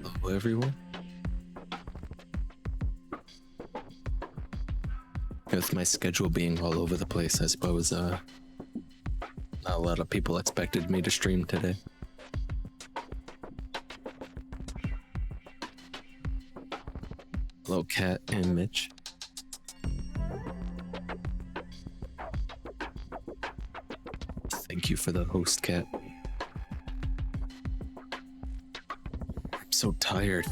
Hello, everyone. With my schedule being all over the place, I suppose not a lot of people expected me to stream today. Hello, Kat and Mitch. Thank you for the host, Kat. I'm so tired.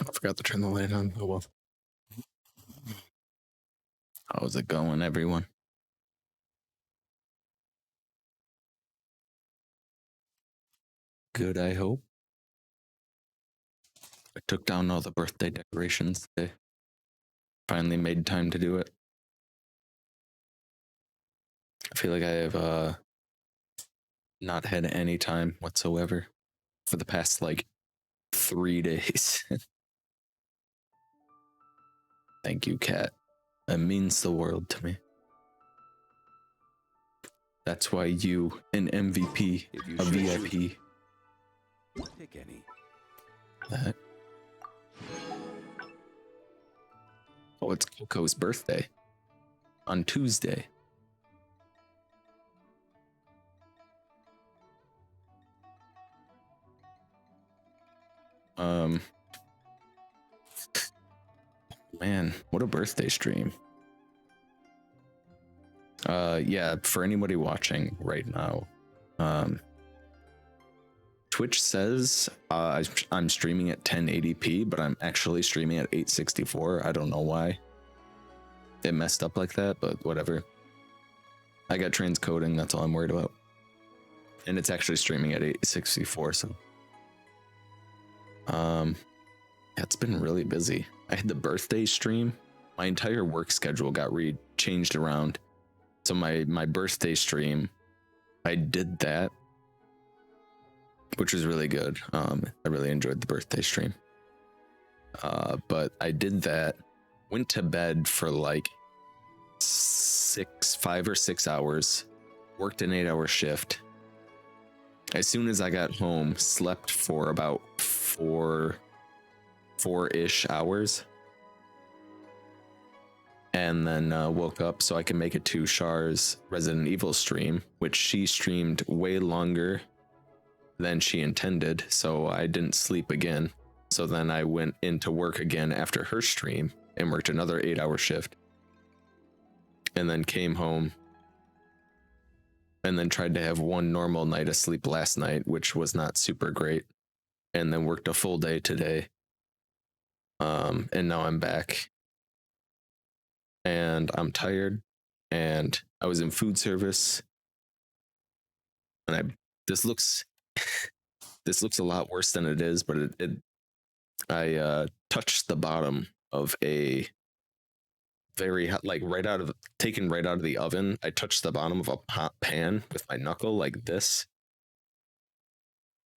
I forgot to turn the light on. Oh well. How's it going, everyone? Good, I hope. I took down all the birthday decorations today. Finally made time to do it. I feel like I have not had any time whatsoever for the past like 3 days. Thank you, Kat. That means the world to me. That's why you, an MVP, a VIP. Pick any. That. Oh, it's Coco's birthday on Tuesday. Man, what a birthday stream. Yeah, for anybody watching right now, Twitch says I'm streaming at 1080p, but I'm actually streaming at 864. I don't know why it messed up like that, but whatever. I got transcoding, that's all I'm worried about. And it's actually streaming at 864, so yeah, it's been really busy. I had the birthday stream. My entire work schedule got changed around. So my birthday stream, I did that, which was really good. I really enjoyed the birthday stream. But I did that, went to bed for like 5 or 6 hours, worked an 8-hour shift. As soon as I got home, slept for about 4-ish hours. And then woke up so I could make it to Char's Resident Evil stream, which she streamed way longer than she intended, so I didn't sleep again. So then I went into work again after her stream and worked another 8-hour shift. And then came home and then tried to have one normal night of sleep last night, which was not super great. And then worked a full day today. And now I'm back. And I'm tired, and I was in food service, and this looks a lot worse than it is, but I touched the bottom of a very hot, like taken right out of the oven. I touched the bottom of a hot pan with my knuckle like this,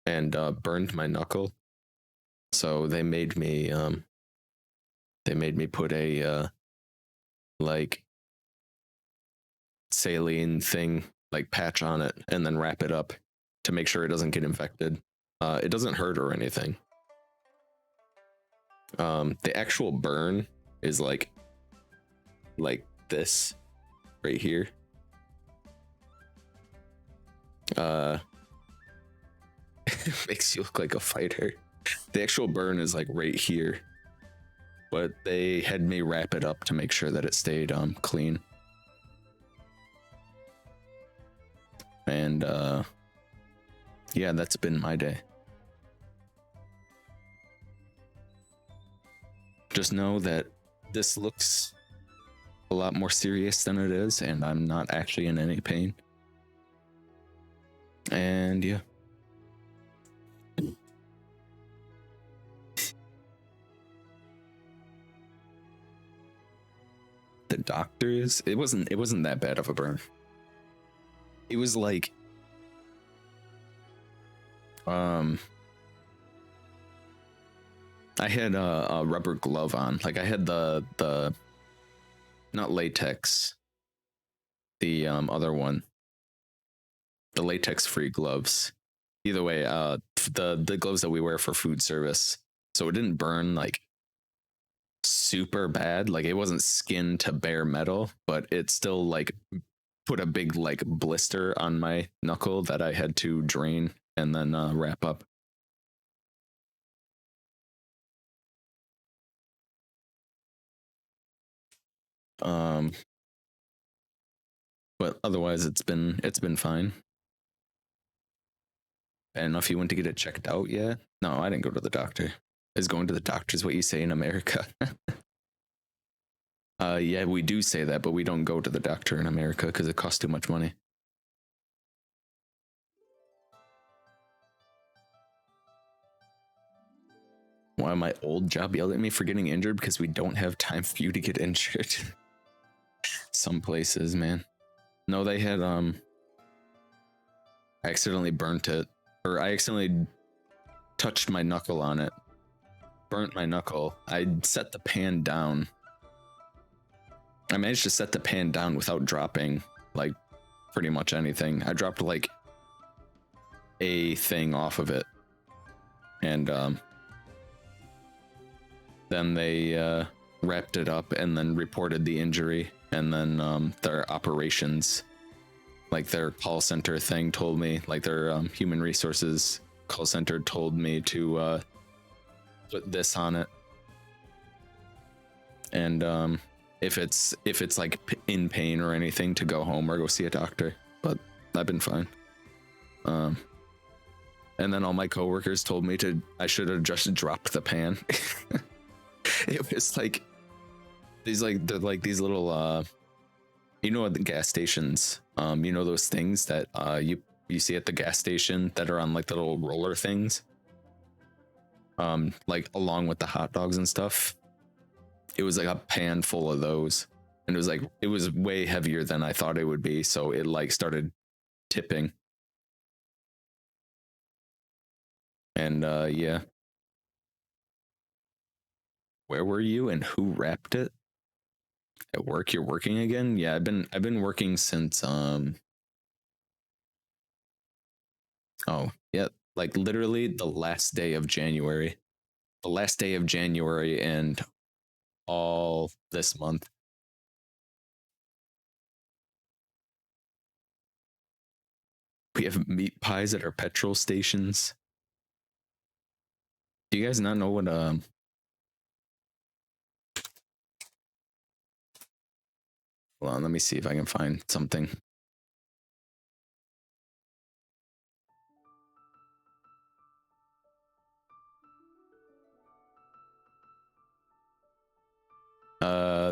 and burned my knuckle. So they made me put a like saline thing, like patch on it, and then wrap it up to make sure it doesn't get infected. It doesn't hurt or anything. The actual burn is like this right here. Makes you look like a fighter. The actual burn is like right here, but they had me wrap it up to make sure that it stayed clean. And yeah, that's been my day. Just know that this looks a lot more serious than it is, and I'm not actually in any pain. And yeah. The doctors, it wasn't that bad of a burn. It was like I had a rubber glove on. Like I had the not latex. The other one, the latex-free gloves. Either way, the gloves that we wear for food service, so it didn't burn like super bad. Like it wasn't skin to bare metal, but it still like put a big like blister on my knuckle that I had to drain and then wrap up. But otherwise it's been fine. I don't know if you went to get it checked out yet. No, I didn't go to the doctor. Is going to the doctor is what you say in America. Yeah, we do say that, but we don't go to the doctor in America because it costs too much money. Why my old job yelled at me for getting injured because we don't have time for you to get injured. Some places, man. No, they had I accidentally burnt it, or I accidentally touched my knuckle on it. Burnt my knuckle. I set the pan down. I managed to set the pan down without dropping like pretty much anything. I dropped like a thing off of it, and then they wrapped it up and then reported the injury, and then their operations, like their call center thing, told me, like their human resources call center told me to put this on it, and if it's like in pain or anything, to go home or go see a doctor. But I've been fine. And then all my coworkers told me I should have just dropped the pan. It was like these these little you know, at the gas stations, you know, those things that you see at the gas station that are on like the little roller things, like along with the hot dogs and stuff. It was like a pan full of those, and it was way heavier than I thought it would be, so it like started tipping. And yeah. Where were you and who wrapped it? At work? You're working again? Yeah, I've been working since oh yeah, like literally the last day of January. The last day of January and all this month. We have meat pies at our petrol stations. Do you guys not know what hold on, let me see if I can find something.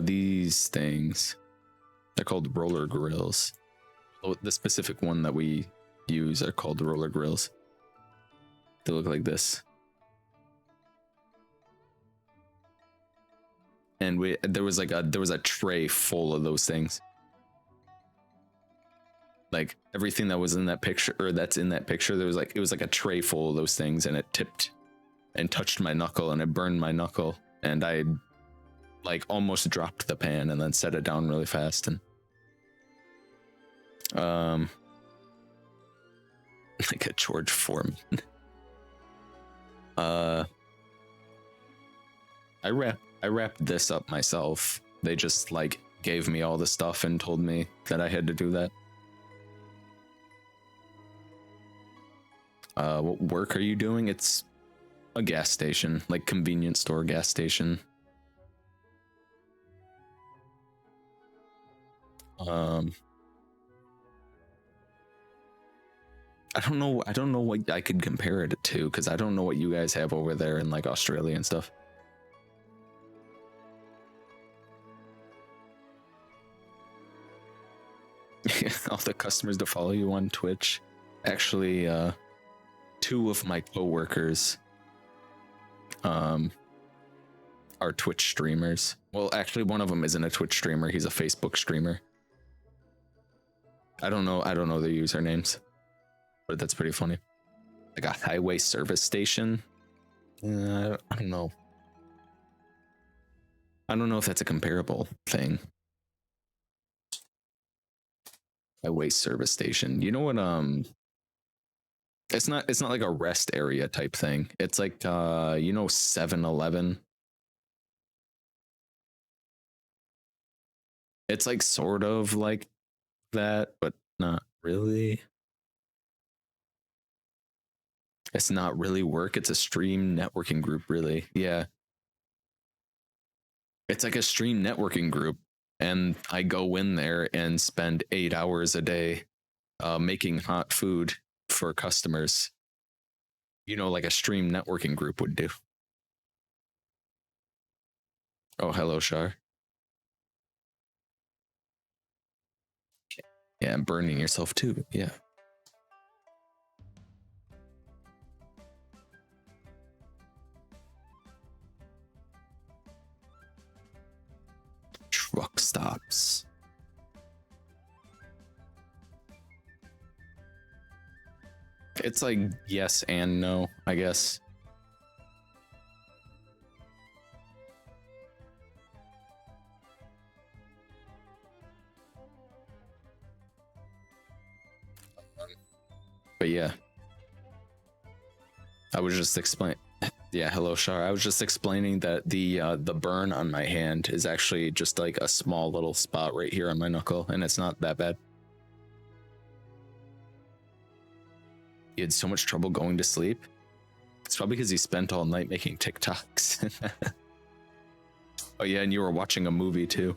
These things, they're called roller grills. Oh, the specific one that we use are called roller grills. They look like this. And there was a tray full of those things. Like everything that was in that picture, or that's in that picture, it was like a tray full of those things, and it tipped and touched my knuckle, and it burned my knuckle, and I like almost dropped the pan and then set it down really fast. And like a George Foreman. I wrapped this up myself. They just like gave me all the stuff and told me that I had to do that. What work are you doing? It's a gas station, like convenience store gas station. I don't know what I could compare it to, because I don't know what you guys have over there in like Australia and stuff. All the customers to follow you on Twitch. Actually, 2 of my coworkers are Twitch streamers. Well, actually, one of them isn't a Twitch streamer. He's a Facebook streamer. I don't know their usernames, but that's pretty funny. Like a highway service station. I don't know. I don't know if that's a comparable thing. Highway service station. You know what? It's not like a rest area type thing. It's like 7-Eleven. It's like sort of like that, but not really. It's not really work. It's a stream networking group, really. Yeah. It's like a stream networking group. And I go in there and spend 8 hours a day making hot food for customers. Like a stream networking group would do. Oh, hello, Shar. Yeah, and burning yourself too. Yeah. Truck stops. It's like yes and no, I guess. But yeah, I was just explaining. Yeah, hello, Shar. I was just explaining that the burn on my hand is actually just like a small little spot right here on my knuckle, and it's not that bad. He had so much trouble going to sleep. It's probably because he spent all night making TikToks. Oh yeah, and you were watching a movie too.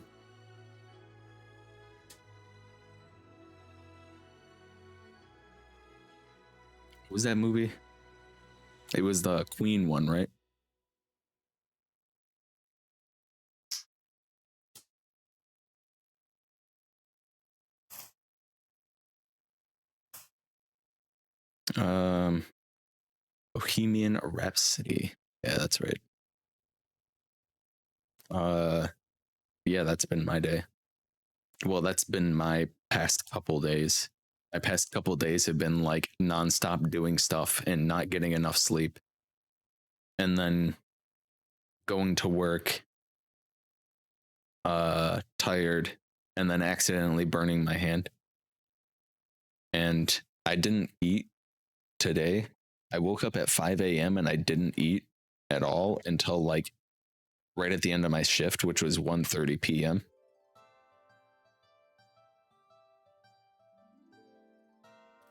What was that movie? It was the Queen one, right? Bohemian Rhapsody. Yeah, that's right. Yeah, that's been my day. Well, that's been my past couple days. My past couple days have been like nonstop doing stuff and not getting enough sleep. And then going to work tired and then accidentally burning my hand. And I didn't eat today. I woke up at 5 a.m. and I didn't eat at all until like right at the end of my shift, which was 1:30 p.m.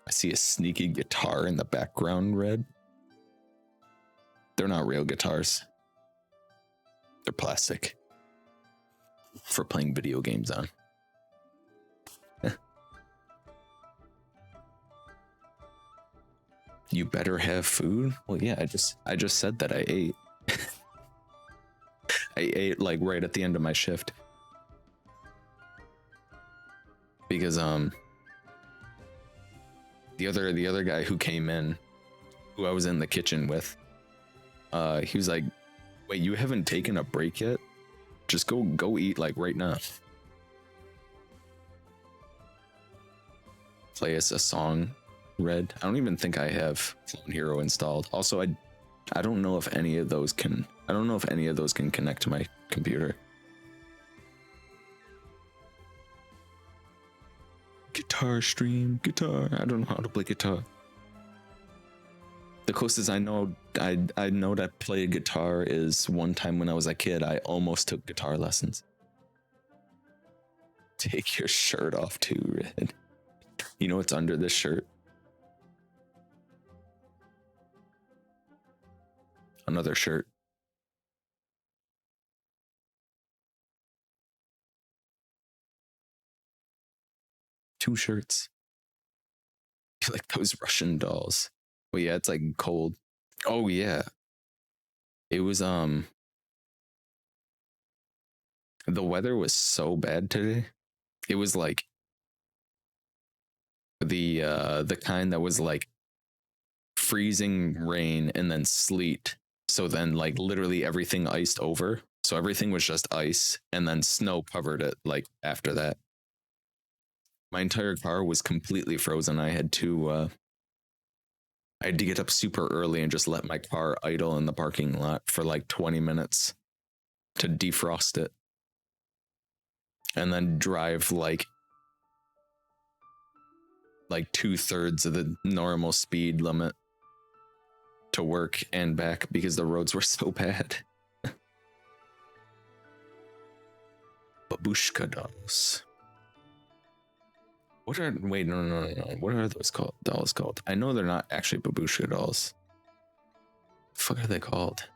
I see a sneaky guitar in the background, Red. They're not real guitars. They're plastic for playing video games on. You better have food? Well, yeah, I just said that I ate. I ate like right at the end of my shift. Because the other guy who came in, who I was in the kitchen with, he was like, "Wait, you haven't taken a break yet? Just go eat like right now." Play us a song, Red. I don't even think I have Clone Hero installed. Also, I don't know if any of those can. I don't know if any of those can connect to my computer. Guitar stream, guitar. I don't know how to play guitar. The closest I know to play a guitar is one time when I was a kid, I almost took guitar lessons. Take your shirt off too, Red. You know what's under this shirt? Another shirt. Two shirts. You like those Russian dolls. Well, yeah, it's like cold. Oh yeah. It was the weather was so bad today. It was like the kind that was like freezing rain and then sleet. So then like literally everything iced over. So everything was just ice and then snow covered it like after that. My entire car was completely frozen. I had to get up super early and just let my car idle in the parking lot for like 20 minutes to defrost it. And then drive like like 2/3 of the normal speed limit to work and back because the roads were so bad. Babushka dolls. What are, wait, no. What are those dolls called? I know they're not actually babushka dolls. The fuck are they called?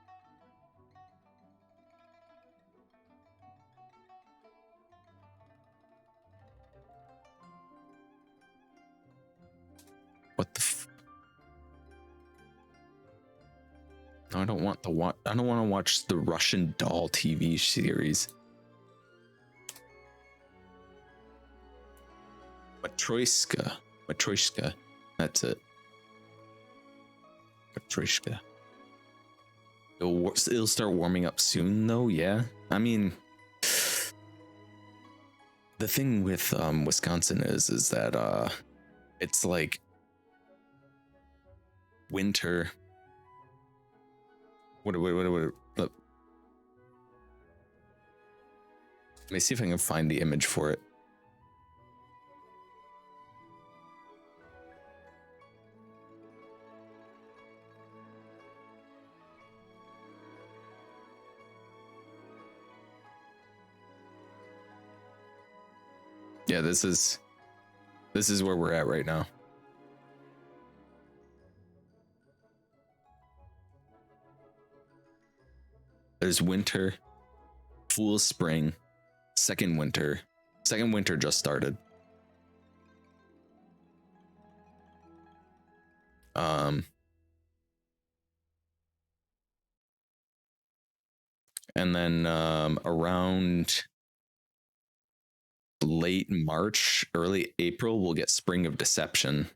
What the no, I don't want I don't want to watch the Russian doll TV series. Matryoshka. That's it. Matryoshka. It'll start warming up soon, though. Yeah, I mean, the thing with Wisconsin is that it's like winter. What? Let me see if I can find the image for it. Yeah, this is where we're at right now. There's winter, full spring, second winter. Second winter just started. And then around late March, early April, we'll get Spring of Deception,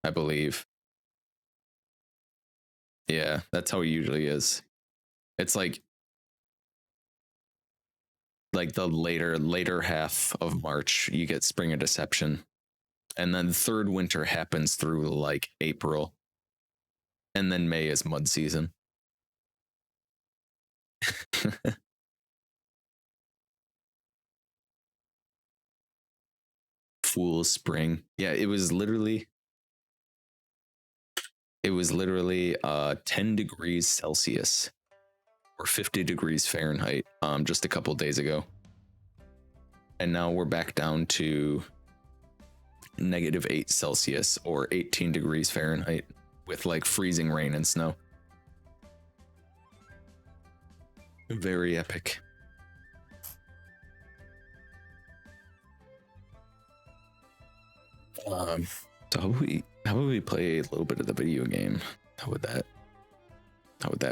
I believe. Yeah, that's how it usually is. It's like the later half of March, you get Spring of Deception. And then third winter happens through like April. And then May is mud season. Full spring. Yeah, it was literally 10 degrees Celsius or 50 degrees Fahrenheit just a couple days ago. And now we're back down to -8 Celsius or 18 degrees Fahrenheit with like freezing rain and snow. Very epic. So how would we play a little bit of the video game? How would that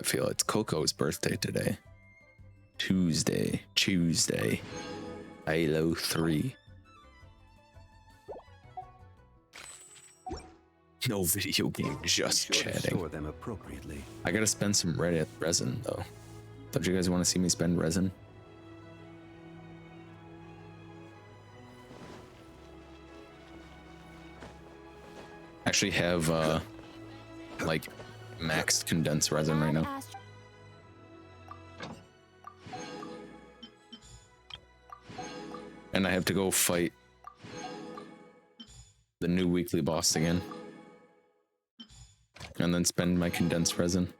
feel? It's Coco's birthday today. Tuesday. Halo 3. No video game, just chatting. Store them appropriately. I gotta spend some resin though. Don't you guys want to see me spend resin? Actually have like maxed condensed resin right now. And I have to go fight the new weekly boss again. And then spend my condensed resin.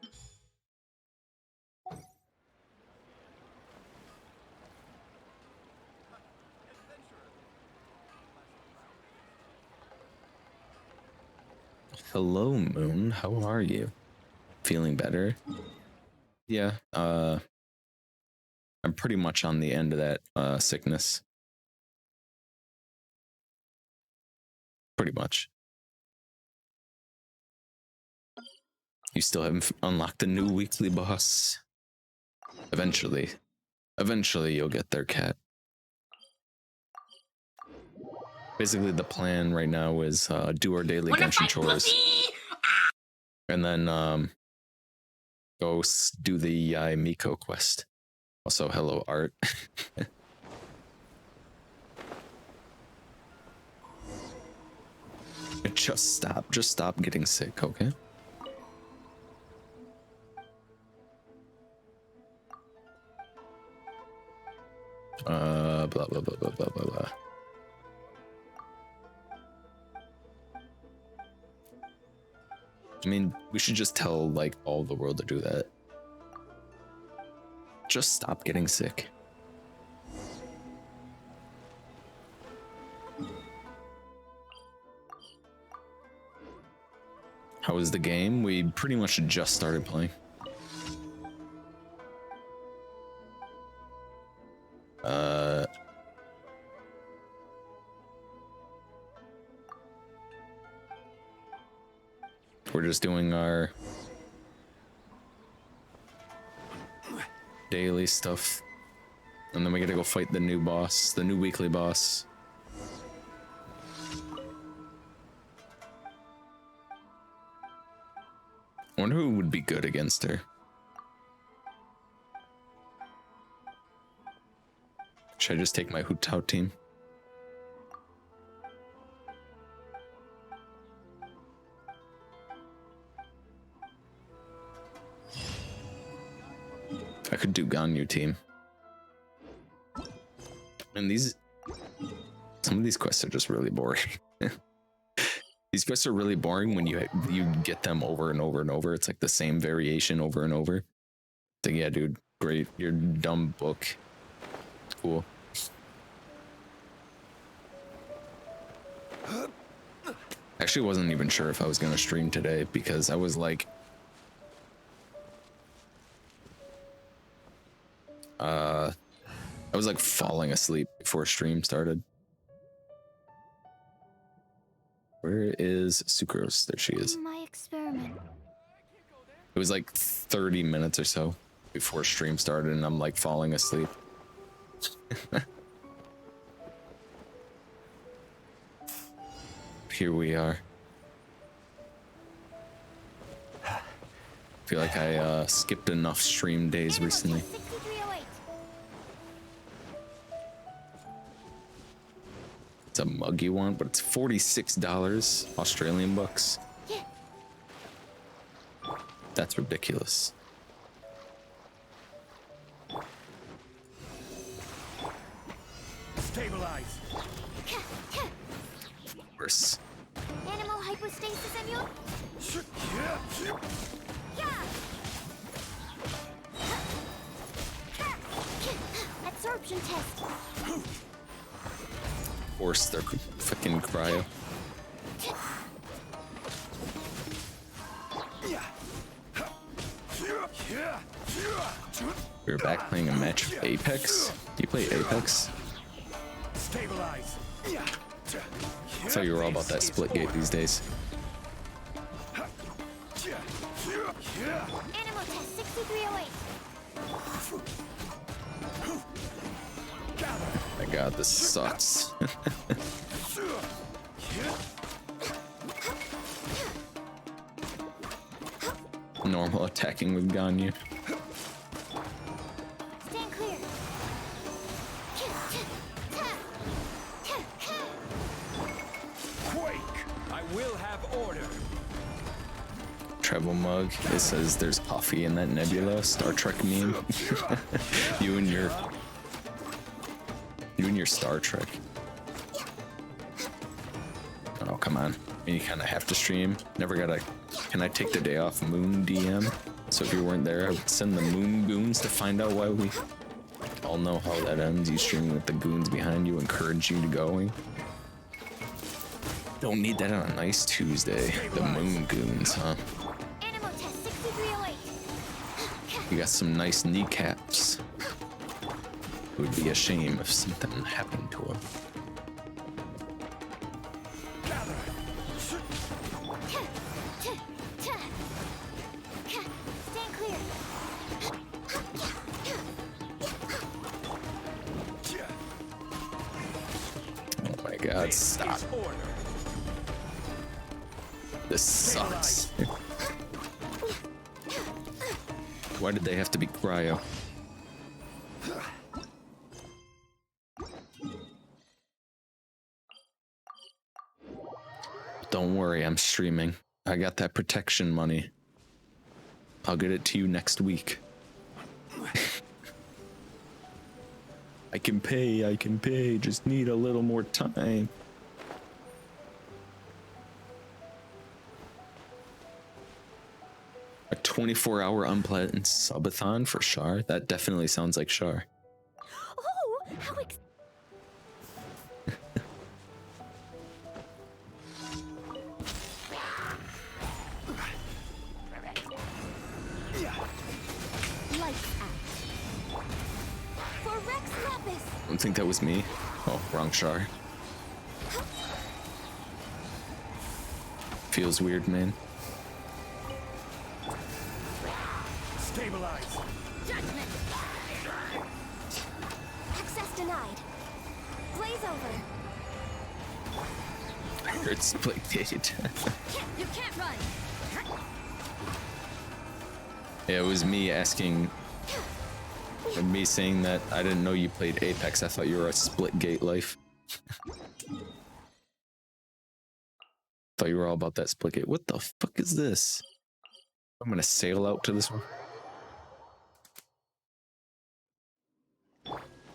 Hello, Moon. How are you? Feeling better? Yeah, I'm pretty much on the end of that sickness. Pretty much. You still haven't unlocked the new weekly boss. Eventually you'll get there, cat. Basically, the plan right now is do our daily Genshin chores, and then go do the Miko quest. Also, hello, Art. Just stop getting sick, okay? Blah blah blah blah blah blah blah. I mean, we should just tell like all the world to do that. Just stop getting sick. How was the game? We pretty much just started playing. We're just doing our daily stuff, and then we gotta go fight the new boss, the new weekly boss. I wonder who would be good against her. Should I just take my Hu Tao team? I could do Ganyu team. And some of these quests are just really boring. These quests are really boring when you get them over and over and over. It's like the same variation over and over. So yeah, dude, great. Your dumb book. Cool. Actually wasn't even sure if I was gonna stream today because I was like falling asleep before stream started. Where is Sucrose? There she is. My experiment. It was like 30 minutes or so before stream started and I'm like falling asleep. Here we are. I feel like I skipped enough stream days recently. It's a mug you want, but it's $46 Australian bucks. That's ridiculous. Stabilize. Worse. Animal hypostasis and you. Absorption test. Force their fucking cryo. We were back playing a match of Apex. Do you play Apex? Stabilize. I thought you were all about that split gate these days. Animal test 6308. My god, this sucks. Normal attacking with Ganyu. Stand clear. Quake. I will have order. Travel mug. It says there's coffee in that Nebula Star Trek meme. You and your Star Trek. Oh, come on. I mean, you kind of have to stream. Never gotta. Can I take the day off Moon DM? So if you weren't there, I would send the Moon Goons to find out why we all know how that ends. You streaming with the goons behind you, encourage you to going. Don't need that on a nice Tuesday. The Moon Goons, huh? Animal test 6308. You got some nice kneecaps. It would be a shame if something happened to him. Stand clear. Oh my god, stop. This sucks. Why did they have to be cryo? Don't worry, I'm streaming. I got that protection money. I'll get it to you next week. I can pay, just need a little more time. 24-hour unpleasant subathon for Char? That definitely sounds like Char. Oh, how Lights out. For Rex Lapis. I don't think that was me. Oh, wrong Char. Feels weird, man. Stabilize. Judgment. Access denied. Blaze over. I heard split gate. You can't run. Yeah, it was me asking, and me saying that I didn't know you played Apex. I thought you were a split gate life. Thought you were all about that split gate. What the fuck is this? I'm gonna sail out to this one.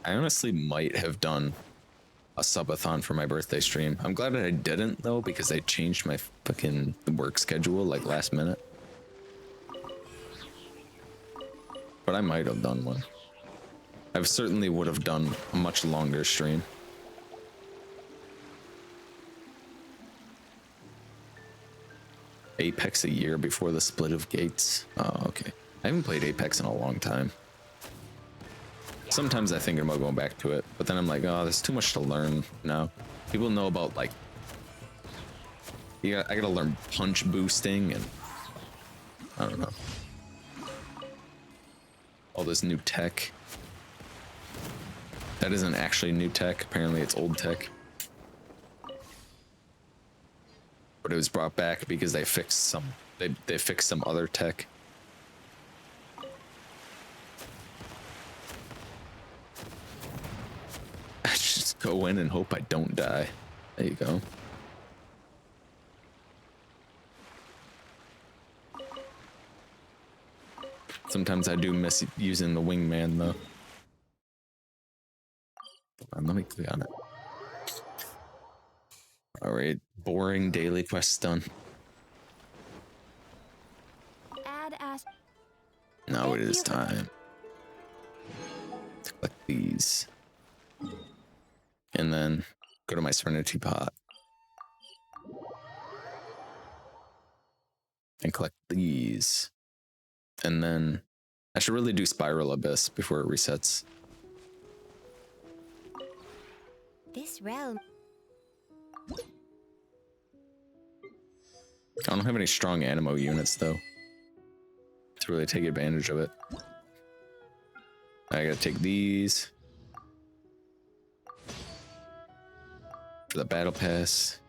I honestly might have done a subathon for my birthday stream. I'm glad that I didn't though, because I changed my fucking work schedule like last minute. But I might have done one. I certainly would have done a much longer stream. Apex a year before the split of gates. Oh, okay. I haven't played Apex in a long time. Sometimes I think about going back to it, but then I'm like, oh, there's too much to learn now. People know about like, I gotta learn punch boosting and I don't know. All this new tech. That isn't actually new tech. Apparently it's old tech. But it was brought back because they fixed some, they fixed some other tech. I just go in and hope I don't die. There you go. Sometimes I do miss using the wingman though. Let me click on it. Alright, boring daily quest done. Add as. Now it is time to collect these. And then go to my Serenity pot. And collect these. And then I should really do Spiral Abyss before it resets. This realm. I don't have any strong Animo units though to really take advantage of it. I gotta take these for the battle pass.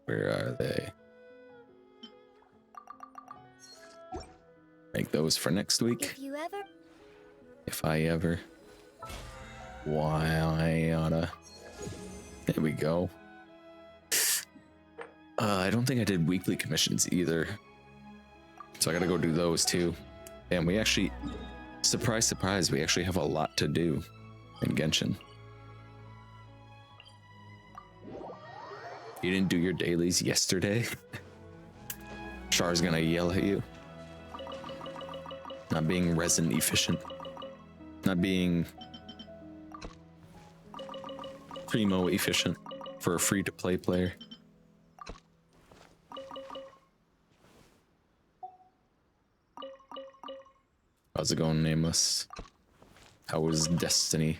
Where are they? Make those for next week. If I ever. Why oughta. There we go. I don't think I did weekly commissions either. So I gotta go do those too. And we actually, surprise, surprise, we actually have a lot to do in Genshin. You didn't do your dailies yesterday? Char's gonna yell at you. Not being resin efficient. Not being primo efficient for a free-to-play player. How's it going, Nameless? How was Destiny?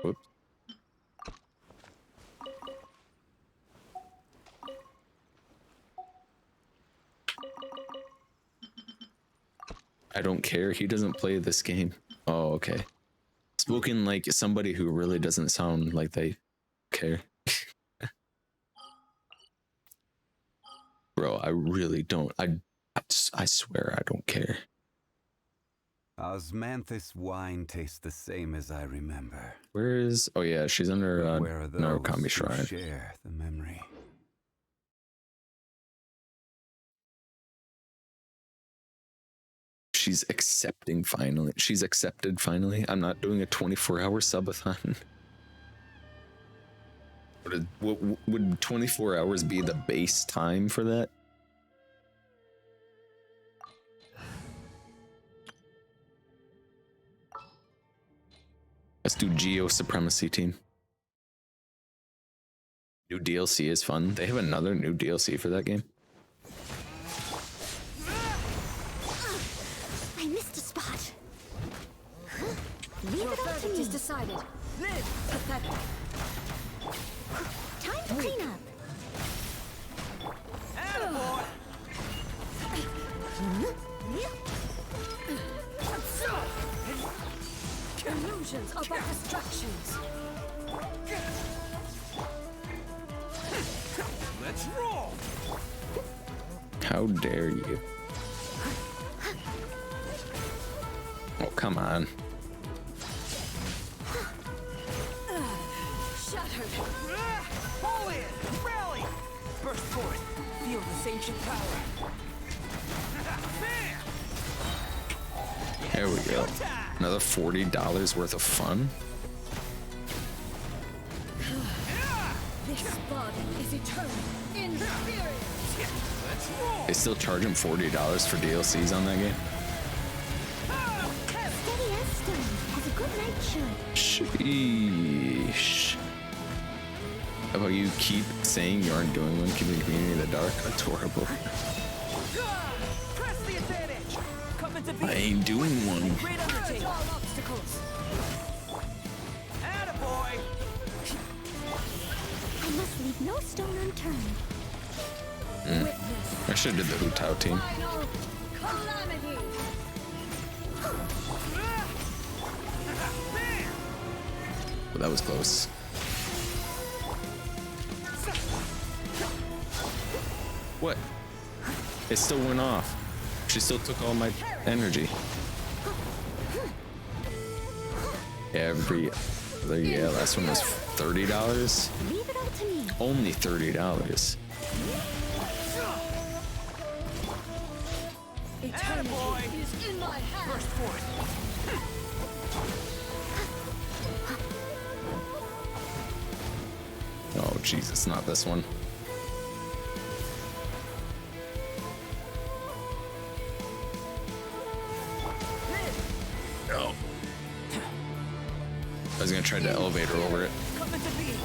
Whoops. I don't care. He doesn't play this game. Oh, okay. Spoken like somebody who really doesn't sound like they care. Bro, I really don't. I swear I don't care. Osmanthus wine tastes the same as I remember. Where is... Oh yeah, she's under Where are those Narukami who Shrine. share the memory? She's accepting finally. She's accepted finally. I'm not doing a 24-hour subathon. Would 24 hours be the base time for that? Let's do Geo Supremacy Team. New DLC is fun. They have another new DLC for that game. I missed a spot. Leave it up to me. Is decided. Live. Pathetic. Time to clean up. Attaboy! Illusions are but distractions. Let's roll! How dare you? Oh, come on. Shattered. Pull in! Rally! Burst forth! Feel this ancient power! Bam! There we go. Another $40 worth of fun. This body is eternal. Inferior. Let's roll! They still charge him $40 for DLCs on that game. Steady as stone, as a good knight should. Sheesh. How about you keep saying you aren't doing one, keeping the community in the dark? That's horrible. Press the advantage! Come into I being! ain't doing one. Great undertaking! All obstacles. Attaboy! I must leave no stone unturned. Witness I should have did the Hu Tao team. final calamity. Bam! But that was close. What? It still went off. She still took all my energy. Yeah, last one was $30. Leave it up to me. Only $30. Attaboy! Is in my hand. Burst forth! Oh, Jesus, not this one. Oh. I was gonna try to elevator over it. Come into being!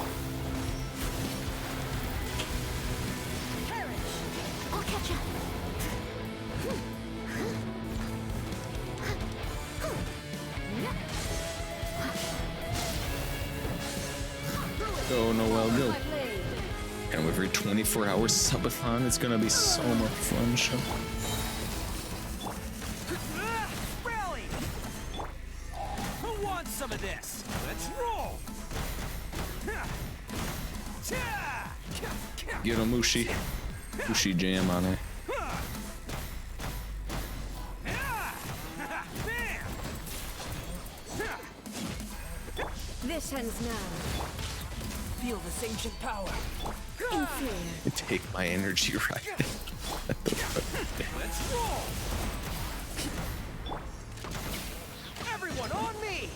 Perish. I'll catch up. Go, Noel, go. My blade. And every 24-hour subathon, it's gonna be so much fun. Show. Rally! Who wants some of this? Let's roll! Get a Mushi. Mushi jam on it. This ends now. Feel this ancient power. Inferior. Take my energy right. Let's roll! Everyone on me!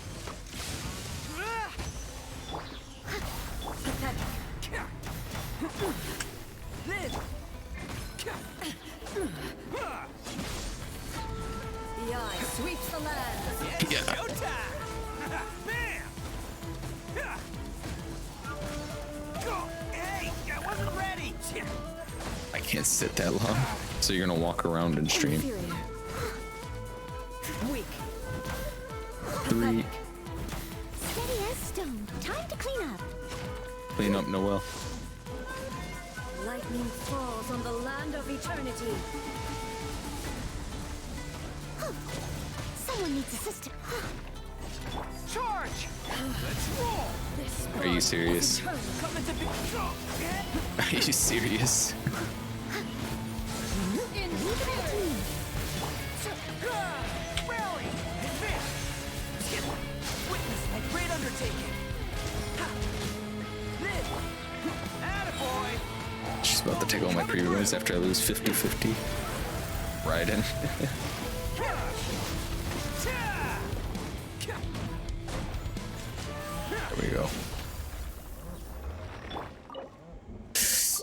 Pathetic. Live! The eye sweeps the land. It's Yeah. showtime! Bam! Go! Hey, I wasn't ready! I can't sit that long, so you're gonna walk around and stream. Inferior. Weak. 3. Steady as stone. Time to clean up. Clean up, Noel. Lightning falls on the land of eternity. Someone needs assistance. Charge! Let's roll! This Are you bond serious? is eternal. Come into being! Are you serious? Inferior. Rally! Advance! Witness my great undertaking! Live! Attaboy! She's about to take all my pre-wins after I lose 50-50. Raiden. you go.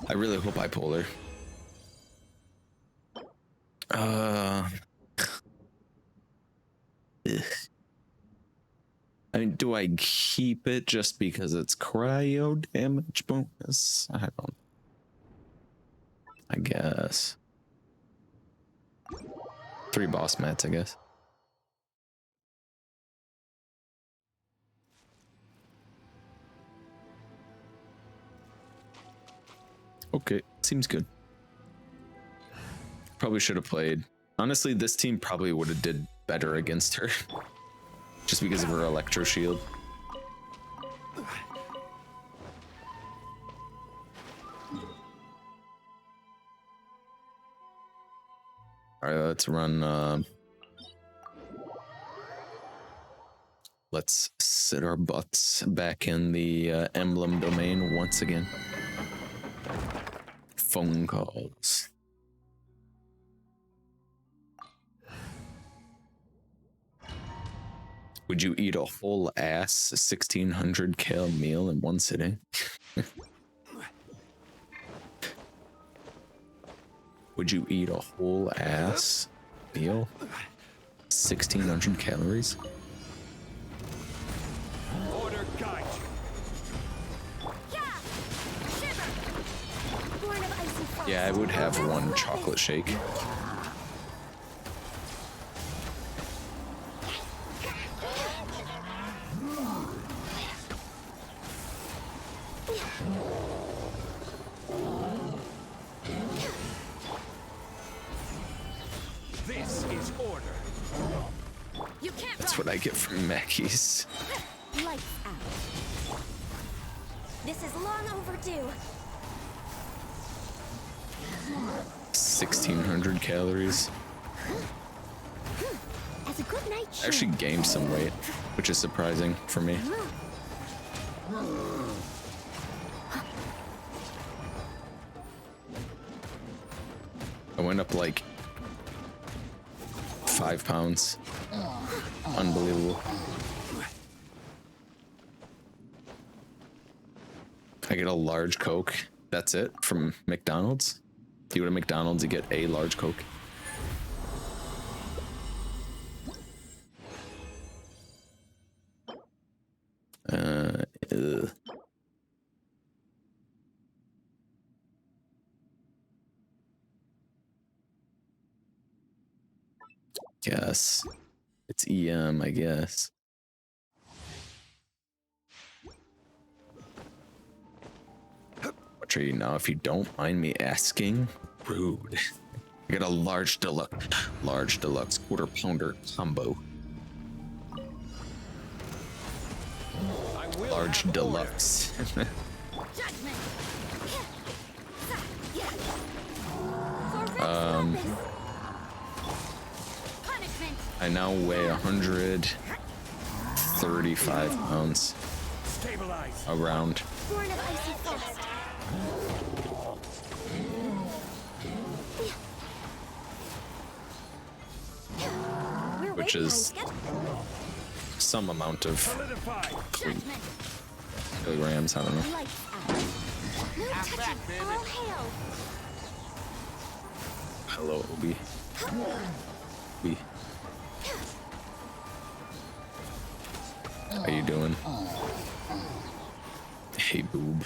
I really hope I pull her. Ugh. I mean, do I keep it just because it's cryo damage bonus? I don't. I guess. 3 boss mats, I guess. Okay, seems good. Probably should have played. Honestly, this team probably would have did better against her. Just because of her electro shield. Alright, let's run let's sit our butts back in the emblem domain once again. Phone calls. Would you eat a whole ass 1600 cal meal in one sitting? Would you eat a whole ass meal? 1600 calories? Order guide. Yeah, I would have 1 chocolate shake. This is order. You can't That's run. what I get from Mackey's. Lights out. This is long overdue. 1600 calories. As a good night I should. actually gained some weight, which is surprising for me. I went up like 5 pounds. Unbelievable. I get a large Coke. That's it from McDonald's. You go to McDonald's, you get a large Coke. Ugh. Guess it's EM, I guess. What are you now, if you don't mind me asking? Rude. I got a large deluxe quarter pounder combo. I will Large have deluxe. Judgment. Punishment. I now weigh 135 pounds order. Stabilize. around. Born of icy frost. We're Which way is- behind schedule. Some amount of Solidify. Judgment. kilograms, I don't know. Lights out. No touching. All hail. Hello, Obi. Obi. How you doing? Hey, boob.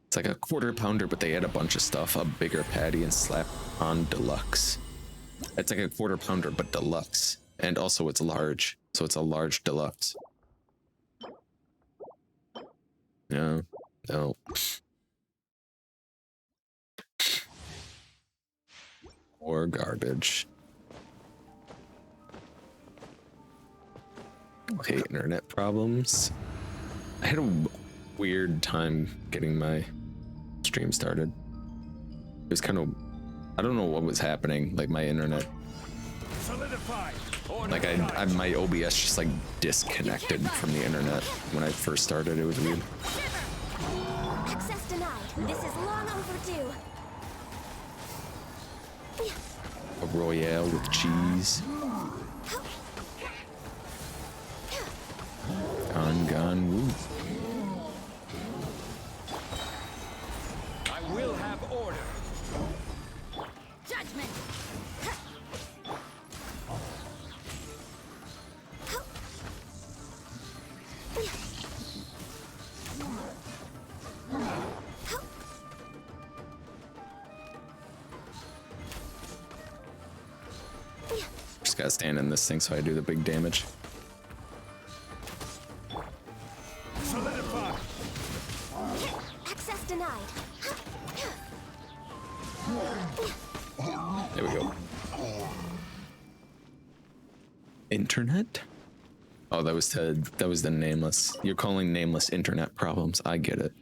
It's like a quarter pounder, but they add a bunch of stuff, a bigger patty, and slap on deluxe. It's like a quarter pounder, but deluxe. And also it's large, so it's a large deluxe. No, no. Or garbage. Okay, internet problems. I had a weird time getting my stream started. It was kind of, I don't know what was happening. Like my internet, Solidify. Order like guide. my OBS just like disconnected from the internet when I first started. It was weird. Access denied. This is long overdue. A Royale with cheese. gone. Woo. I will have order. Judgment. Just gotta stand in this thing so I do the big damage. Solidify. Access denied. There we go. Internet? Oh, that was the nameless. You're calling nameless internet problems. I get it.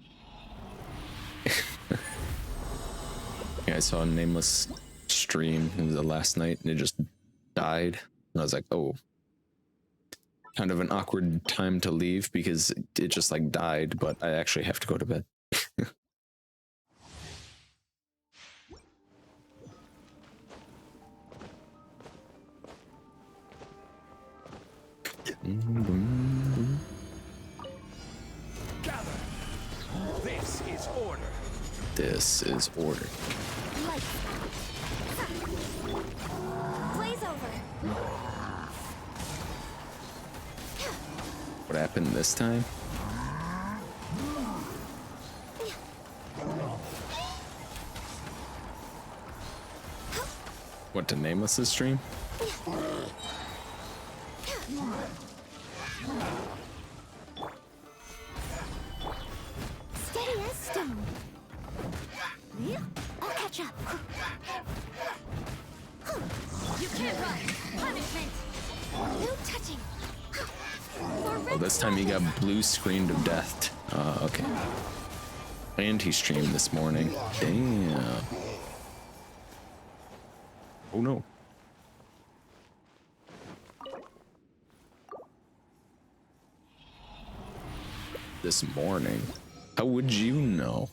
Yeah, I saw a nameless stream. It was the last night, and it just died. And I was like, oh, kind of an awkward time to leave because it just like died. But I actually have to go to bed. Gather. This is order. This is order. Lights out. Blaze over. What happened this time? What, to Nameless's stream? Steady as stone. I'll catch up. You can't run. Punishment. No touching. Oh, this time he got blue screened of death. Okay. And he streamed this morning. Damn. Oh no. This morning? How would you know?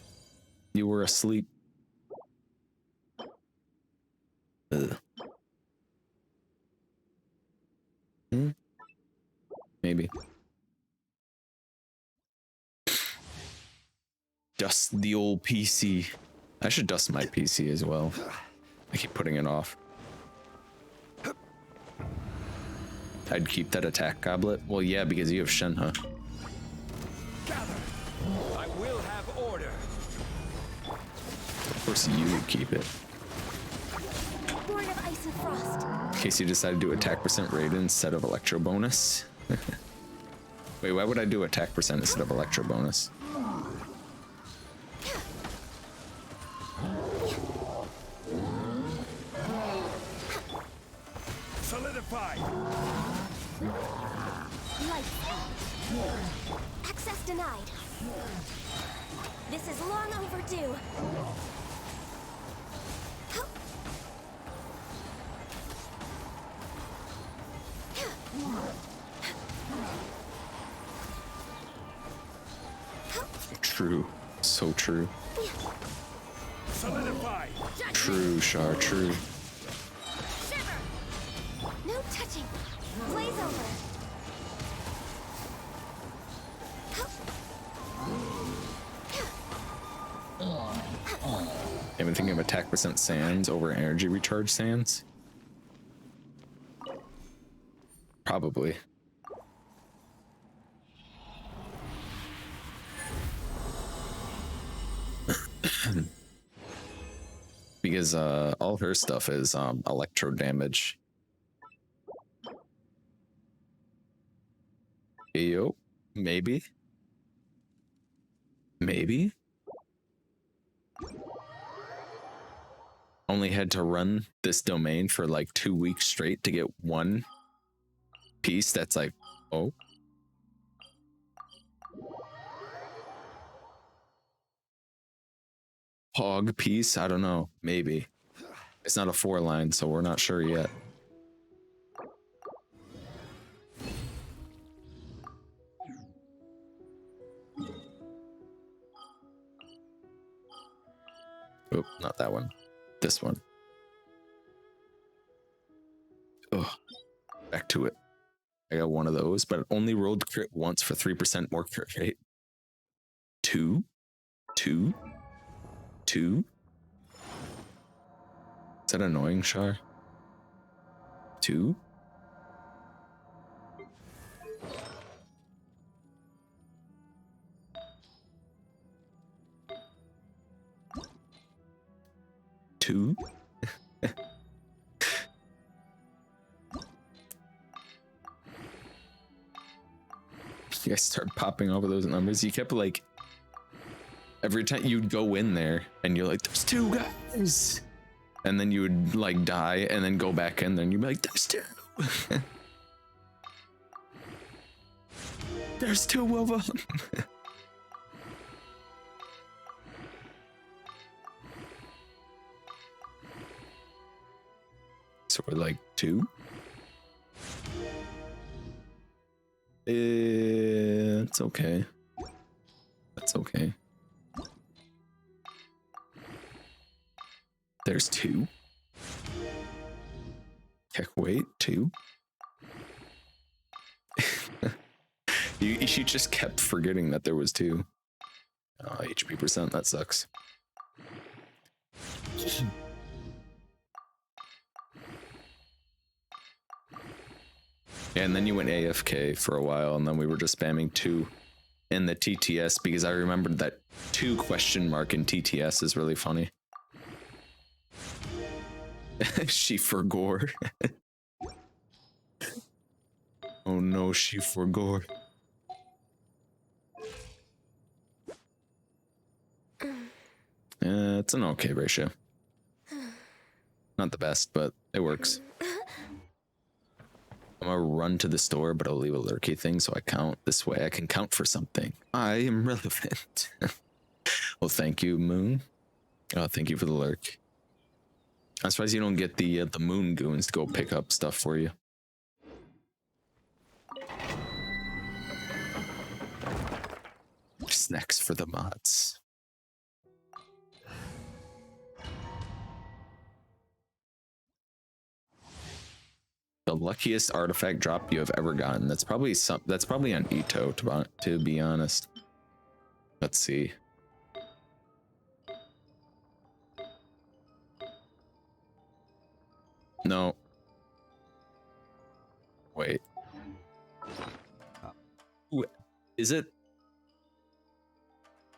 You were asleep. Ugh. Maybe. Dust the old PC. I should dust my PC as well. I keep putting it off. I'd keep that attack goblet. Well, yeah, because you have Shenhe. Gather. I will have order. Of course, you would keep it. Born of ice and frost. In case you decide to do attack percent rated instead of electro bonus. Wait, why would I do attack percent instead of electro bonus? Solidify. Lights out. Access denied. This is long overdue. True. So true. Solidify. True, Char, true. Shiver. No touching. Blaze over. I've been thinking of attack percent sands over energy recharge sands. Probably. Because all her stuff is electro damage. Yo, maybe. Maybe. Only had to run this domain for like 2 weeks straight to get one piece that's like, oh. Hog piece? I don't know. Maybe. It's not a 4-line, so we're not sure yet. Oh, not that one. This one. Oh, back to it. I got one of those, but it only rolled crit once for 3% more crit rate. 2, 2, 2. Is that annoying, Char? 2. Two. You guys start popping over those numbers. You kept like every time you'd go in there and you're like, there's 2 guys, and then you would like die and then go back in there and you'd be like, there's 2. There's 2 of them. So we're like 2. It's okay. That's okay. There's 2. Heck, wait, 2. You just kept forgetting that there was 2. HP percent, that sucks. Yeah, and then you went AFK for a while, and then we were just spamming 2 in the TTS because I remembered that 2 question mark in TTS is really funny. She forgore. Oh no, she forgore. It's an okay ratio. Not the best, but it works. I'm gonna run to the store, but I'll leave a lurky thing so I count. This way I can count for something. I am relevant. Well, thank you, Moon. Oh, thank you for the lurk. I'm surprised you don't get the Moon Goons to go pick up stuff for you. Snacks for the mods. The luckiest artifact drop you have ever gotten. That's probably on Ito, to be honest. Let's see. No. Wait. Is it?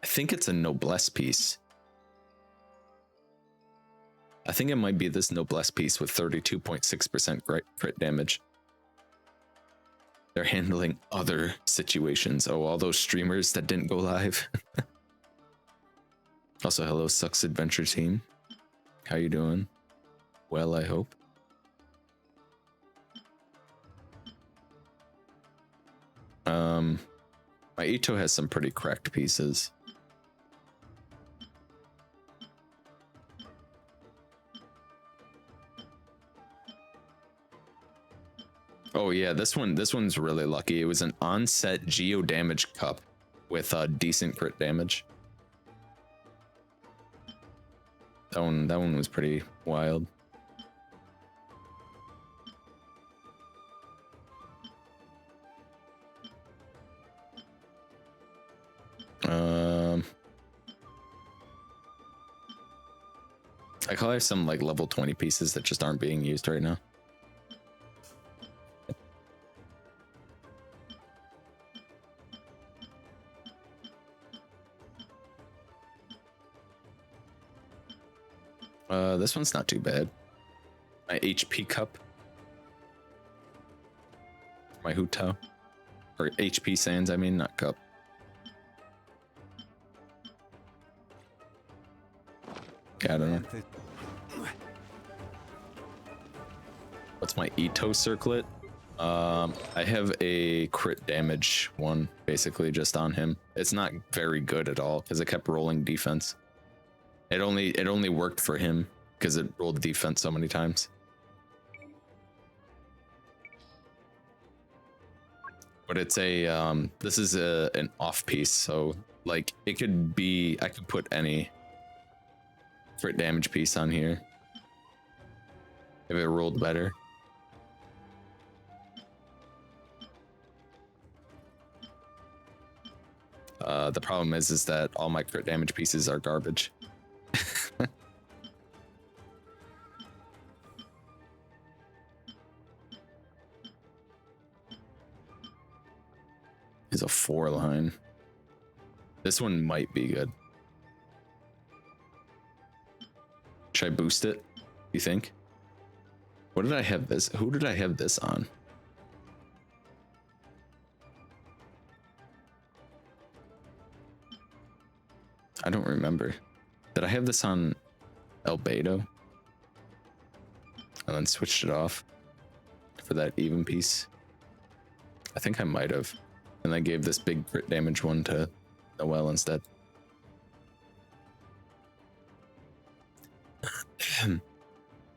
I think it's a noblesse piece. I think it might be this noblesse piece with 32.6% crit damage. They're handling other situations. Oh, all those streamers that didn't go live. Also, hello, Sucks Adventure Team. How you doing? Well, I hope. My Ito has some pretty cracked pieces. Oh yeah, this one's really lucky. It was an onset geo damage cup with decent crit damage. That one was pretty wild. I call it some like level 20 pieces that just aren't being used right now. This one's not too bad. My HP cup. My Hutao. Or HP sands, I mean, not cup. Yeah, I don't know. What's my Ito circlet? I have a crit damage one, basically just on him. It's not very good at all because it kept rolling defense. It only worked for him because it rolled defense so many times. But it's a this is an off piece, so like it could be, I could put any crit damage piece on here if it rolled better. The problem is that all my crit damage pieces are garbage. Is a 4-line. This one might be good. Should I boost it? You think? What did I have this? Who did I have this on? I don't remember. Did I have this on Albedo? And then switched it off for that even piece? I think I might have. And I gave this big crit damage one to Noelle instead.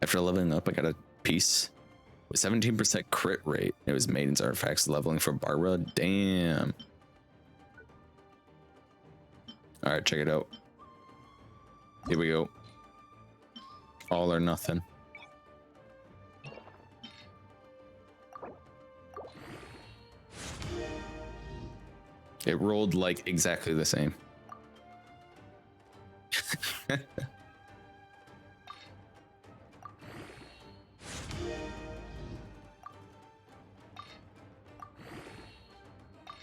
After leveling up, I got a piece with 17% crit rate. It was Maiden's Artifacts leveling for Barbara. Damn. Alright, check it out. Here we go. All or nothing. It rolled like exactly the same.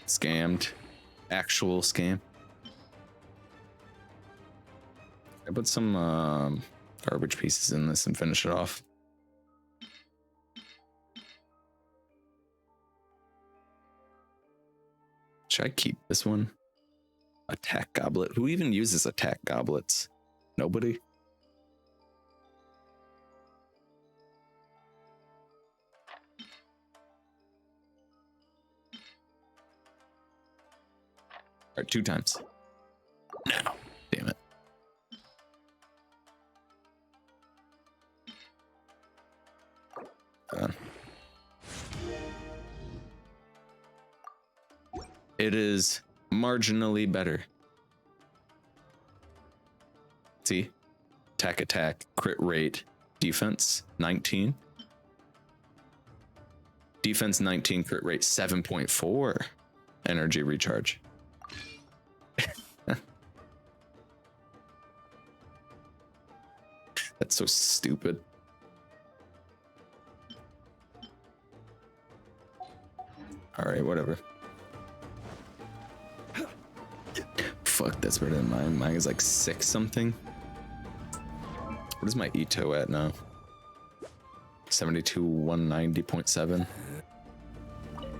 Scammed. Actual scam. I put some garbage pieces in this and finish it off. Should I keep this one? Attack goblet. Who even uses attack goblets? Nobody? Alright, 2 times. No. Damn it. It is marginally better. See? Attack, crit rate, defense 19. Defense 19, crit rate 7.4. Energy recharge. That's so stupid. All right, whatever. Fuck, that's better than mine. Mine is like 6 something. What is my Ito at now? 72, 190.7.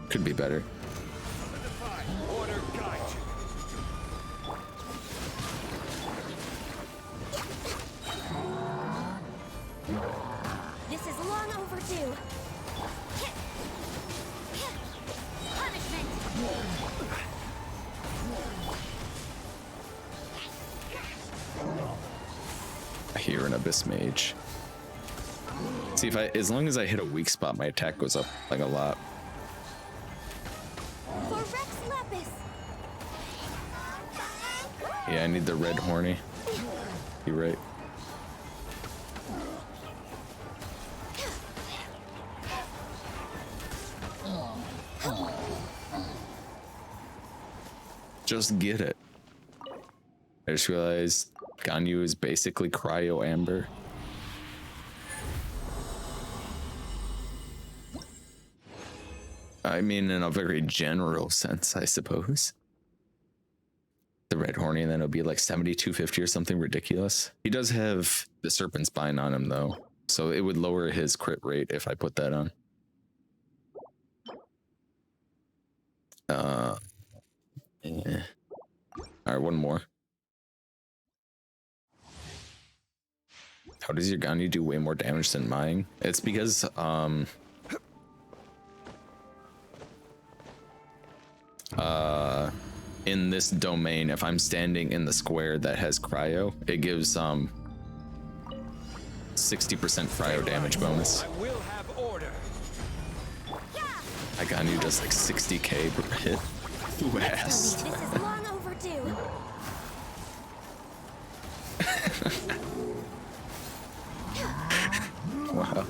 Could be better. Order guide you. This is long overdue. Punishment. I hear an Abyss Mage. See, if as long as I hit a weak spot, my attack goes up like a lot. For Rex Lapis. Yeah, I need the red horny. You're right. Just get it. I just realized Ganyu is basically Cryo Amber. I mean, in a very general sense, I suppose. The red horny, and then it'll be like 7250 or something ridiculous. He does have the Serpent Spine on him, though, so it would lower his crit rate if I put that on. Yeah. All right, one more. How does your Ganyu do way more damage than mine? It's because in this domain, if I'm standing in the square that has cryo, it gives 60% cryo damage bonus. I will have order. My Ganyu does like 60k per hit. Ooh, ass. This is long overdue. Wow.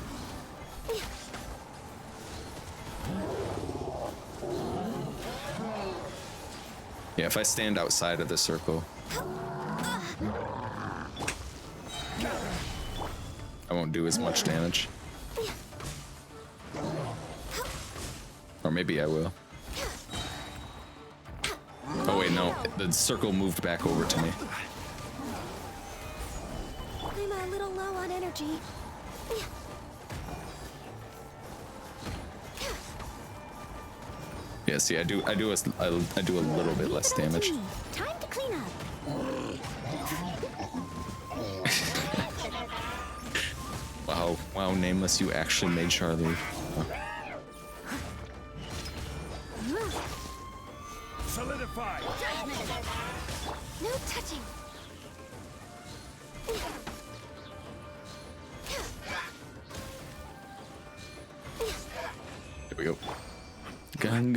Yeah, if I stand outside of the circle, I won't do as much damage. Or maybe I will. Oh wait, no. The circle moved back over to me. I'm a little low on energy. Yeah, see, I do a little bit less damage. Time to clean up. Wow, Nameless, you actually made Charlie. Solidify. No touching. Here we go. Gang.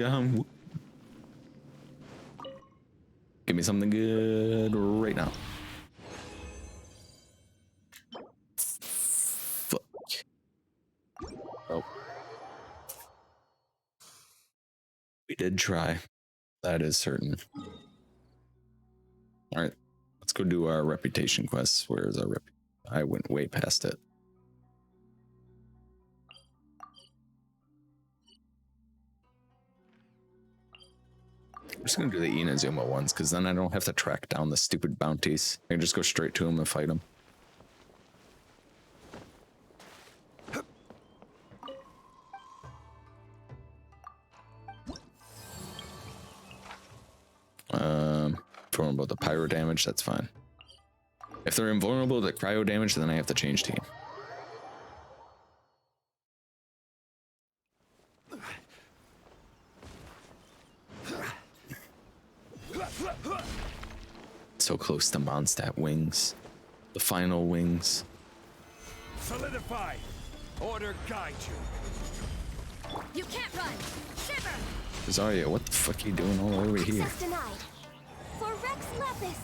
Give me something good right now. Fuck. Oh. We did try. That is certain. Alright. Let's go do our reputation quests. Where is our rep? I went way past it. I'm just gonna do the Inazuma ones, because then I don't have to track down the stupid bounties. I can just go straight to them and fight them. Vulnerable to pyro damage, that's fine. If they're invulnerable to cryo damage, then I have to change team. So close to Mondstadt wings. The final wings. Solidify. Order guide you. You can't run. Shiver. Zarya, what the fuck are you doing all over here? Access denied. For Rex Lapis.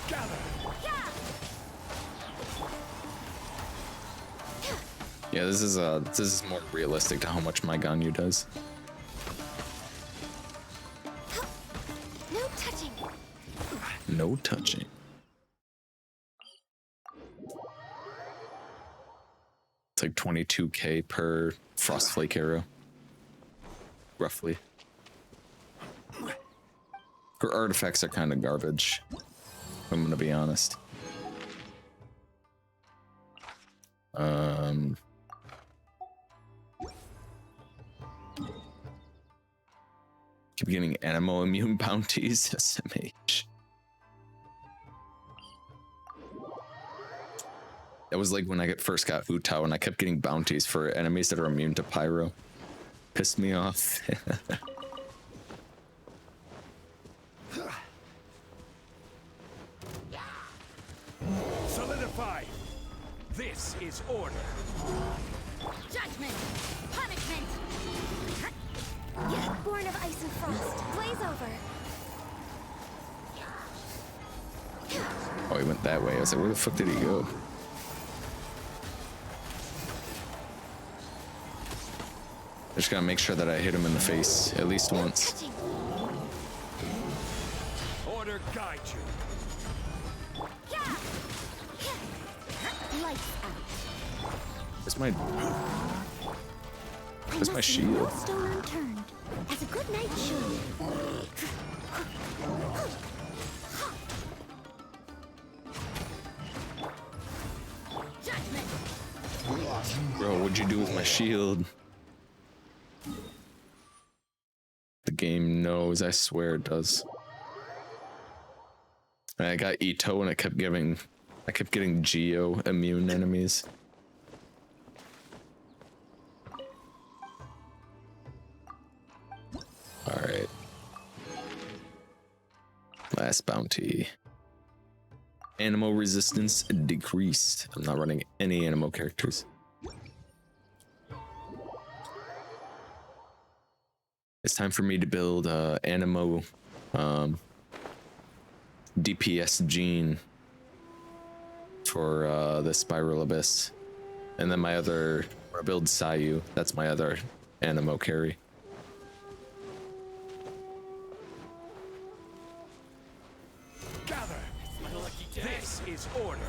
Gather. Yeah, this is more realistic to how much my Ganyu does. No touching. No touching. It's like 22k per Frostflake arrow. Roughly. Her artifacts are kind of garbage. I'm gonna be honest. Keep getting animal immune bounties. SMH. That was like when I first got Utao and I kept getting bounties for enemies that are immune to pyro. Pissed me off. Solidify. This is order. Judgment. Punishment. Born of ice and frost. Blaze over. Oh, he went that way. I was like, where the fuck did he go? I just gotta make sure that I hit him in the face at least once. Touching. Order guide you. Lights out. Where's my shield? No stone unturned, as a good knight should. Judgment. Bro, what'd you do with my shield? The game knows, I swear it does. And I got Ito and I kept getting Geo immune enemies. Alright. Last bounty. Animal resistance decreased. I'm not running any animal characters. It's time for me to build Animo DPS gene. for the Spiral Abyss. And then my other, I build Sayu. That's my other Animo carry. Gather. This is order.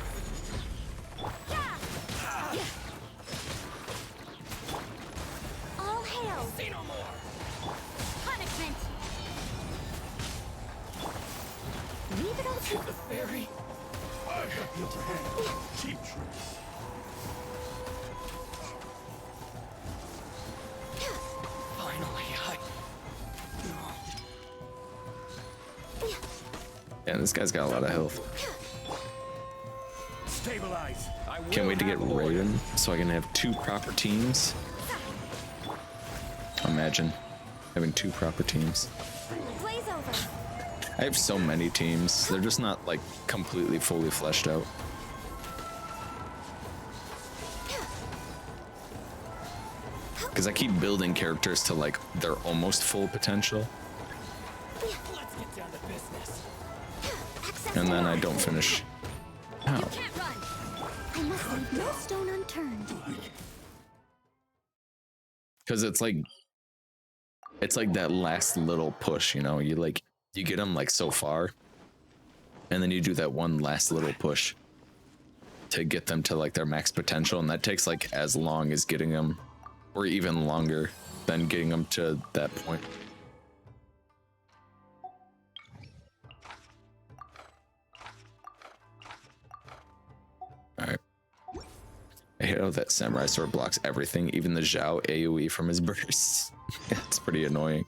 All hail. See no more. Punishment. Leave it all to The fairy. I have the upper hand. Cheap tricks. Finally, Yeah, this guy's got a lot of health. stabilize. I will Can't wait to get have order. Raiden so I can have 2 proper teams. Imagine having 2 proper teams. blaze over. I have so many teams. They're just not like completely fully fleshed out. Because I keep building characters to like their almost full potential, Let's get down to business. Access and then I denied. don't finish. How? You can't run. I must leave no stone unturned. Because it's like that last little push, you know. You get them like so far, and then you do that one last little push to get them to like their max potential, and that takes like as long as getting them, or even longer than getting them to that point. All right. I hate how that samurai sword blocks everything, even the Zhao AoE from his bursts. It's pretty annoying.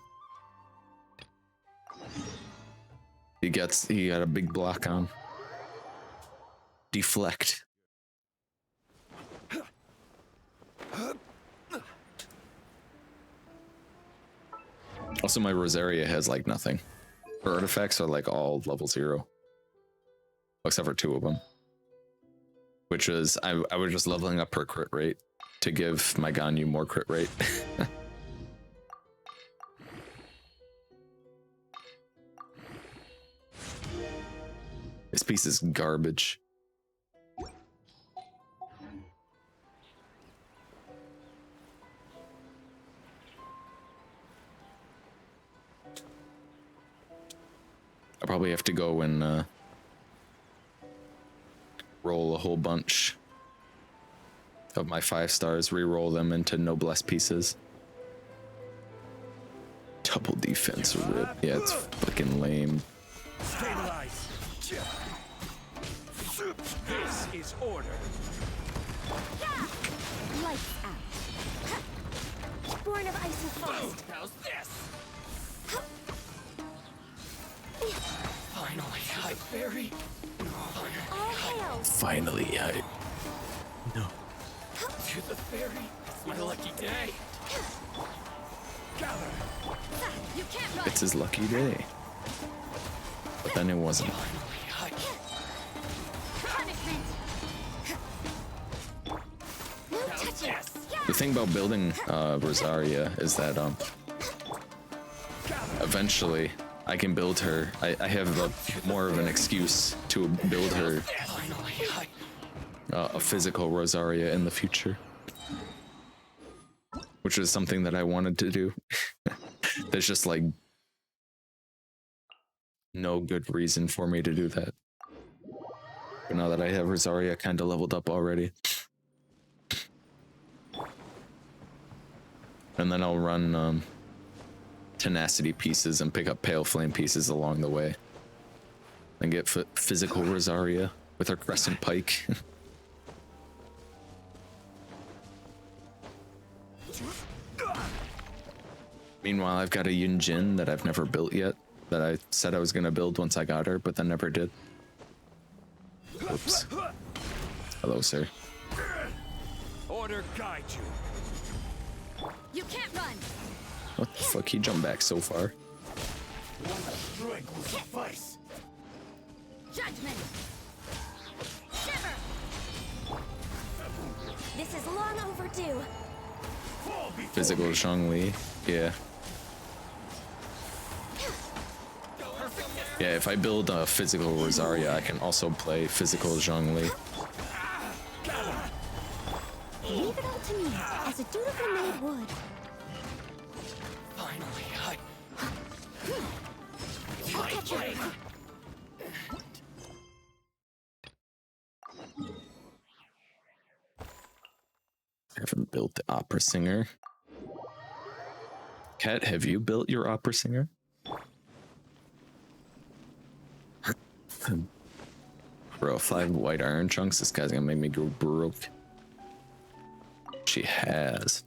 He got a big block on. Deflect. Also, my Rosaria has like nothing. Her artifacts are like all level 0. Except for 2 of them. Which is, I was just leveling up her crit rate to give my Ganyu more crit rate. This piece is garbage. I probably have to go and roll a whole bunch of my 5 stars, re-roll them into noblesse pieces. Double defense rip. Yeah, it's fucking lame. Stabilize. This is order. Lights out. Born of ice and frost. How's this? Finally, hi, fairy. All hail. Finally, No. To the fairy. It's my lucky day. Gather. You can't run. It's his lucky day. But then it wasn't. Finally, hi. Punishment. No touching. Yes. The thing about building Rosaria is that eventually I can build her. I have more of an excuse to build her Finally, hi. a physical Rosaria in the future, which is something that I wanted to do. There's just like no good reason for me to do that. But now that I have Rosaria kind of leveled up already, and then I'll run tenacity pieces and pick up pale flame pieces along the way, and get physical Rosaria with her crescent pike. Meanwhile, I've got a Yunjin that I've never built yet, that I said I was gonna build once I got her, but then never did. Oops. Hello, sir. Order guide you. You can't run. What the fuck? He jumped back so far. One strike will suffice. Judgment. Shiver. This is long overdue. Fall before Physical me. Zhongli. Yeah. Yeah, if I build a physical Rosaria, I can also play physical Zhongli. Leave it all to me, as a dutiful maid would. Finally, I'll catch up. I haven't built the opera singer. Kat, have you built your opera singer? Bro, 5 white iron chunks. This guy's gonna make me go broke. She has.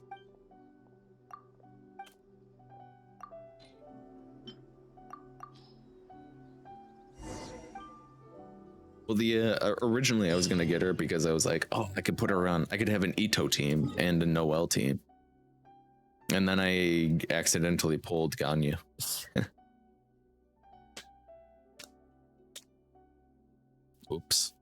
Well, originally I was gonna get her because I was like, oh, I could put her on. I could have an Ito team and a Noel team. And then I accidentally pulled Ganyu. Oops.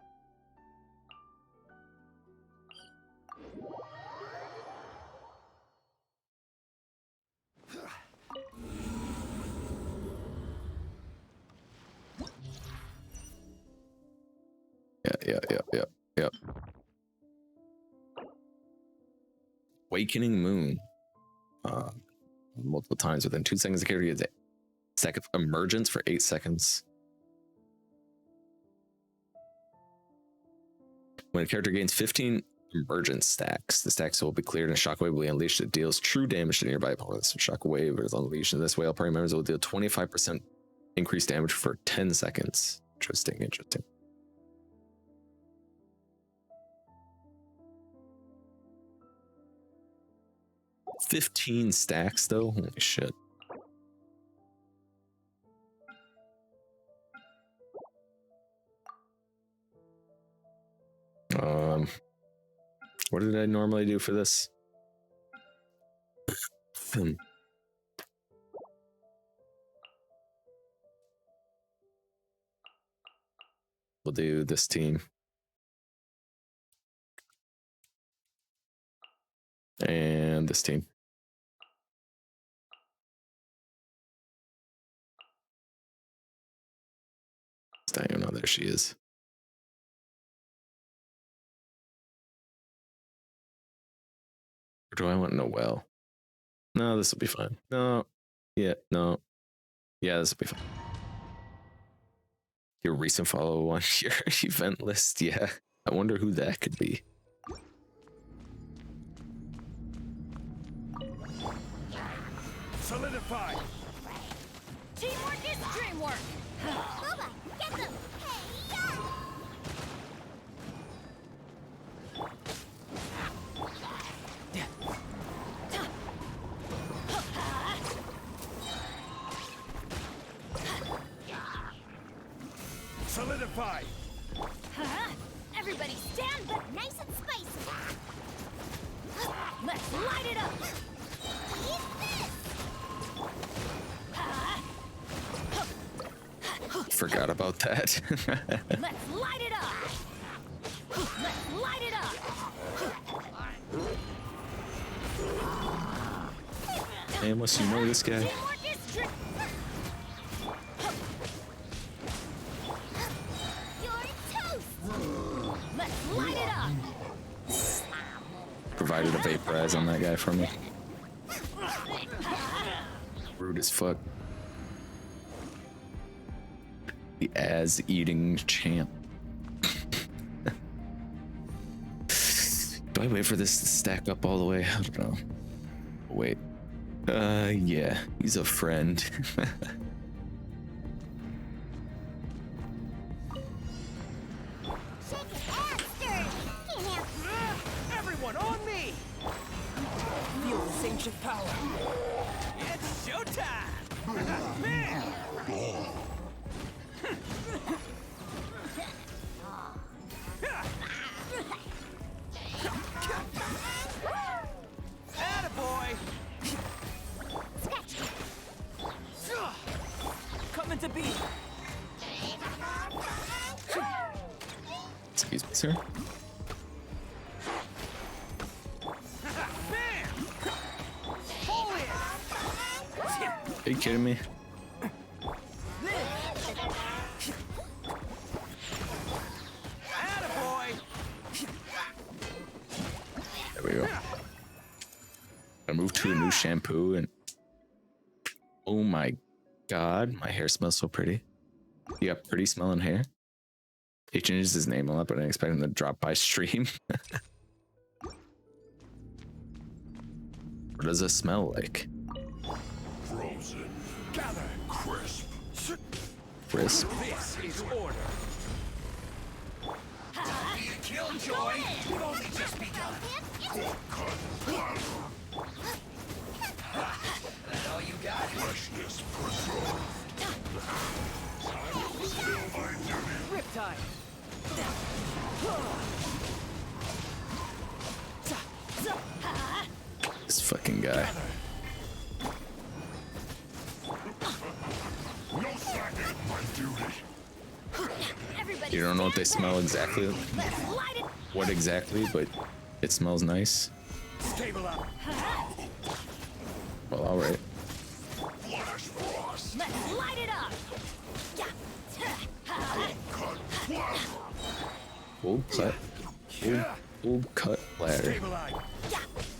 Yeah. Awakening Moon. Multiple times within 2 seconds, the character gets a second emergence for 8 seconds. When a character gains 15 emergence stacks, the stacks will be cleared and Shockwave will be unleashed. It deals true damage to nearby opponents. Shockwave is unleashed. In this way, all party members will deal 25% increased damage for 10 seconds. Interesting. 15 stacks though? Holy shit. What did I normally do for this? We'll do this team. And this team. I don't know, there she is. Or do I want Noel? No, this will be fine. No. Yeah, no. Yeah, this will be fine. Your recent follow on your event list, yeah. I wonder who that could be. solidify. Teamwork is dreamwork. Booba, get them. Hey, Solidify. everybody stand back, nice and spicy. Let's light it up. Eat this. Forgot about that. Let's light it up. Let's light it up. Amos, you know this guy. Teamwork is You're toast. Let's light it up. Provided a vaporize on that guy for me. Rude as fuck. The ass-eating champ. Do I wait for this to stack up all the way? I don't know. Wait. Yeah, he's a friend. Everyone on me! Feel this ancient power. It's showtime! Man! Attaboy! Coming to beat! Excuse me, sir. Are you kidding me? Attaboy! we go. I moved to a new shampoo and oh my god, my hair smells so pretty. You got pretty smelling hair. He changes his name a lot, but I expect him to drop by stream. What does it smell like? Frozen. Gather. Crisp. Crisp? This is order. Don't be a killjoy. You've only just begun. That's all you got? Freshness preserved. I will still my duty. Riptide. This fucking guy. No slacking my duty. You don't know what they smell exactly, Let's light it. what exactly, but it smells nice. Stable up. Well, alright. Flash frost. Let's light it up. Cut plasma. Full cut ladder. Stabilize.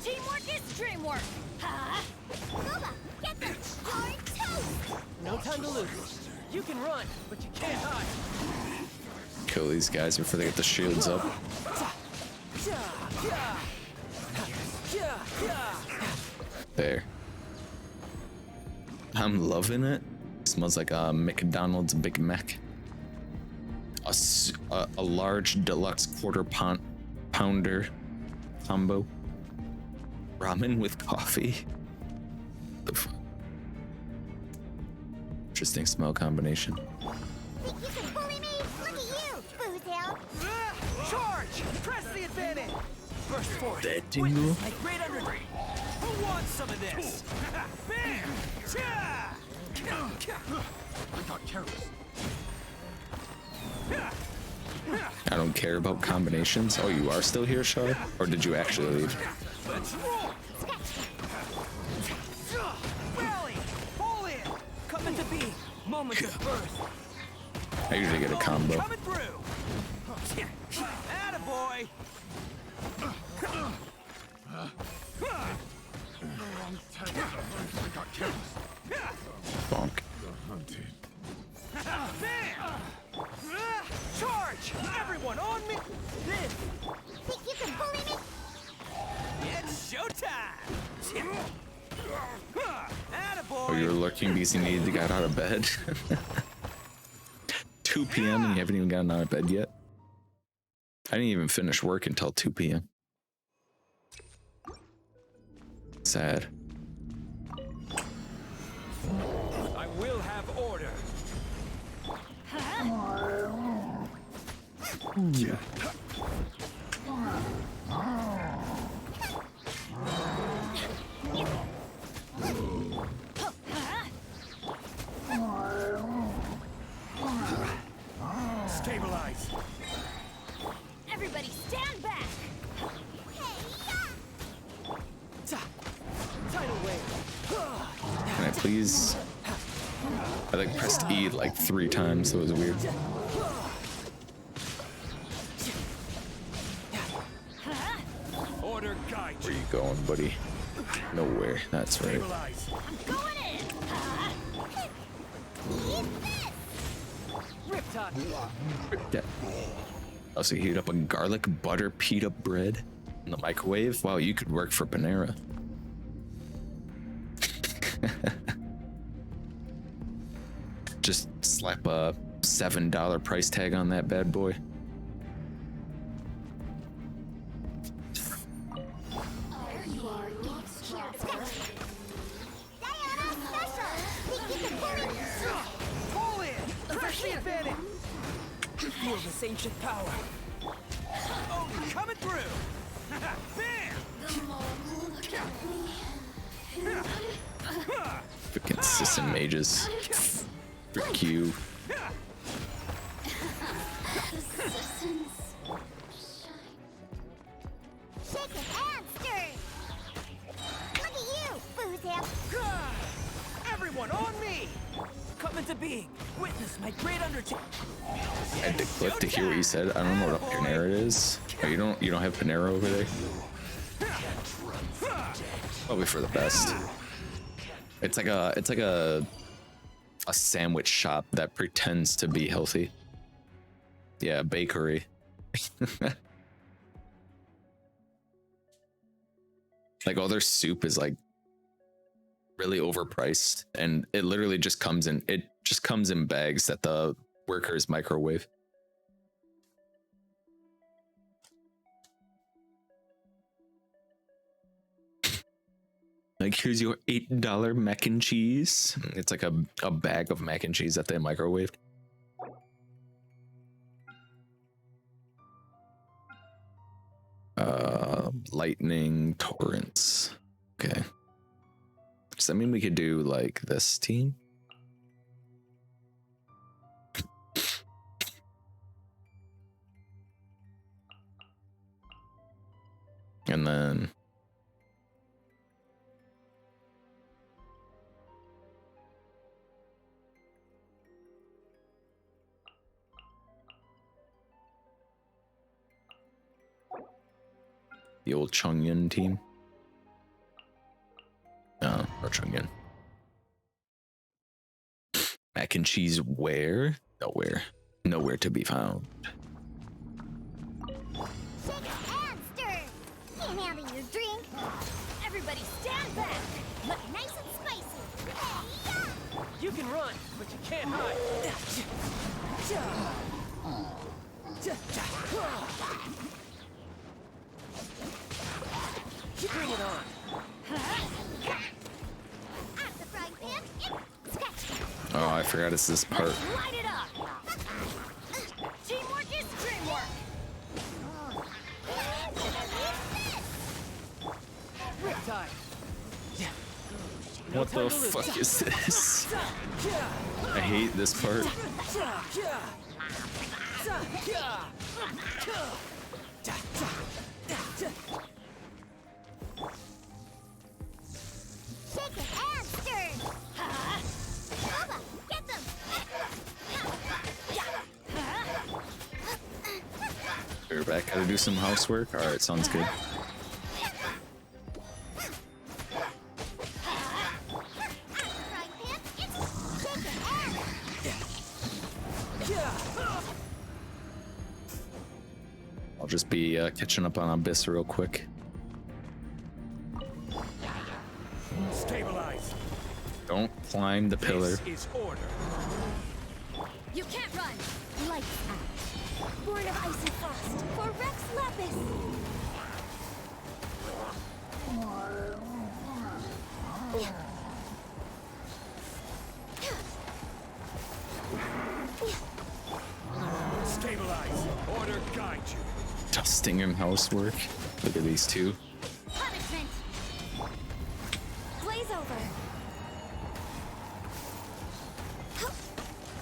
Teamwork is dreamwork. Bubba, get this. Hard toast. No time to lose. You can run, but you can't hide. Kill these guys before they get the shields up. There. I'm loving it. Smells like a McDonald's Big Mac. A large deluxe pounder combo. Ramen with coffee. The fuck? Interesting smell combination. Think you can bully me? Look at you, Boozle. Charge! Press the advantage! Burst forward. That tingle? Witness my great under... Who wants some of this? Bam! Cha! I got careless. I don't care about combinations. Oh, you are still here, Char? Or did you actually leave? Let's roll! Rally! Fall in! Coming to be! Moment of birth! I usually get a combo. Coming through! Attaboy! Bonk. Bam! Charge! Everyone on me! This! Think you can bully me? It's showtime! Attaboy! Oh, you were lurking because you needed to get out of bed? 2 p.m. and you haven't even gotten out of bed yet? I didn't even finish work until 2 p.m. Sad. I will have order. Stabilize. Everybody stand back. Tidal wave. Can I please? I like pressed E like 3 times, so it was weird. Order guide. Where you going, buddy? Nowhere. That's right. Stabilize. Going in. Eat this. Riptide. Yeah. Also heat up a garlic butter pita bread in the microwave. Wow, you could work for Panera. Just slap a $7 price tag on that bad boy. Diana special. Think you can bully me? Pull in! Press the advantage! Feel this ancient power. Oh, coming through! Bam! Freaking system mages. Frick you. Shaking and stirring. Look at you, Boozle. Everyone on me! Coming to being. Witness my great undertaking. I had to click to hear what you said. I don't know what a Panera is. Oh, you don't have Panera over there? Probably for the best. It's like a sandwich shop that pretends to be healthy. Yeah, bakery. Like all their soup is like really overpriced, and it literally just comes in bags that the workers microwave. Like, here's your $8 mac and cheese. It's like a bag of mac and cheese that they microwaved. Lightning torrents. Okay. Does that mean we could do like this team? And then the old Chongyun team. No, or Chongyun. Mac and cheese where? Nowhere. Nowhere to be found. Shake and stir. Can't handle your drink. Everybody stand back. Look nice and spicy. Yeah. You can run, but you can't hide. Bring it on. At the frying pan, it's sketch. Oh, I forgot it's this part. Light it up. Teamwork is dreamwork. Riptide. What the fuck is this? I hate this part. Shake it and stir. Bubba, get them. We're back. Gotta do some housework. All right, sounds good. I'll just be catching up on Abyss real quick. Stabilize. Don't climb the pillar. This is order. You can't run. Lights out. Born of icy frost for Rex Lapis. Stabilize. Order guide you. Dusting and housework. Look at these two. Punishment. Blaze over.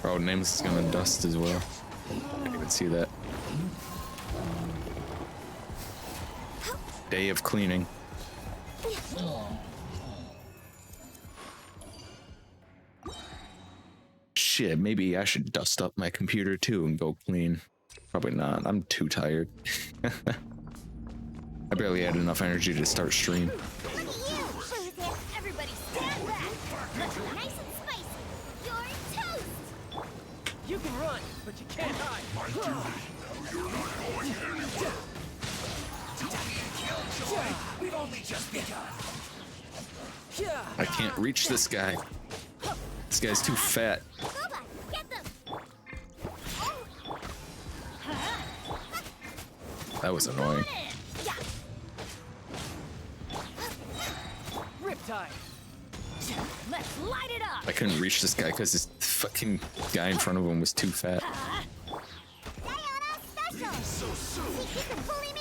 Oh, Nameless is gonna dust as well. I didn't even see that. Day of cleaning. Shit, maybe I should dust up my computer too and go clean. Probably not. I'm too tired. I barely had enough energy to start stream. Look at you. Everybody stand back. Look nice and spicy. You're toast. You can run, but you can't hide. We've only just begun. I can't reach this guy. This guy's too fat. Bubba, get them. That was annoying. Riptide. Let's light it up. I couldn't reach this guy because this fucking guy in front of him was too fat. Diana special. So soon. Think you can bully me?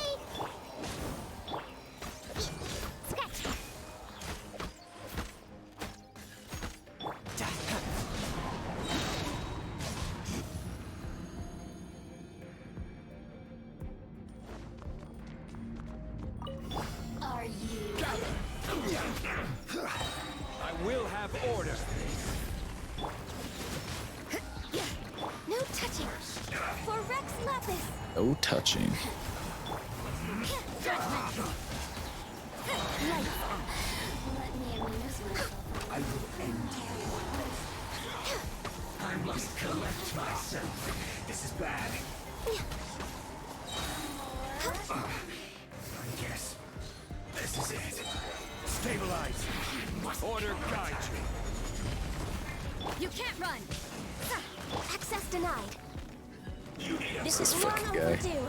Sketch. Are you? I will have order. No touching. For Rex Lapis. No touching. Let me amuse myself. I will end you. I must collect myself. This is bad. I guess this is it. Stabilize. Order guide you. You can't run. Access denied. This This is fucking long guy. overdue.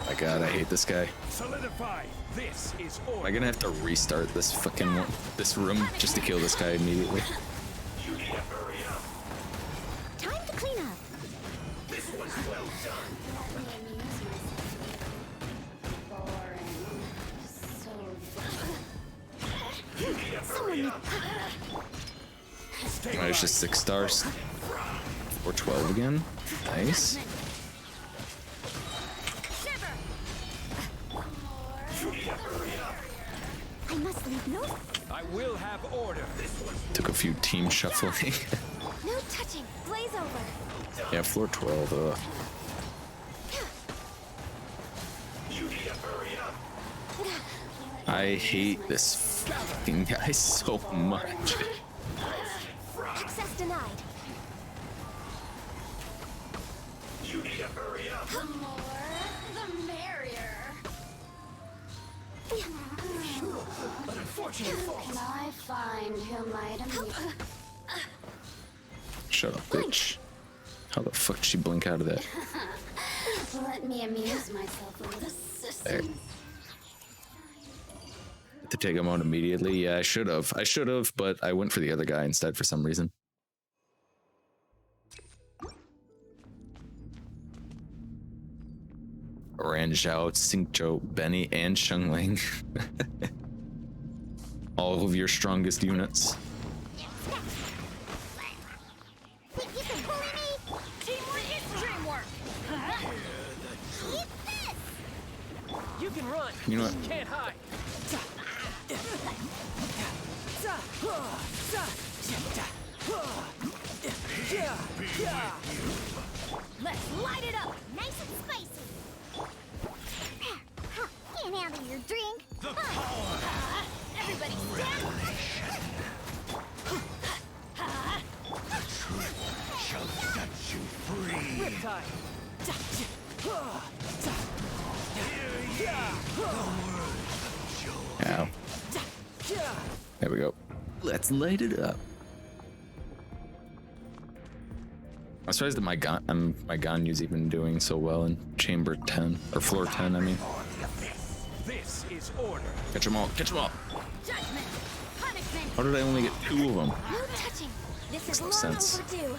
My god, I hate this guy. Solidify. This is Am I order. gonna have to restart this fucking this room just to kill this guy immediately? You need to hurry up. Time to clean up. This was well done. Let me amuse myself. Boring. So someone Oh, it's just 6 stars. Or 12 again. Nice. shiver. I must leave no I will have order. Took a few team shuffling. no touching. Blaze over. Yeah, floor 12. I hate this fucking guy so much. Access denied. The more, the merrier. Can I find who might amuse? Shut up, bitch. How the fuck did she blink out of that? Let me amuse myself with assistance. To take him out immediately? Yeah, I should have. I should have, but I went for the other guy instead for some reason. Ran Zhao, Xingqiu, Benny, and Shengling. All of your strongest units. Think you can bully me? Teamwork is dreamwork. Eat this. You can run. You know what? Can't hide. Let's light it up. Nice and spicy. Can't handle your drink. Everybody stand. Shall set you free. Riptide. Ow. There we go. Let's light it up. I'm surprised that my Ganyu's even doing so well in chamber 10 or floor 10. I mean, This is order. catch them all, catch them all. Judgment. Punishment. How did I only get 2 of them? No touching. This is no long sense. overdue.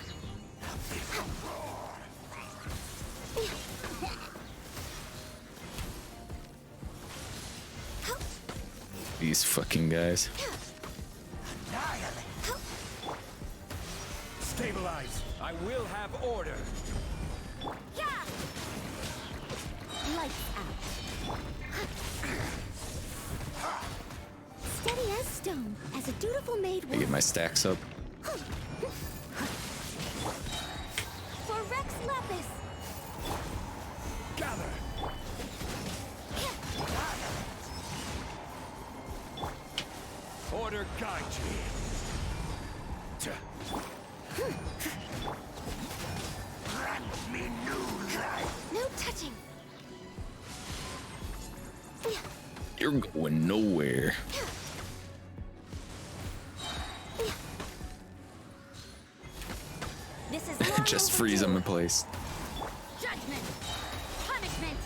These fucking guys. Stabilize. I will have order. Yeah. Lights out. Steady as stone, as a dutiful maid I would. get my stacks up. For Rex Lapis. Gather. Order guide you. Grant me new life. No touching. You're going nowhere. This is long Just freeze them in overdue. place. Judgment. Punishment.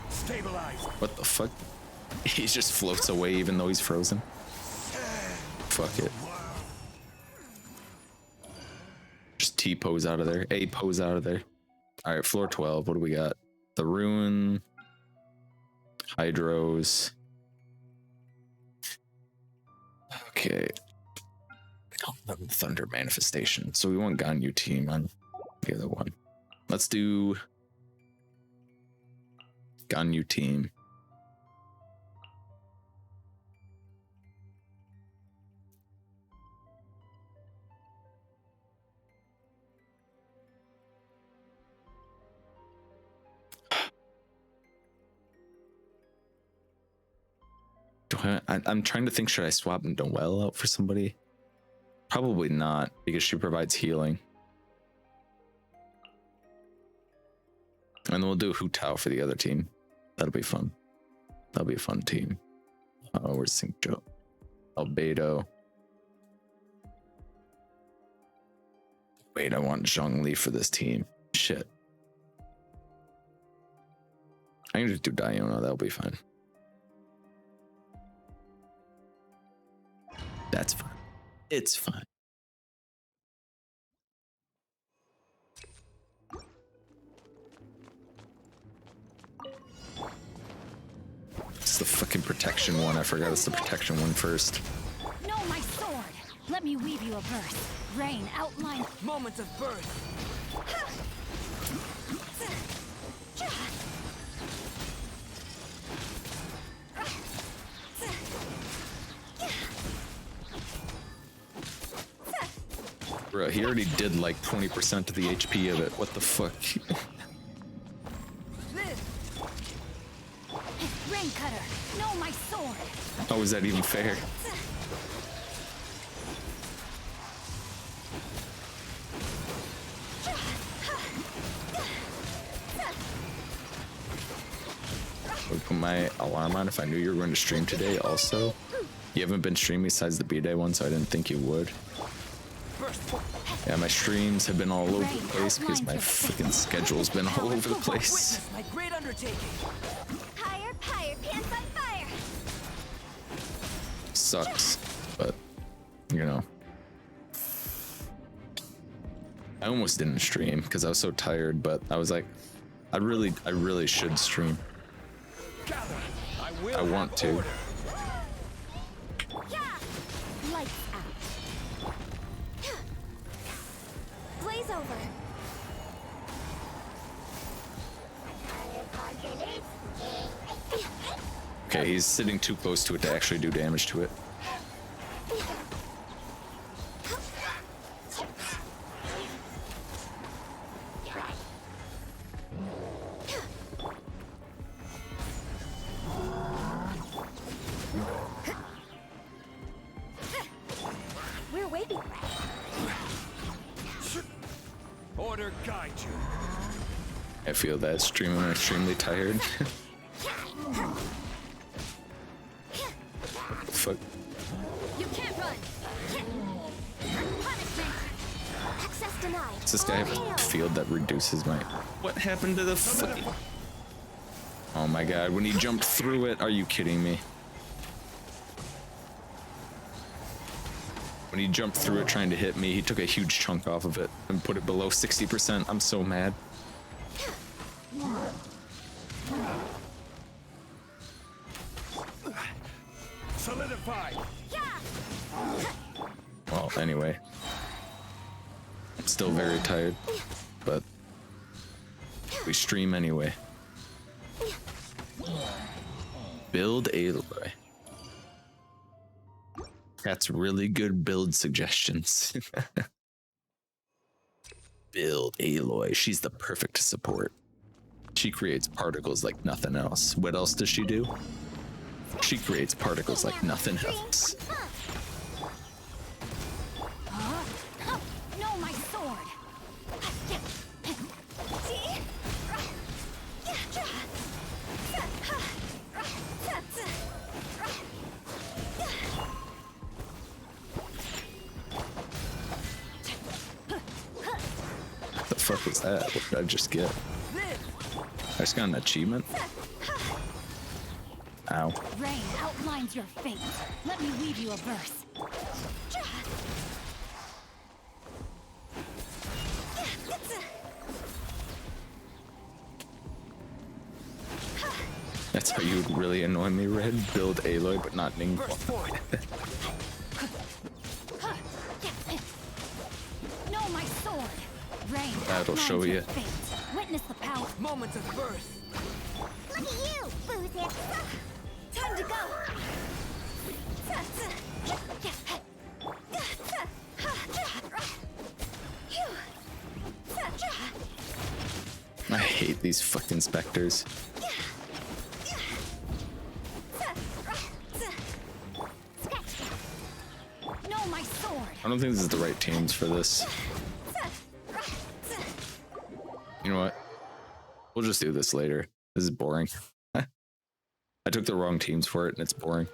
Stabilize. What the fuck? He just floats away even though he's frozen. Fuck it. Just T pose out of there. A pose out of there. Alright, floor 12. What do we got? The Ruin. Hydros. Okay. We don't have Thunder Manifestation, so we want Ganyu team on the other one. Let's do Ganyu team. I'm trying to think, should I swap Noelle out for somebody? Probably not, because she provides healing. And then we'll do Hu Tao for the other team. That'll be fun. That'll be a fun team. Where's Xingqiu? Albedo. Wait, I want Zhongli for this team. Shit. I can just do Diona, that'll be fine. That's fine. It's fine. It's the fucking protection one. I forgot it's the protection one first. No, my sword. Let me weave you a verse. Rain outline. Moments of birth. Bro, he already did like 20% of the HP of it. What the fuck? Rain cutter. No, my sword. How is that even fair? I would put my alarm on if I knew you were going to stream today also. You haven't been streaming besides the B-Day one, so I didn't think you would. Yeah, my streams have been all over the place because my freaking schedule's been all over the place. My great undertaking. Higher, higher, pants on fire. Sucks, but you know. I almost didn't stream because I was so tired, but I was like, I really should stream. I want to. Yeah. Lights out. Blaze over. Okay, he's sitting too close to it to actually do damage to it. We're waving. Order guide you. I feel that streaming when I'm extremely tired. Fuck. You can't run. Punishment. Access denied. Does this guy have a field that reduces my... What happened to the fucking... Oh my god, when he jumped through it, are you kidding me? When he jumped through it trying to hit me, he took a huge chunk off of it and put it below 60%. I'm so mad. Solidify. Well, anyway. I'm still very tired, but we stream anyway. Build Aloy. That's really good build suggestions. Build Aloy. She's the perfect support. She creates particles like nothing else. What else does she do? She creates particles like nothing else. No, my sword. The fuck was that? What did I just get? I just got an achievement? Ow. Rain outlines your fate. Let me weave you a verse. That's how you would really annoy me, Red. Build Aloy, but not Ningguang. No, my sword. Rain That'll outlines show your you. fate. Witness the power. Moments of birth. Look at you, Boozhead. Time to go. I hate these fucking specters. I don't think this is the right teams for this. You know what? We'll just do this later. This is boring. I took the wrong teams for it and it's boring.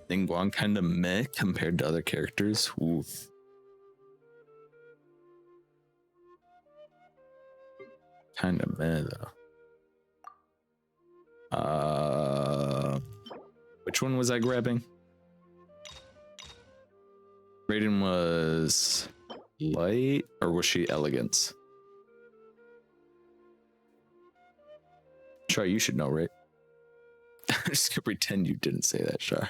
Ningguang kind of meh compared to other characters. Ooh. Kind of meh though. Which one was I grabbing? Raiden was light, or was she elegance? Char, you should know, right? I'm just gonna pretend you didn't say that, Char.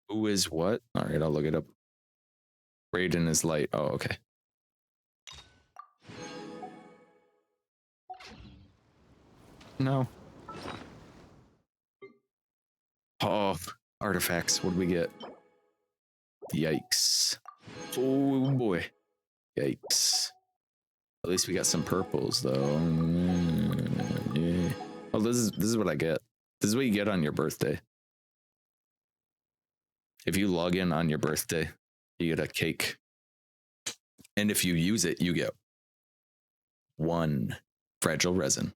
Who is what? All right, I'll look it up. Raiden is light. Oh, okay. No. Oh, artifacts. What do we get? Yikes. Oh boy. Yikes. At least we got some purples though. Yeah. Oh, this is what I get. This is what you get on your birthday. If you log in on your birthday, you get a cake. And if you use it, you get 1 fragile resin.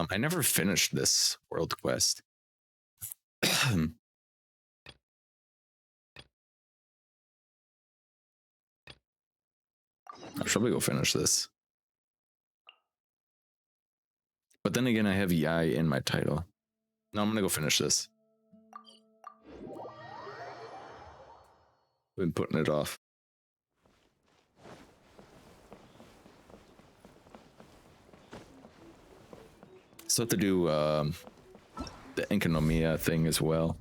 I never finished this world quest. I should probably go finish this. But then again, I have Yai in my title. No, I'm gonna go finish this. Been putting it off. Still have to do the Enkanomiya thing as well.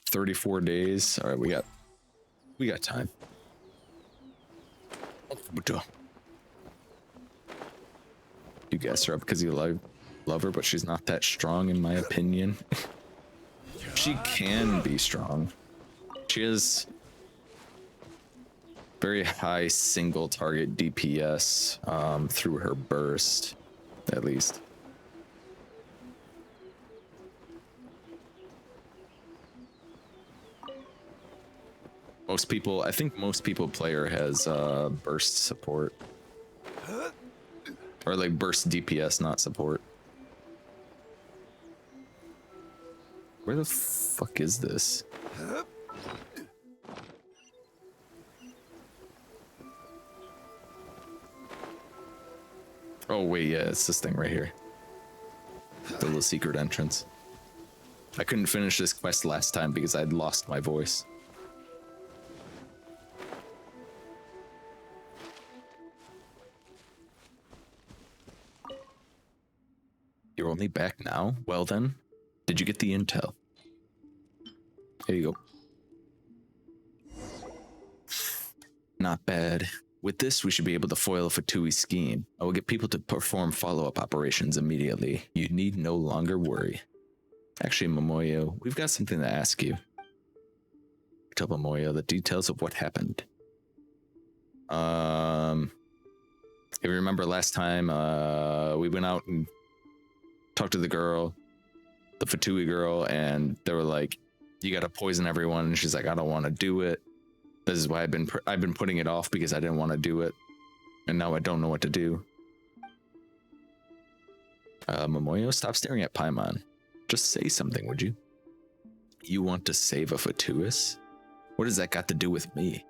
34 days. All right, we got time. You guess her up because you love her, but she's not that strong in my opinion. She can be strong. She has very high single target DPS through her burst, at least. Most people, I think most people play her has burst support. Or like burst DPS, not support. Where the fuck is this? Oh wait, yeah, it's this thing right here. The little secret entrance. I couldn't finish this quest last time because I'd lost my voice. You're only back now? Well then, did you get the intel? Here you go. Not bad. With this, we should be able to foil Fatui's scheme. I will get people to perform follow-up operations immediately. You need no longer worry. Actually, Momoyo, we've got something to ask you. Tell Momoyo the details of what happened. If you remember last time, we went out and talked to the girl, the Fatui girl, and they were like, you gotta poison everyone, and she's like, I don't want to do it. This is why I've been putting it off, because I didn't want to do it, and now I don't know what to do. Momoyo, stop staring at Paimon. Just say something, would you? You want to save a Fatuus? What does that got to do with me?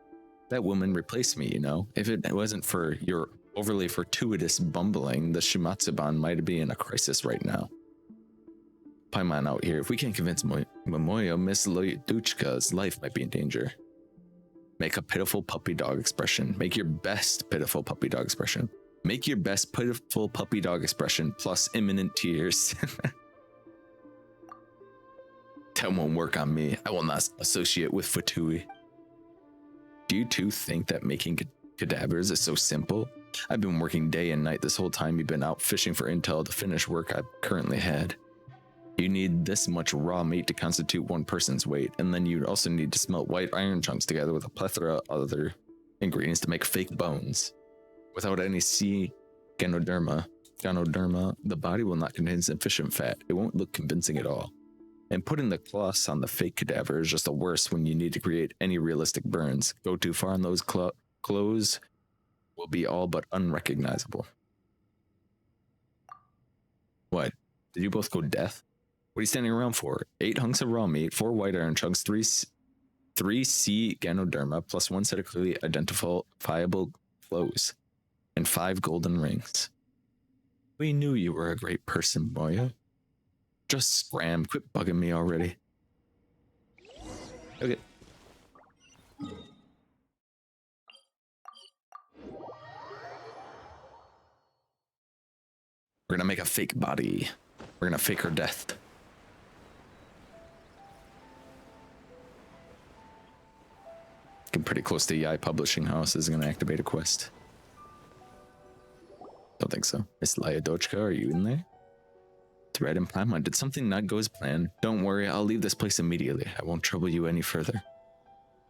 That woman replaced me, you know? If it wasn't for your overly fortuitous bumbling, the Shimatsuban might be in a crisis right now. Paimon out here. If we can't convince Momoyo, Miss Duchka's life might be in danger. Make a pitiful puppy dog expression. Make your best pitiful puppy dog expression. Make your best pitiful puppy dog expression plus imminent tears. That won't work on me. I will not associate with Fatui. Do you two think that making cadavers is so simple? I've been working day and night this whole time you've been out fishing for intel to finish work I've currently had. You need this much raw meat to constitute one person's weight, and then you'd also need to smelt white iron chunks together with a plethora of other ingredients to make fake bones. Without any sea ganoderma, the body will not contain sufficient fat. It won't look convincing at all. And putting the cloths on the fake cadaver is just the worst when you need to create any realistic burns. Go too far and those clothes will be all but unrecognizable. What? Did you both go death? What are you standing around for? 8 hunks of raw meat, 4 white iron chunks, 3 sea ganoderma, plus 1 set of clearly identifiable clothes, and 5 golden rings. We knew you were a great person, Moya. Just scram, quit bugging me already. Okay. We're gonna make a fake body. We're gonna fake her death. Getting pretty close to Yai Publishing House is gonna activate a quest. Don't think so. Miss Lyadochka, are you in there? Thread and Paimon, did something not go as planned? Don't worry, I'll leave this place immediately. I won't trouble you any further.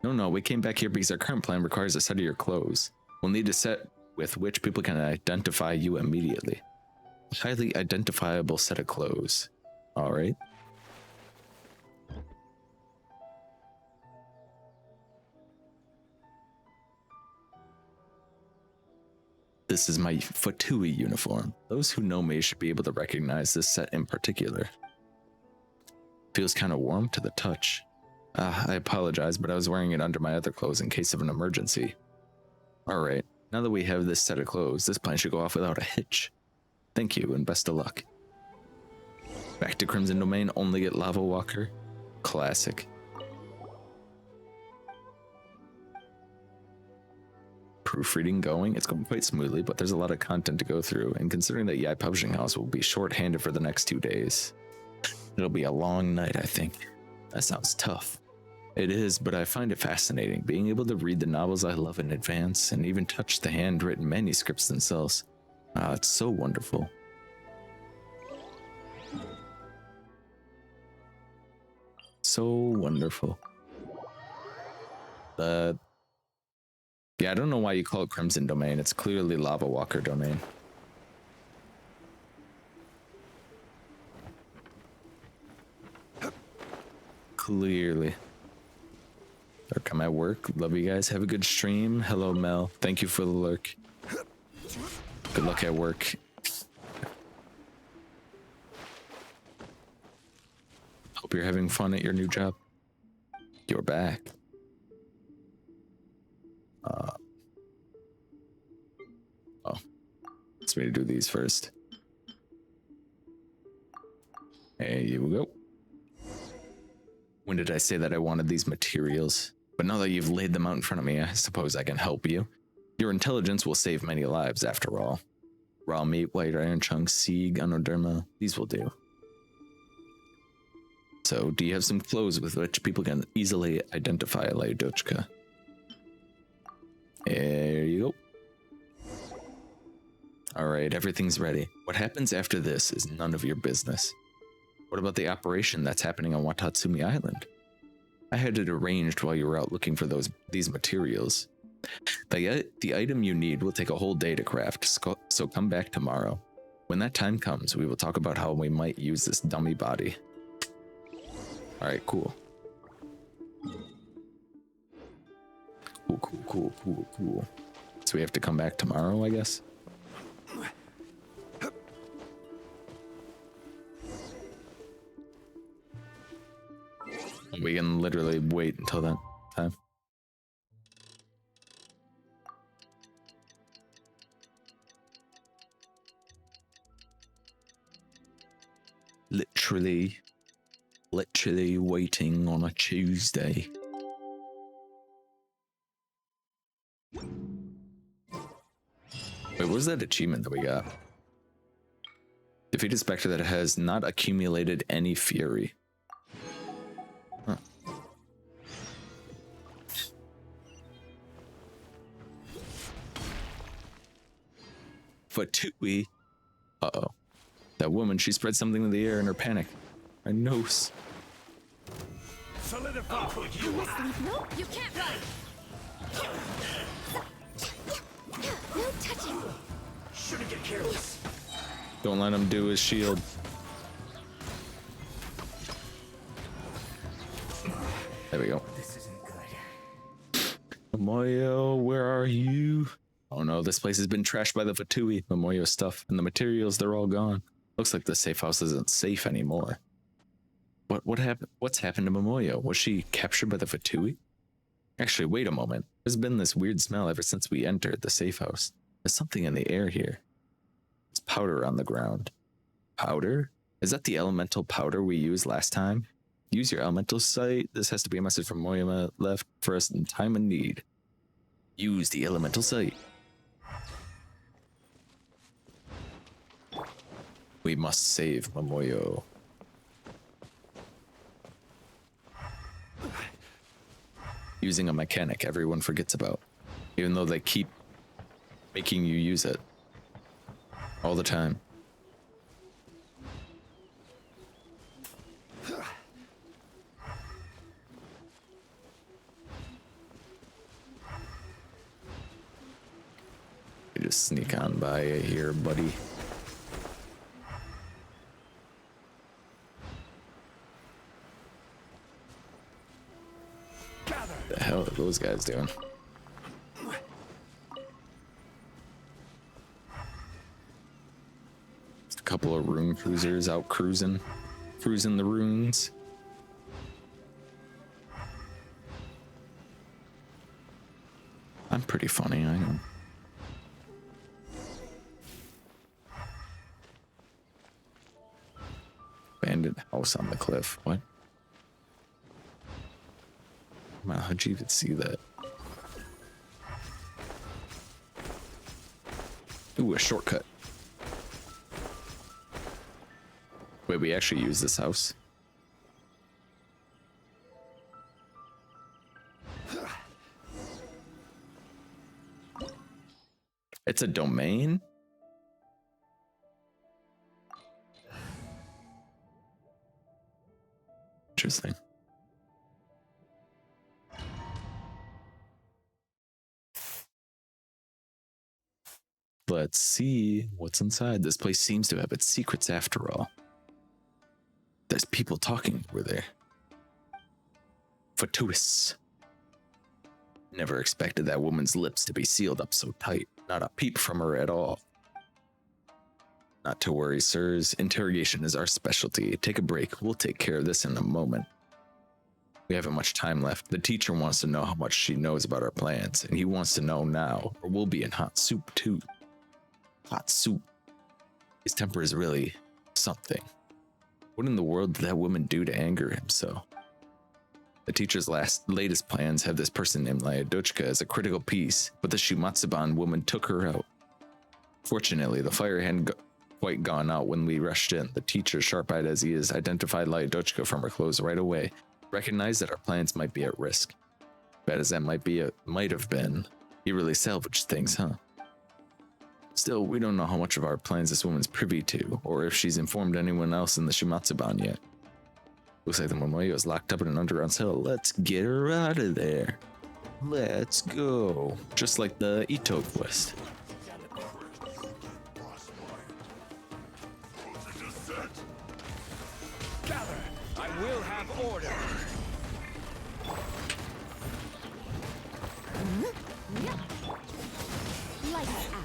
No, we came back here because our current plan requires a set of your clothes. We'll need a set with which people can identify you immediately. A highly identifiable set of clothes. Alright. This is my Fatui uniform. Those who know me should be able to recognize this set in particular. Feels kind of warm to the touch. I apologize, but I was wearing it under my other clothes in case of an emergency. Alright, now that we have this set of clothes, this plan should go off without a hitch. Thank you, and best of luck. Back to Crimson Domain, only get Lava Walker. Classic. Proofreading going. It's going quite smoothly, but there's a lot of content to go through, and considering that Yai Publishing House will be short-handed for the next 2 days, it'll be a long night, I think. That sounds tough. It is, but I find it fascinating, being able to read the novels I love in advance, and even touch the handwritten manuscripts themselves. It's so wonderful. So wonderful. Yeah, I don't know why you call it Crimson Domain. It's clearly Lava Walker Domain. Clearly. Lurk, I'm at work. Love you guys. Have a good stream. Hello, Mel. Thank you for the lurk. Good luck at work. Hope you're having fun at your new job. You're back. It's me to do these first. There you go. When did I say that I wanted these materials? But now that you've laid them out in front of me, I suppose I can help you. Your intelligence will save many lives, after all. Raw meat, white iron chunks, sea ganoderma, these will do. So, do you have some clothes with which people can easily identify Lyadochka? There you go. Alright, everything's ready. What happens after this is none of your business. What about the operation that's happening on Watatsumi Island? I had it arranged while you were out looking for these materials. The item you need will take a whole day to craft, so come back tomorrow. When that time comes, we will talk about how we might use this dummy body. Alright, cool. Cool. So we have to come back tomorrow, I guess? We can literally wait until that time. Literally waiting on a Tuesday. Wait, what was that achievement that we got? Defeat a specter that has not accumulated any fury. Huh. Fatui. Uh-oh. That woman, she spread something in the air in her panic. My nose. Solidify. You must leave. No, you can't run. No touching. Shouldn't get careless. Don't let him do his shield. There we go. This isn't good. Momoyo, where are you? Oh no, this place has been trashed by the Fatui. Momoyo stuff and the materials, they're all gone. Looks like the safe house isn't safe anymore. What happened? What's happened to Momoyo? Was she captured by the Fatui? Actually, wait a moment. There's been this weird smell ever since we entered the safe house. There's something in the air here. There's powder on the ground. Powder? Is that the elemental powder we used last time? Use your elemental sight. This has to be a message from Moyama left for us in time of need. Use the elemental sight. We must save Momoyo. Using a mechanic everyone forgets about, even though they keep making you use it all the time. You just sneak on by it here, buddy. The hell are those guys doing? Just a couple of rune cruisers out cruising the runes. I'm pretty funny, I know. Abandoned house on the cliff. What? Wow, how'd you even see that? Ooh, a shortcut. Wait, we actually use this house? It's a domain? Interesting. Let's see what's inside. This place seems to have its secrets after all. There's people talking over there. Fortuitous. Never expected that woman's lips to be sealed up so tight. Not a peep from her at all. Not to worry, sirs. Interrogation is our specialty. Take a break. We'll take care of this in a moment. We haven't much time left. The teacher wants to know how much she knows about our plans, and he wants to know now, or we'll be in hot soup too. Hot soup. His temper is really something. What in the world did that woman do to anger him so? The teacher's latest plans have this person named Lyadochka as a critical piece, but the Shimatsuban woman took her out. Fortunately, the fire hadn't quite gone out when we rushed in. The teacher, sharp-eyed as he is, identified Lyadochka from her clothes right away, recognized that our plans might be at risk. Bad as that might have been, he really salvaged things, huh? Still, we don't know how much of our plans this woman's privy to, or if she's informed anyone else in the Shimatsuban yet. Looks like the Momoyo is locked up in an underground cell. Let's get her out of there. Let's go. Just like the Ito quest. Gather! I will have order! Lights out.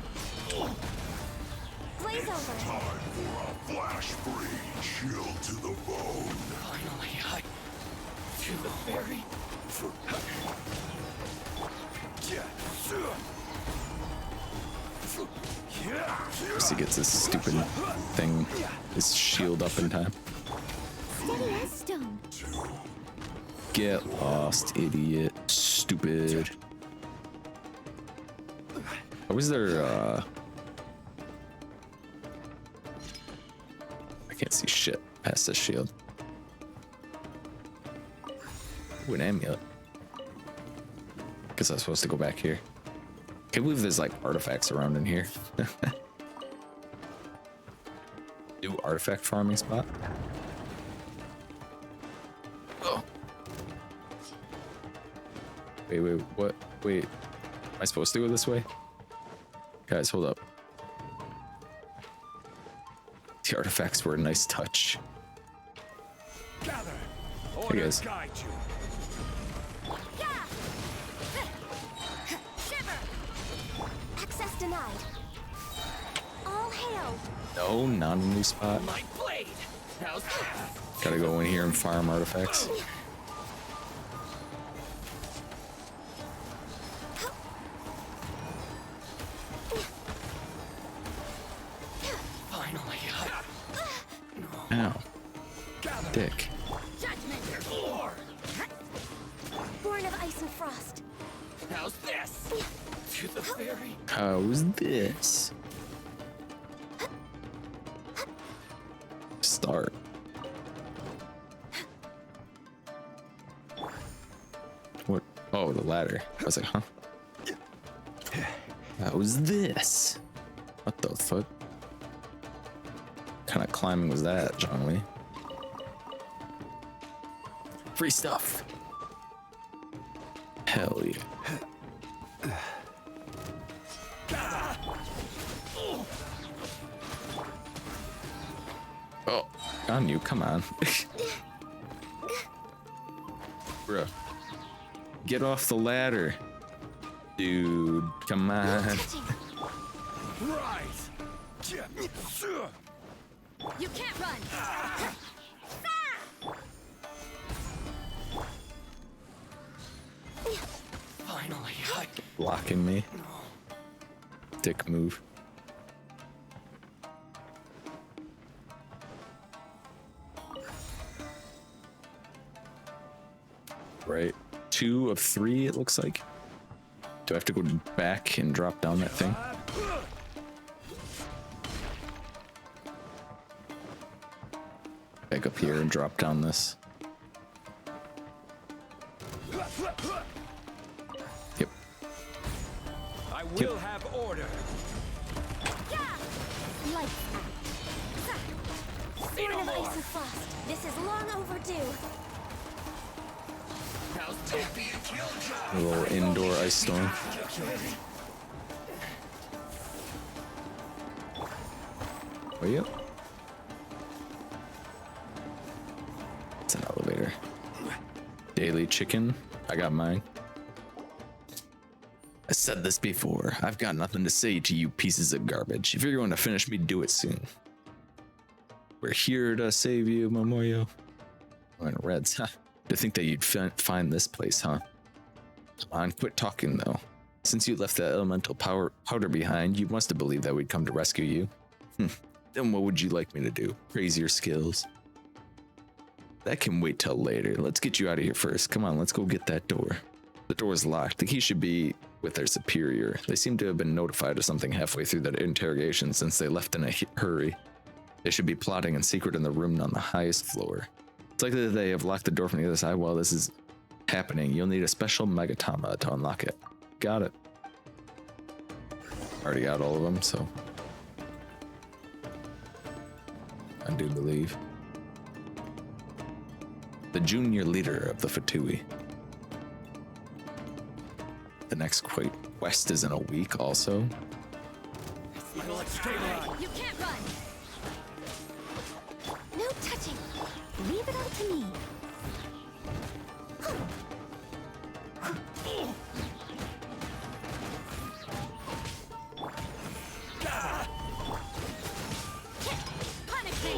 Blaze over. Time for a flash free chill to the bone. Finally, I feel the very... First he gets this stupid thing, his shield up in time. Steady as stone. Get lost, idiot. Stupid. How was there, I can't see shit past this shield. Ooh, an amulet. Guess I was supposed to go back here. Can't believe there's like artifacts around in here. New artifact farming spot. Wait, what? Wait, am I supposed to go this way? Guys, hold up. The artifacts were a nice touch. Gather. Hey Order guys. guide you. Yeah! Shiver! Access denied. All hail! No, not a new spot. My blade. How's that? Gotta go in here and farm artifacts. Finally. Ow. Dick. Judgment! More. Born of ice and frost. How's this? To the fairy. How's this? Start. What? Oh, the ladder. I was like, huh? How's this? What the fuck? What kind of climbing was that, John Lee? Free stuff. Hell yeah. Oh, on you, come on. Bro. Get off the ladder. Dude, come on. Touching. Rise. You can't run! Finally. Blocking me. Dick move. Right. 2 of 3, it looks like. Do I have to go back and drop down that thing? Back up here and drop down this. Yep. I will have order. Lights out. Say Born no of more. ice and frost. This is long overdue. How's don't be a killjoy. A little indoor ice storm. Oh, yep. It's an elevator. Daily chicken. I got mine. I said this before. I've got nothing to say to you pieces of garbage. If you're going to finish me, do it soon. We're here to save you, Momoyo. Oh, and Reds, huh? To think that you'd find this place, huh? Come on, quit talking though. Since you left that elemental powder behind, you must have believed that we'd come to rescue you. Then what would you like me to do? Praise your skills? That can wait till later. Let's get you out of here first. Come on, let's go get that door. The door's locked. The key should be with their superior. They seem to have been notified of something halfway through that interrogation since they left in a hurry. They should be plotting in secret in the room on the highest floor. It's likely that they have locked the door from the other side while this is happening. You'll need a special Megatama to unlock it. Got it. Already got all of them, so I do believe. The junior leader of the Fatui. The next quest is in a week also. You can't run! No touching! Leave it all to me. Punish me!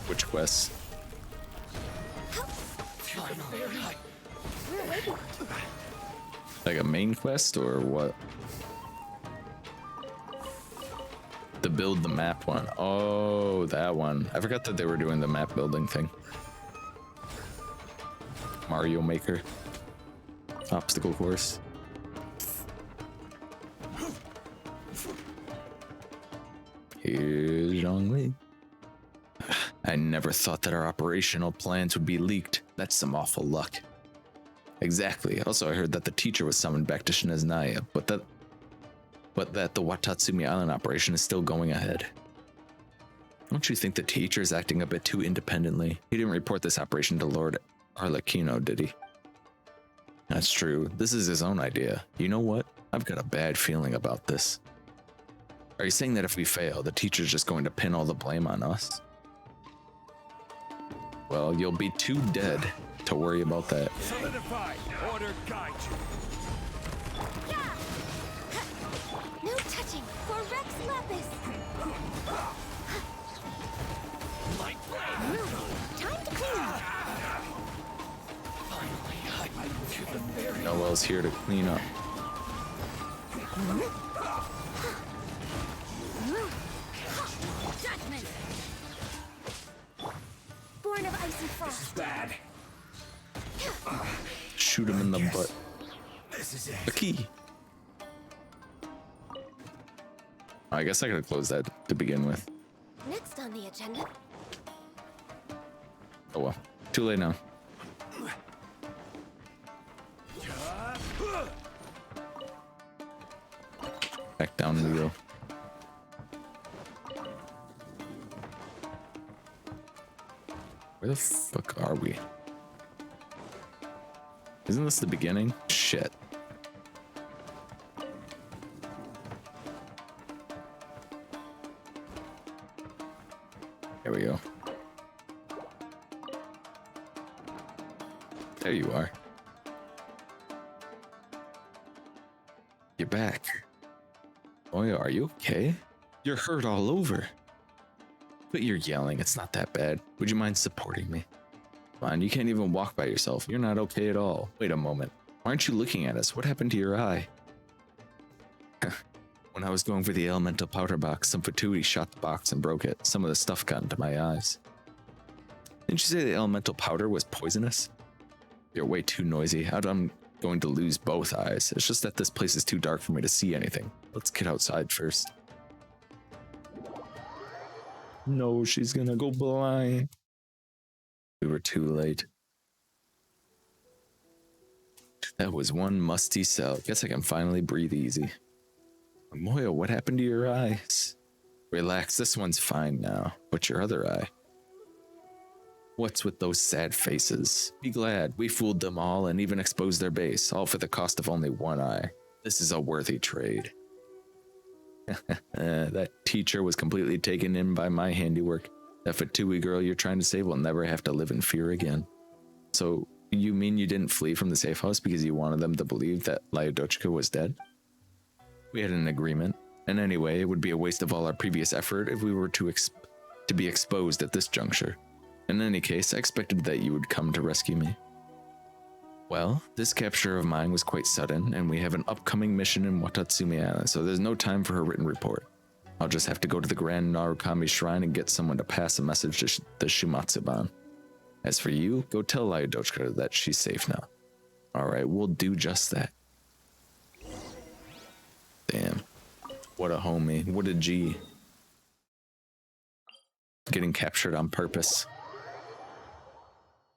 Which quest? We're waiting. Like a main quest or what? The build the map one. Oh, that one. I forgot that they were doing the map building thing. Mario Maker. Obstacle course. Here's Zhongli. I never thought that our operational plans would be leaked. That's some awful luck. Exactly. Also, I heard that the teacher was summoned back to Shinaznaya, but that the Watatsumi Island operation is still going ahead. Don't you think the teacher is acting a bit too independently? He didn't report this operation to Lord Arlecchino, did he? That's true. This is his own idea. You know what? I've got a bad feeling about this. Are you saying that if we fail, the teacher's just going to pin all the blame on us? Well, you'll be too dead to worry about that. Solidify. Order guide you. Yeah. No touching for Rex Lapis. Light blade. Time to clean up. Noel's here to clean up. Judgment. Born of icy frost. Bad. Shoot him in the butt. This is it. The key. I guess I could have closed that to begin with. Next on the agenda. Oh well. Too late now. Back down we go. Where the fuck are we? Isn't this the beginning? Shit. There we go. There you are. You're back. Oh yeah, are you okay? You're hurt all over. But you're yelling, it's not that bad. Would you mind supporting me? Come on, you can't even walk by yourself. You're not okay at all. Wait a moment. Why aren't you looking at us? What happened to your eye? When I was going for the elemental powder box, some fatuity shot the box and broke it. Some of the stuff got into my eyes. Didn't you say the elemental powder was poisonous? You're way too noisy. I'm going to lose both eyes. It's just that this place is too dark for me to see anything. Let's get outside first. No, she's gonna go blind. We were too late. That was one musty cell. Guess I can finally breathe easy. Moya, what happened to your eyes? Relax, this one's fine now. But your other eye? What's with those sad faces? Be glad, we fooled them all and even exposed their base, all for the cost of only one eye. This is a worthy trade. That teacher was completely taken in by my handiwork. That Fatui girl you're trying to save will never have to live in fear again. So, you mean you didn't flee from the safe house because you wanted them to believe that Lyodochka was dead? We had an agreement, and anyway, it would be a waste of all our previous effort if we were to be exposed at this juncture. In any case, I expected that you would come to rescue me. Well, this capture of mine was quite sudden, and we have an upcoming mission in Watatsumi Island, so there's no time for a written report. I'll just have to go to the Grand Narukami Shrine and get someone to pass a message to the Shumatsuban. As for you, go tell Lyodochka that she's safe now. Alright, we'll do just that. Damn. What a homie. What a G. Getting captured on purpose.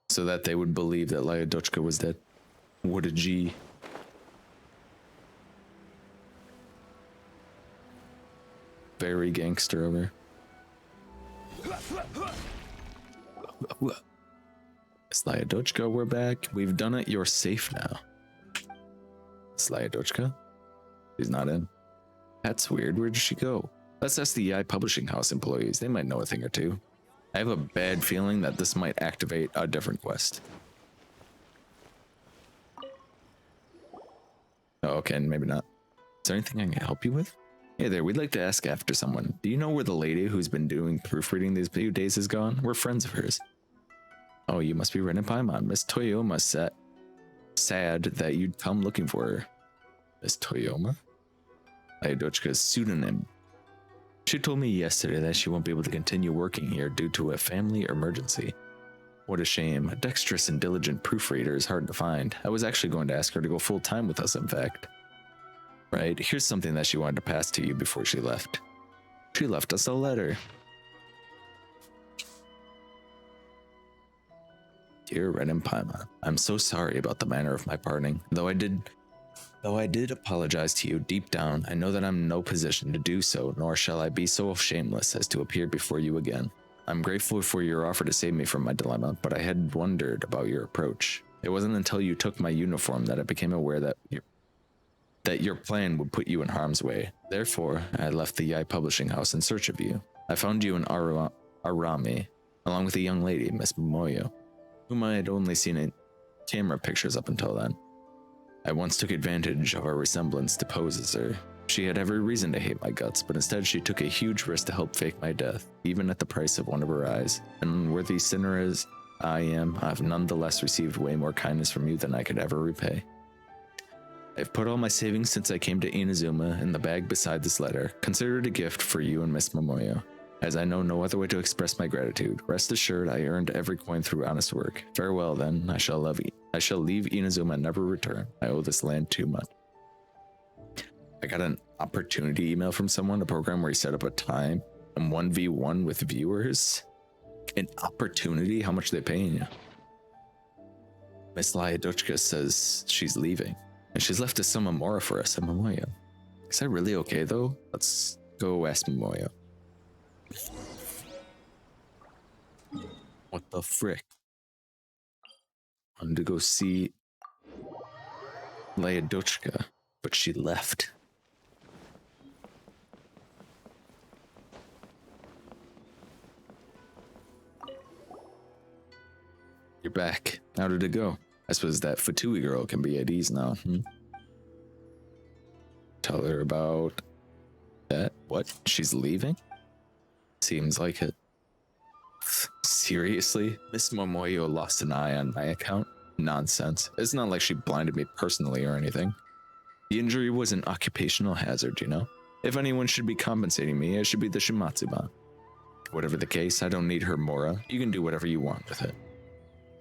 So that they would believe that Lyodochka was dead. What a G. Very gangster over. It's Lyodochka, we're back. We've done it, you're safe now. It's Lyodochka? She's not in. That's weird, where did she go? Let's ask the EI Publishing House employees, they might know a thing or two. I have a bad feeling that this might activate a different quest. Oh, okay, maybe not. Is there anything I can help you with? Hey there, we'd like to ask after someone. Do you know where the lady who's been doing proofreading these few days is gone? We're friends of hers. Oh, you must be Ren and Paimon. Miss Toyoma sad that you'd come looking for her. Miss Toyoma? Lyodochka's pseudonym. She told me yesterday that she won't be able to continue working here due to a family emergency. What a shame. A dexterous and diligent proofreader is hard to find. I was actually going to ask her to go full-time with us, in fact. Right, here's something that she wanted to pass to you before she left. She left us a letter. Dear Ren and Paimon, I'm so sorry about the manner of my parting. Though I did apologize to you deep down, I know that I'm in no position to do so, nor shall I be so shameless as to appear before you again. I'm grateful for your offer to save me from my dilemma, but I had wondered about your approach. It wasn't until you took my uniform that I became aware that your plan would put you in harm's way. Therefore, I left the Yai publishing house in search of you. I found you in Arami, along with a young lady, Miss Momoyo, whom I had only seen in camera pictures up until then. I once took advantage of our resemblance to pose as her. She had every reason to hate my guts, but instead she took a huge risk to help fake my death, even at the price of one of her eyes. An unworthy sinner as I am, I've nonetheless received way more kindness from you than I could ever repay. I've put all my savings since I came to Inazuma in the bag beside this letter. Consider it a gift for you and Miss Momoyo. As I know no other way to express my gratitude, rest assured I earned every coin through honest work. Farewell then, I shall leave Inazuma and never return. I owe this land too much. I got an opportunity email from someone, a program where he set up a time and 1v1 with viewers. An opportunity? How much are they paying you? Miss Lyadochka says she's leaving. And she's left a sum of Mora for us at Momoyo. Is that really okay, though? Let's go ask Momoyo. What the frick? Wanted to go see Lyadochka, but she left. You're back. How did it go? I suppose that Fatui girl can be at ease now. Tell her about that. What? She's leaving? Seems like it. Seriously? Miss Momoyo lost an eye on my account? Nonsense. It's not like she blinded me personally or anything. The injury was an occupational hazard, you know? If anyone should be compensating me, it should be the Shimatsuban. Whatever the case, I don't need her Mora. You can do whatever you want with it.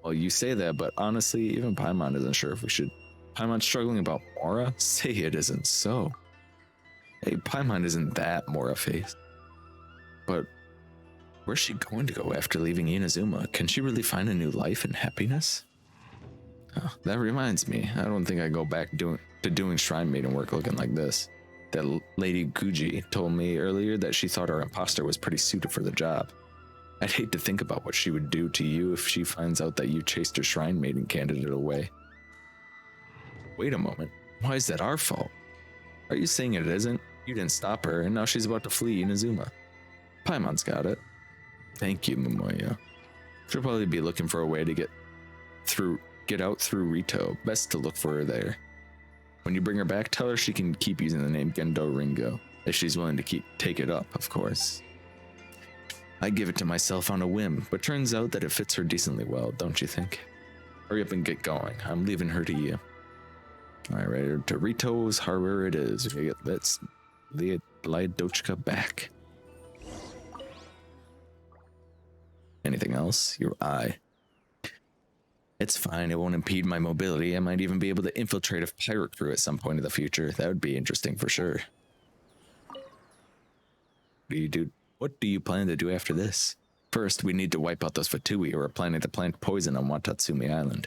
Well, you say that, but honestly, even Paimon isn't sure if we should. Paimon's struggling about Mora? Say it isn't so. Hey, Paimon isn't that Mora-faced. But where's she going to go after leaving Inazuma? Can she really find a new life and happiness? Oh, that reminds me, I don't think I go back to doing shrine maiden work looking like this. That Lady Guji told me earlier that she thought our imposter was pretty suited for the job. I'd hate to think about what she would do to you if she finds out that you chased her shrine maiden candidate away. Wait a moment, why is that our fault? Are you saying it isn't? You didn't stop her, and now she's about to flee Inazuma. Paimon's got it. Thank you, Momoyo. She'll probably be looking for a way to get out through Rito. Best to look for her there. When you bring her back, tell her she can keep using the name Gendo Ringo, if she's willing to take it up, of course. I give it to myself on a whim, but turns out that it fits her decently well, don't you think? Hurry up and get going. I'm leaving her to you. Alright, to Rito's harbor it is. Let's lead Lyadochka back. Anything else? Your eye. It's fine, it won't impede my mobility. I might even be able to infiltrate a pirate crew at some point in the future. That would be interesting for sure. What do you plan to do after this? First, we need to wipe out those Fatui who are planning to plant poison on Watatsumi Island.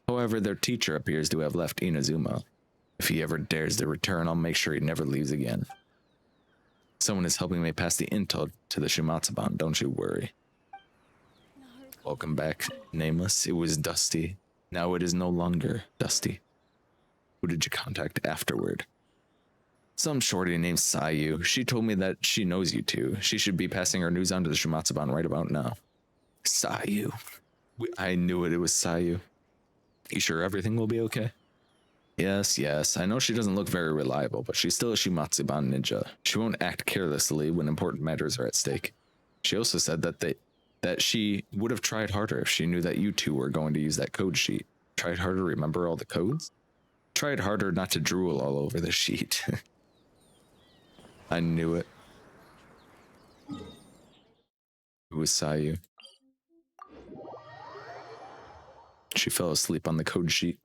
However, their teacher appears to have left Inazuma. If he ever dares to return, I'll make sure he never leaves again. Someone is helping me pass the intel to the Shimatsuban, don't you worry. Welcome back, Nameless. It was Dusty. Now it is no longer Dusty. Who did you contact afterward? Some shorty named Sayu. She told me that she knows you two. She should be passing her news on to the Shimatsuban right about now. Sayu. I knew it was Sayu. You sure everything will be okay? Yes. I know she doesn't look very reliable, but she's still a Shimatsuban ninja. She won't act carelessly when important matters are at stake. She also said that she would have tried harder if she knew that you two were going to use that code sheet. Tried harder to remember all the codes? Tried harder not to drool all over the sheet. I knew it. It was Sayu. She fell asleep on the code sheet.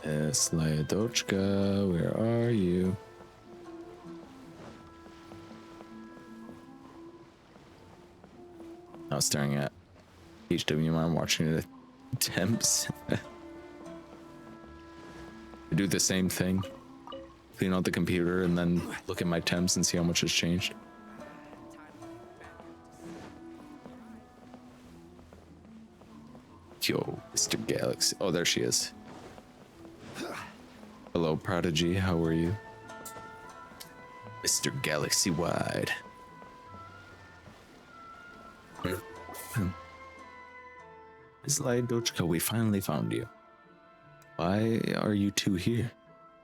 Yes, Lyadochka, where are you? I was staring at HWM watching the temps. I do the same thing. Clean out the computer and then look at my temps and see how much has changed. Yo, Mr. Galaxy. Oh, there she is. Hello, Prodigy. How are you? Mr. Galaxy Wide. Miss Lyodochka, we finally found you. Why are you two here?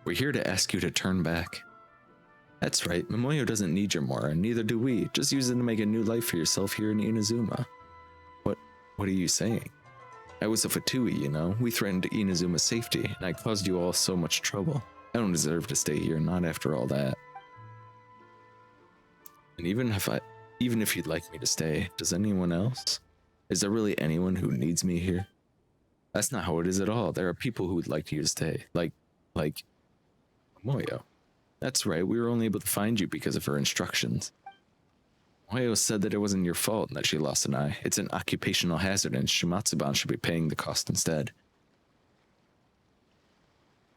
We're here to ask you to turn back. That's right, Momoyo doesn't need your Mora, and neither do we. Just use it to make a new life for yourself here in Inazuma. What are you saying? I was a Fatui, you know. We threatened Inazuma's safety, and I caused you all so much trouble. I don't deserve to stay here, not after all that. And even if you'd like me to stay, does anyone else? Is there really anyone who needs me here? That's not how it is at all. There are people who would like you to stay, like Moyo. That's right, we were only able to find you because of her instructions. Moyo said that it wasn't your fault and that she lost an eye. It's an occupational hazard and Shimatsuban should be paying the cost instead.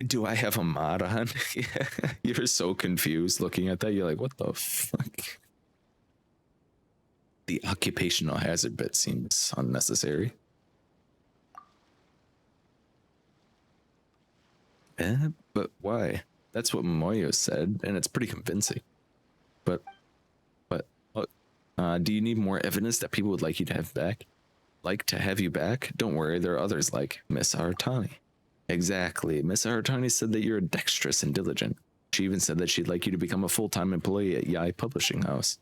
Do I have a mod on? Yeah, you're so confused looking at that. You're like, what the fuck? The occupational hazard bit seems unnecessary. But why? That's what Moyo said, and it's pretty convincing. But, do you need more evidence that people would like you to have back? Like to have you back? Don't worry, there are others like Miss Aratani. Exactly. Miss Aratani said that you're dexterous and diligent. She even said that she'd like you to become a full-time employee at Yai Publishing House.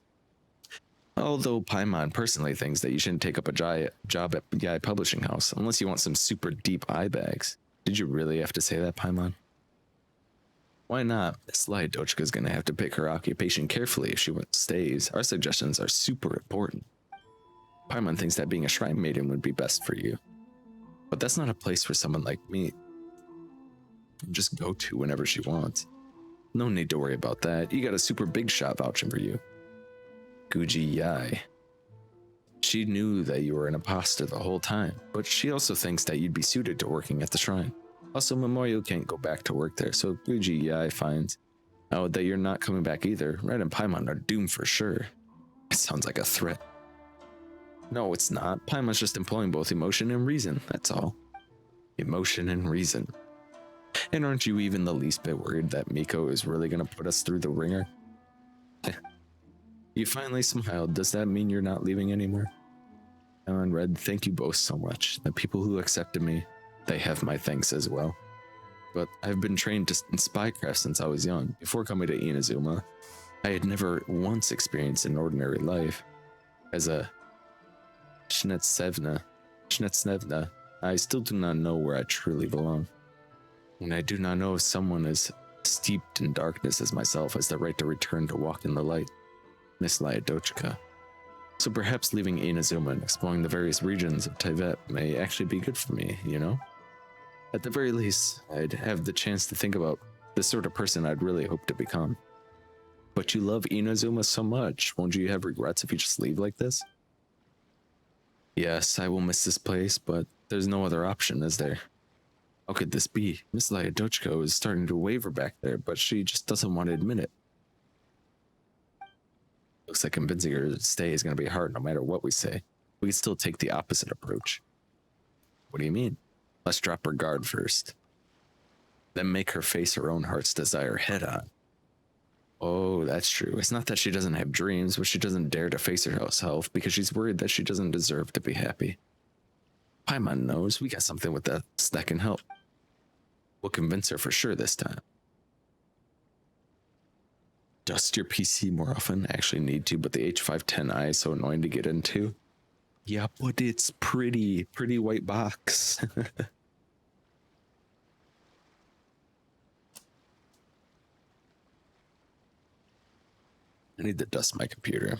Although Paimon personally thinks that you shouldn't take up a job at Yai Publishing House unless you want some super deep eye bags. Did you really have to say that, Paimon? Why not? Miss Lyodochka's gonna have to pick her occupation carefully if she stays. Our suggestions are super important. Paimon thinks that being a shrine maiden would be best for you. But that's not a place for someone like me. Just go to whenever she wants. No need to worry about that. You got a super big shot vouching for you. Guji Yai. She knew that you were an imposter the whole time, but she also thinks that you'd be suited to working at the shrine. Also, Momoyo can't go back to work there, so Guji Yai finds out that you're not coming back either. Red and Paimon are doomed for sure. It sounds like a threat. No, it's not. Paimon's just employing both emotion and reason, that's all. Emotion and reason. And aren't you even the least bit worried that Miko is really gonna put us through the ringer? You finally smiled. Does that mean you're not leaving anymore? And Red, thank you both so much. The people who accepted me, they have my thanks as well. But I've been trained in spycraft since I was young. Before coming to Inazuma, I had never once experienced an ordinary life. As a Shnetsevna, I still do not know where I truly belong. And I do not know if someone as steeped in darkness as myself has the right to return to walk in the light. Miss Lyodochka. So perhaps leaving Inazuma and exploring the various regions of Tibet may actually be good for me, you know? At the very least, I'd have the chance to think about the sort of person I'd really hope to become. But you love Inazuma so much, won't you have regrets if you just leave like this? Yes, I will miss this place, but there's no other option, is there? How could this be? Miss Lyodochka is starting to waver back there, but she just doesn't want to admit it. Looks like convincing her to stay is going to be hard no matter what we say. We can still take the opposite approach. What do you mean? Let's drop her guard first. Then make her face her own heart's desire head on. Oh, that's true. It's not that she doesn't have dreams, but she doesn't dare to face herself because she's worried that she doesn't deserve to be happy. Paimon knows we got something with that can help. We'll convince her for sure this time. Dust your PC more often. Actually need to, but the H510i is so annoying to get into. Yeah, but it's pretty white box. I need to dust my computer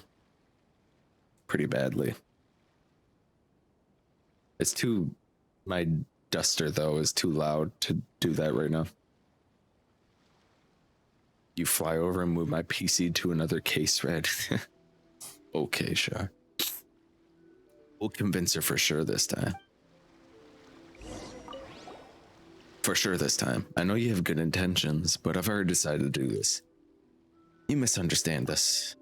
pretty badly. My duster though is too loud to do that right now. You fly over and move my PC to another case, Red. Okay, sure. We'll convince her for sure this time. For sure this time. I know you have good intentions, but I've already decided to do this. You misunderstand us.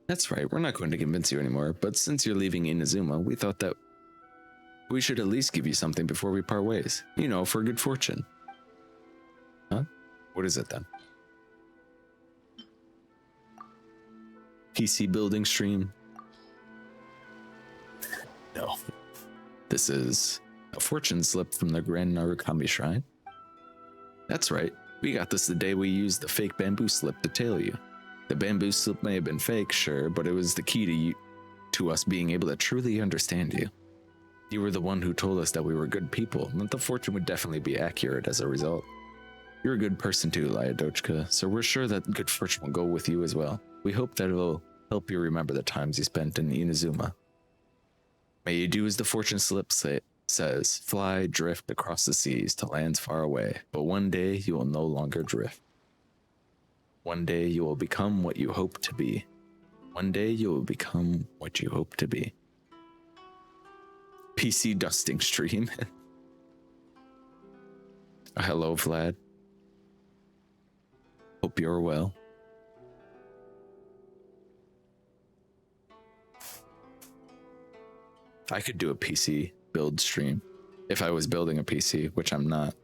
That's right, we're not going to convince you anymore, but since you're leaving Inazuma, we thought that we should at least give you something before we part ways. You know, for good fortune. Huh? What is it then? PC building stream? No. This is a fortune slip from the Grand Narukami Shrine. That's right. We got this the day we used the fake bamboo slip to tail you. The bamboo slip may have been fake, sure, but it was the key to us being able to truly understand you. You were the one who told us that we were good people, and that the fortune would definitely be accurate as a result. You're a good person too, Lyadochka, so we're sure that good fortune will go with you as well. We hope that it'll help you remember the times you spent in Inazuma. May you do as the fortune slip says, fly, drift across the seas to lands far away, but one day you will no longer drift. One day you will become what you hope to be. One day you will become what you hope to be. PC dusting stream. Hello, Vlad. Hope you're well. I could do a PC build stream if I was building a PC, which I'm not,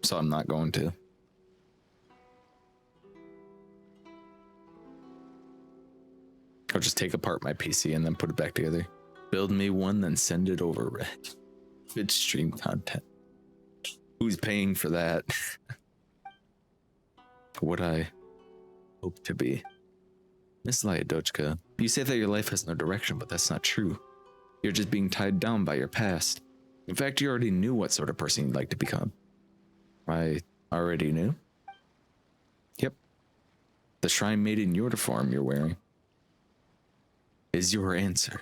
so I'm not going to. I'll just take apart my PC and then put it back together. Build me one, then send it over, Red. Good stream content. Who's paying for that? What I hope to be. Miss Lyadochka, you say that your life has no direction, but that's not true. You're just being tied down by your past. In fact, you already knew what sort of person you'd like to become. I already knew? Yep. The shrine maiden uniform you're wearing is your answer.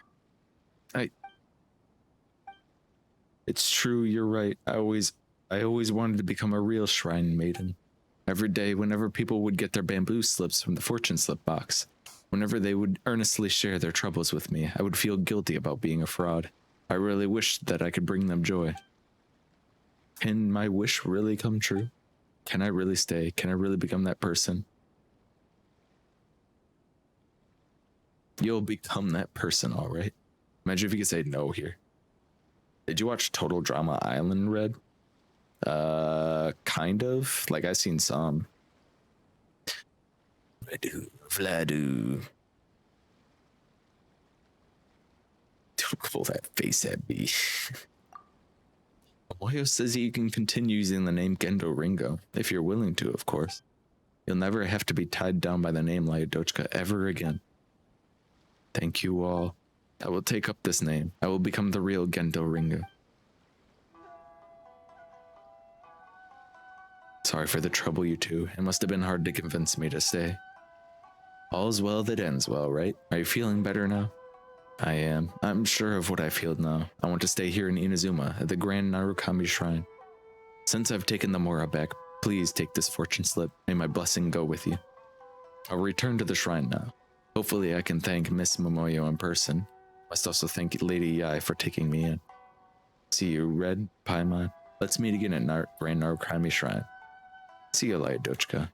It's true, you're right. I always wanted to become a real shrine maiden. Every day, whenever people would get their bamboo slips from the fortune slip box, whenever they would earnestly share their troubles with me, I would feel guilty about being a fraud. I really wished that I could bring them joy. Can my wish really come true? Can I really stay? Can I really become that person? You'll become that person, all right? Imagine if you could say no here. Did you watch Total Drama Island, Red? Kind of. Like, I've seen some. Vladu. Don't pull that face at me. Moyo says you can continue using the name Gendo Ringo, if you're willing to, of course. You'll never have to be tied down by the name Lyadochka ever again. Thank you all. I will take up this name. I will become the real Gendo Ringo. Sorry for the trouble, you two. It must have been hard to convince me to stay. All's well that ends well, right? Are you feeling better now? I am. I'm sure of what I feel now. I want to stay here in Inazuma, at the Grand Narukami Shrine. Since I've taken the Mora back, please take this fortune slip. May my blessing go with you. I'll return to the shrine now. Hopefully I can thank Miss Momoyo in person. Must also thank Lady Yai for taking me in. See you, Red, Paimon. Let's meet again at Grand Narukami Shrine. See you, Lyadochka.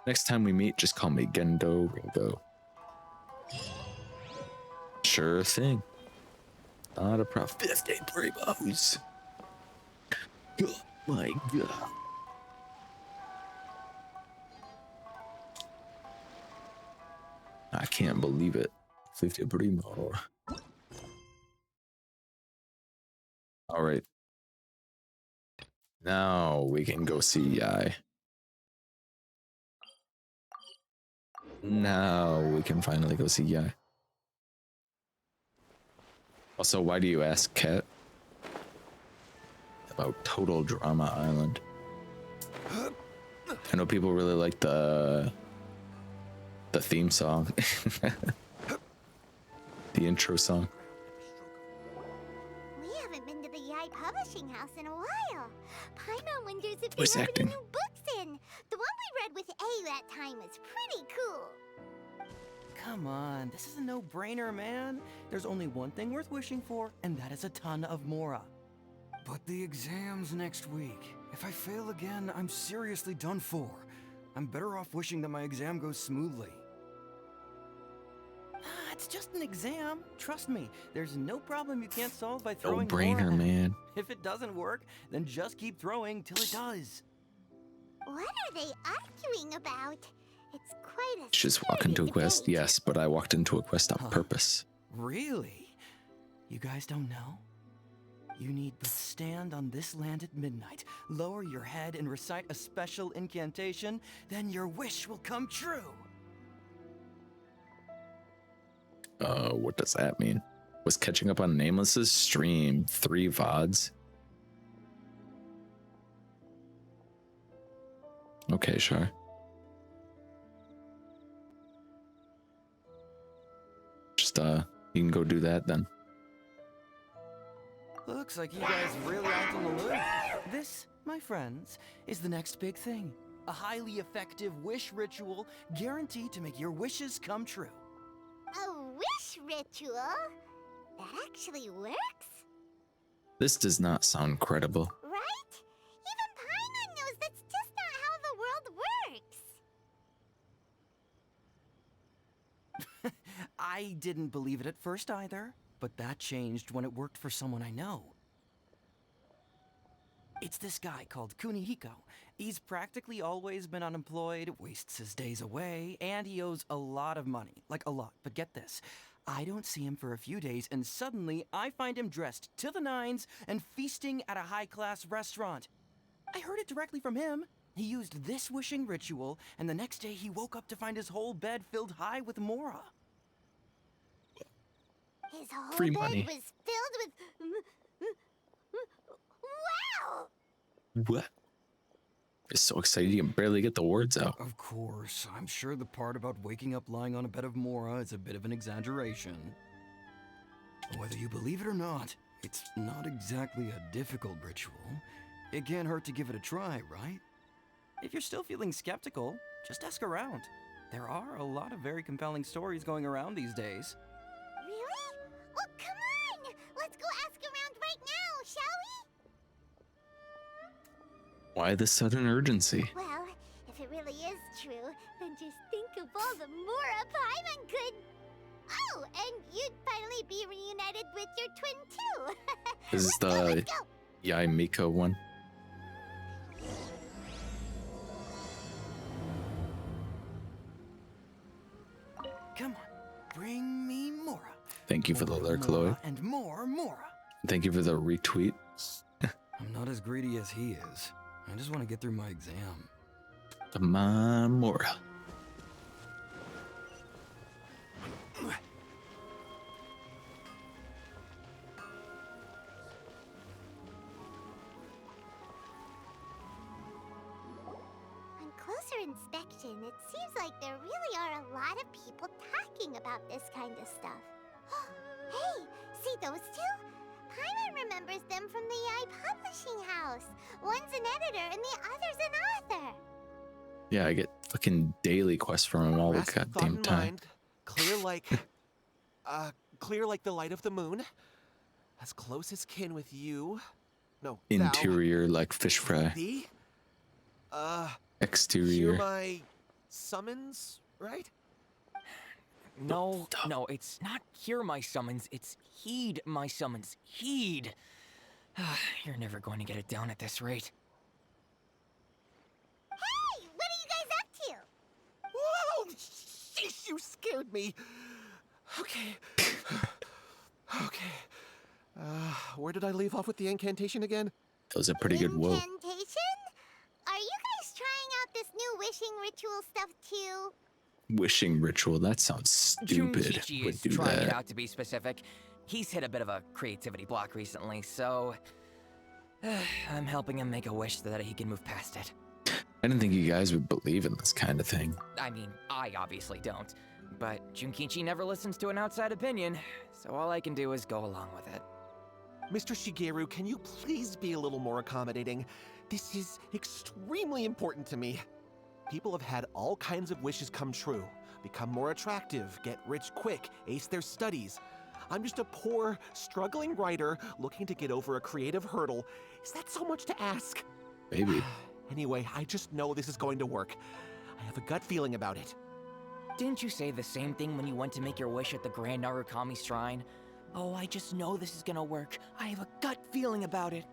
Next time we meet, just call me Gendo Ringo. Sure thing. Not a problem. 50 primos. Oh my god. I can't believe it. 50 primo. All right. Now we can go see Yai. Now we can finally go see Yai. Also, why do you ask, Kat? About Total Drama Island. I know people really like the theme song. The intro song. We haven't been to the Yai Publishing House in a while. Paimon wonders if Voice they have acting. any new books in. The one we read with A that time was pretty cool. come on. This is a no-brainer, man. There's only one thing worth wishing for, and that is a ton of Mora. But the exam's next week. If I fail again, I'm seriously done for. I'm better off wishing that my exam goes smoothly. It's just an exam. Trust me, there's no problem you can't solve by throwing No-brainer, Mora. man. If it doesn't work, then just keep throwing till it does. What are they arguing about? It's quite a Just walk into a quest, debate. yes, but I walked into a quest on purpose. Really? You guys don't know? You need but stand on this land at midnight, lower your head and recite a special incantation, then your wish will come true. What does that mean? Was catching up on Nameless's stream 3 VODs? Okay, sure. Just, you can go do that then. Looks like you guys really aren't in the loop. This, my friends, is the next big thing. A highly effective wish ritual guaranteed to make your wishes come true. A wish ritual? That actually works? This does not sound credible. Right? Even Paimon knows that's just not how the world works. I didn't believe it at first either, but that changed when it worked for someone I know. It's this guy called Kunihiko. He's practically always been unemployed, wastes his days away, and he owes a lot of money. Like a lot, but get this. I don't see him for a few days, and suddenly I find him dressed to the nines and feasting at a high-class restaurant. I heard it directly from him. He used this wishing ritual, and the next day he woke up to find his whole bed filled high with Mora. His whole Free bed money. was filled with... Wow! What? It's so excited you can barely get the words out. Of course, I'm sure the part about waking up lying on a bed of Mora is a bit of an exaggeration. Whether you believe it or not, it's not exactly a difficult ritual. It can't hurt to give it a try, right? If you're still feeling skeptical, just ask around. There are a lot of very compelling stories going around these days. Really? Well, come on! Let's go ask around right now, shall we? Why this sudden urgency? Well, if it really is true, then just think of all the Mora Paimon could... Oh, and you'd finally be reunited with your twin too! This is Let's go, the let's go! Yai Miko one. Come on, bring me Mora. Thank you for the More lurk, Mora Lloyd. and more Mora. Thank you for the retweet. I'm not as greedy as he is. I just want to get through my exam. Come on, Mora. On closer inspection, it seems like there really are a lot of people talking about this kind of stuff. Hey, see those two? Paimon remembers them from the AI publishing house. One's an editor and the other's an author. Yeah, I get fucking daily quests from him all the Grasp thought goddamn in time. mind, clear like the light of the moon, as close as kin with you. No, Interior like fish fry. thee. Hear Exterior. my summons, right? No, it's not hear my summons, it's heed my summons. Heed! You're never going to get it down at this rate. Hey, what are you guys up to? Whoa! Sheesh, you scared me. Okay. Okay. Where did I leave off with the incantation again? That was a pretty good whoa. Incantation? Are you guys trying out this new wishing ritual stuff too? Wishing ritual. That sounds stupid. Junkichi Would is do trying it that. out to be specific. He's hit a bit of a creativity block recently, so... I'm helping him make a wish so that he can move past it. I didn't think you guys would believe in this kind of thing. I mean, I obviously don't. But Junkichi never listens to an outside opinion, so all I can do is go along with it. Mr. Shigeru, can you please be a little more accommodating? This is extremely important to me. People have had all kinds of wishes come true. become more attractive, get rich quick, ace their studies. I'm just a poor, struggling writer looking to get over a creative hurdle. Is that so much to ask? Maybe. Anyway, I just know this is going to work. I have a gut feeling about it. Didn't you say the same thing when you went to make your wish at the Grand Narukami Shrine? Oh, I just know this is gonna work. I have a gut feeling about it.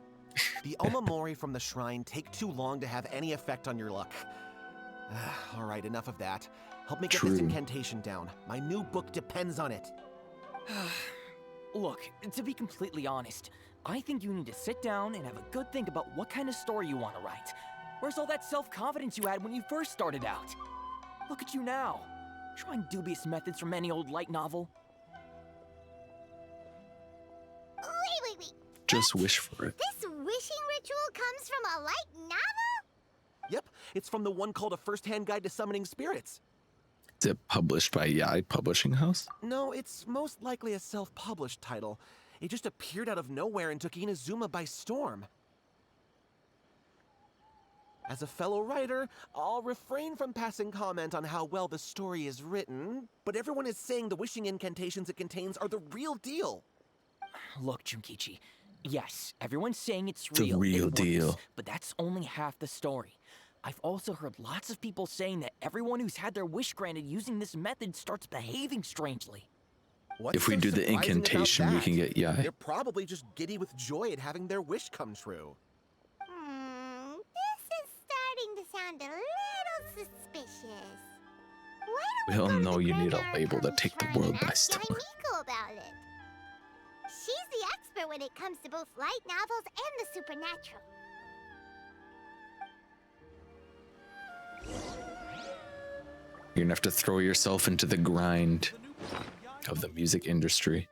The omamori from the shrine take too long to have any effect on your luck. All right, enough of that. Help me get this incantation down. My new book depends on it. Look, to be completely honest, I think you need to sit down and have a good think about what kind of story you want to write. Where's all that self-confidence you had when you first started out? Look at you now, trying dubious methods from any old light novel. Wait. Just wish for it. This wishing ritual comes from a light novel? Yep, it's from the one called A First-Hand Guide to Summoning Spirits. Is it published by Yai Publishing House? No, it's most likely a self-published title. It just appeared out of nowhere and took Inazuma by storm. As a fellow writer, I'll refrain from passing comment on how well the story is written, but everyone is saying the wishing incantations it contains are the real deal. Look, Junkichi, yes, everyone's saying it's The real. real it works, deal. but that's only half the story. I've also heard lots of people saying that everyone who's had their wish granted using this method starts behaving strangely. What's If we so do the surprising about incantation, we that? can get Yai. They're probably just giddy with joy at having their wish come true. This is starting to sound a little suspicious. Why We don't all go to know the you need a Grand label to Narukami take the Shrine world and by ask Yai storm. Miko about it. She's the expert when it comes to both light novels and the supernatural. You're gonna have to throw yourself into the grind of the music industry.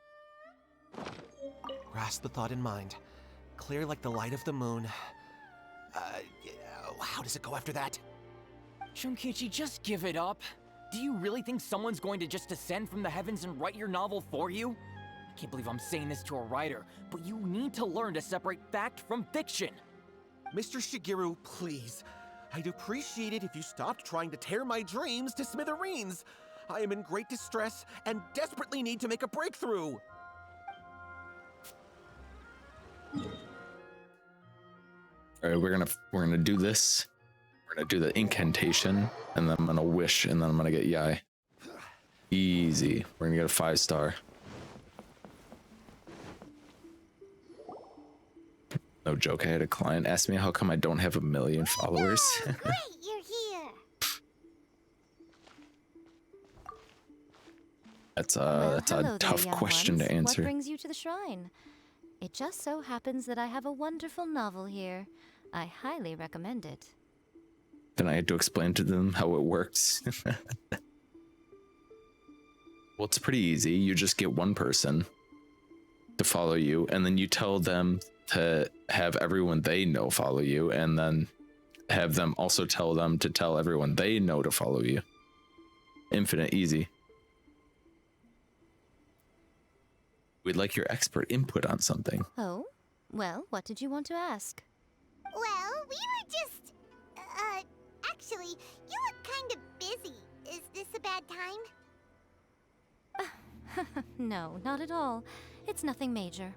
Grasp the thought in mind. Clear like the light of the moon. How does it go after that? Junkichi, just give it up. Do you really think someone's going to just descend from the heavens and write your novel for you? I can't believe I'm saying this to a writer, but you need to learn to separate fact from fiction. Mr. Shigeru, please. I'd appreciate it if you stopped trying to tear my dreams to smithereens. I am in great distress and desperately need to make a breakthrough. All right, we're gonna do this. We're gonna do the incantation, and then I'm gonna wish, and then I'm gonna get Yai. Easy. We're gonna get a 5-star. No joke. I had a client ask me how come I don't have 1 million followers. Great, you're here. That's Well, a hello there, tough young question ones. to answer. What brings you to the shrine? It just so happens that I have a wonderful novel here. I highly recommend it. Then I had to explain to them how it works. Well, it's pretty easy. You just get one person to follow you, and then you tell them to have everyone they know follow you, and then have them also tell them to tell everyone they know to follow you. Infinite easy. We'd like your expert input on something. Oh? Well, what did you want to ask? Well, we were just... actually, you look kind of busy. Is this a bad time? No, not at all. It's nothing major.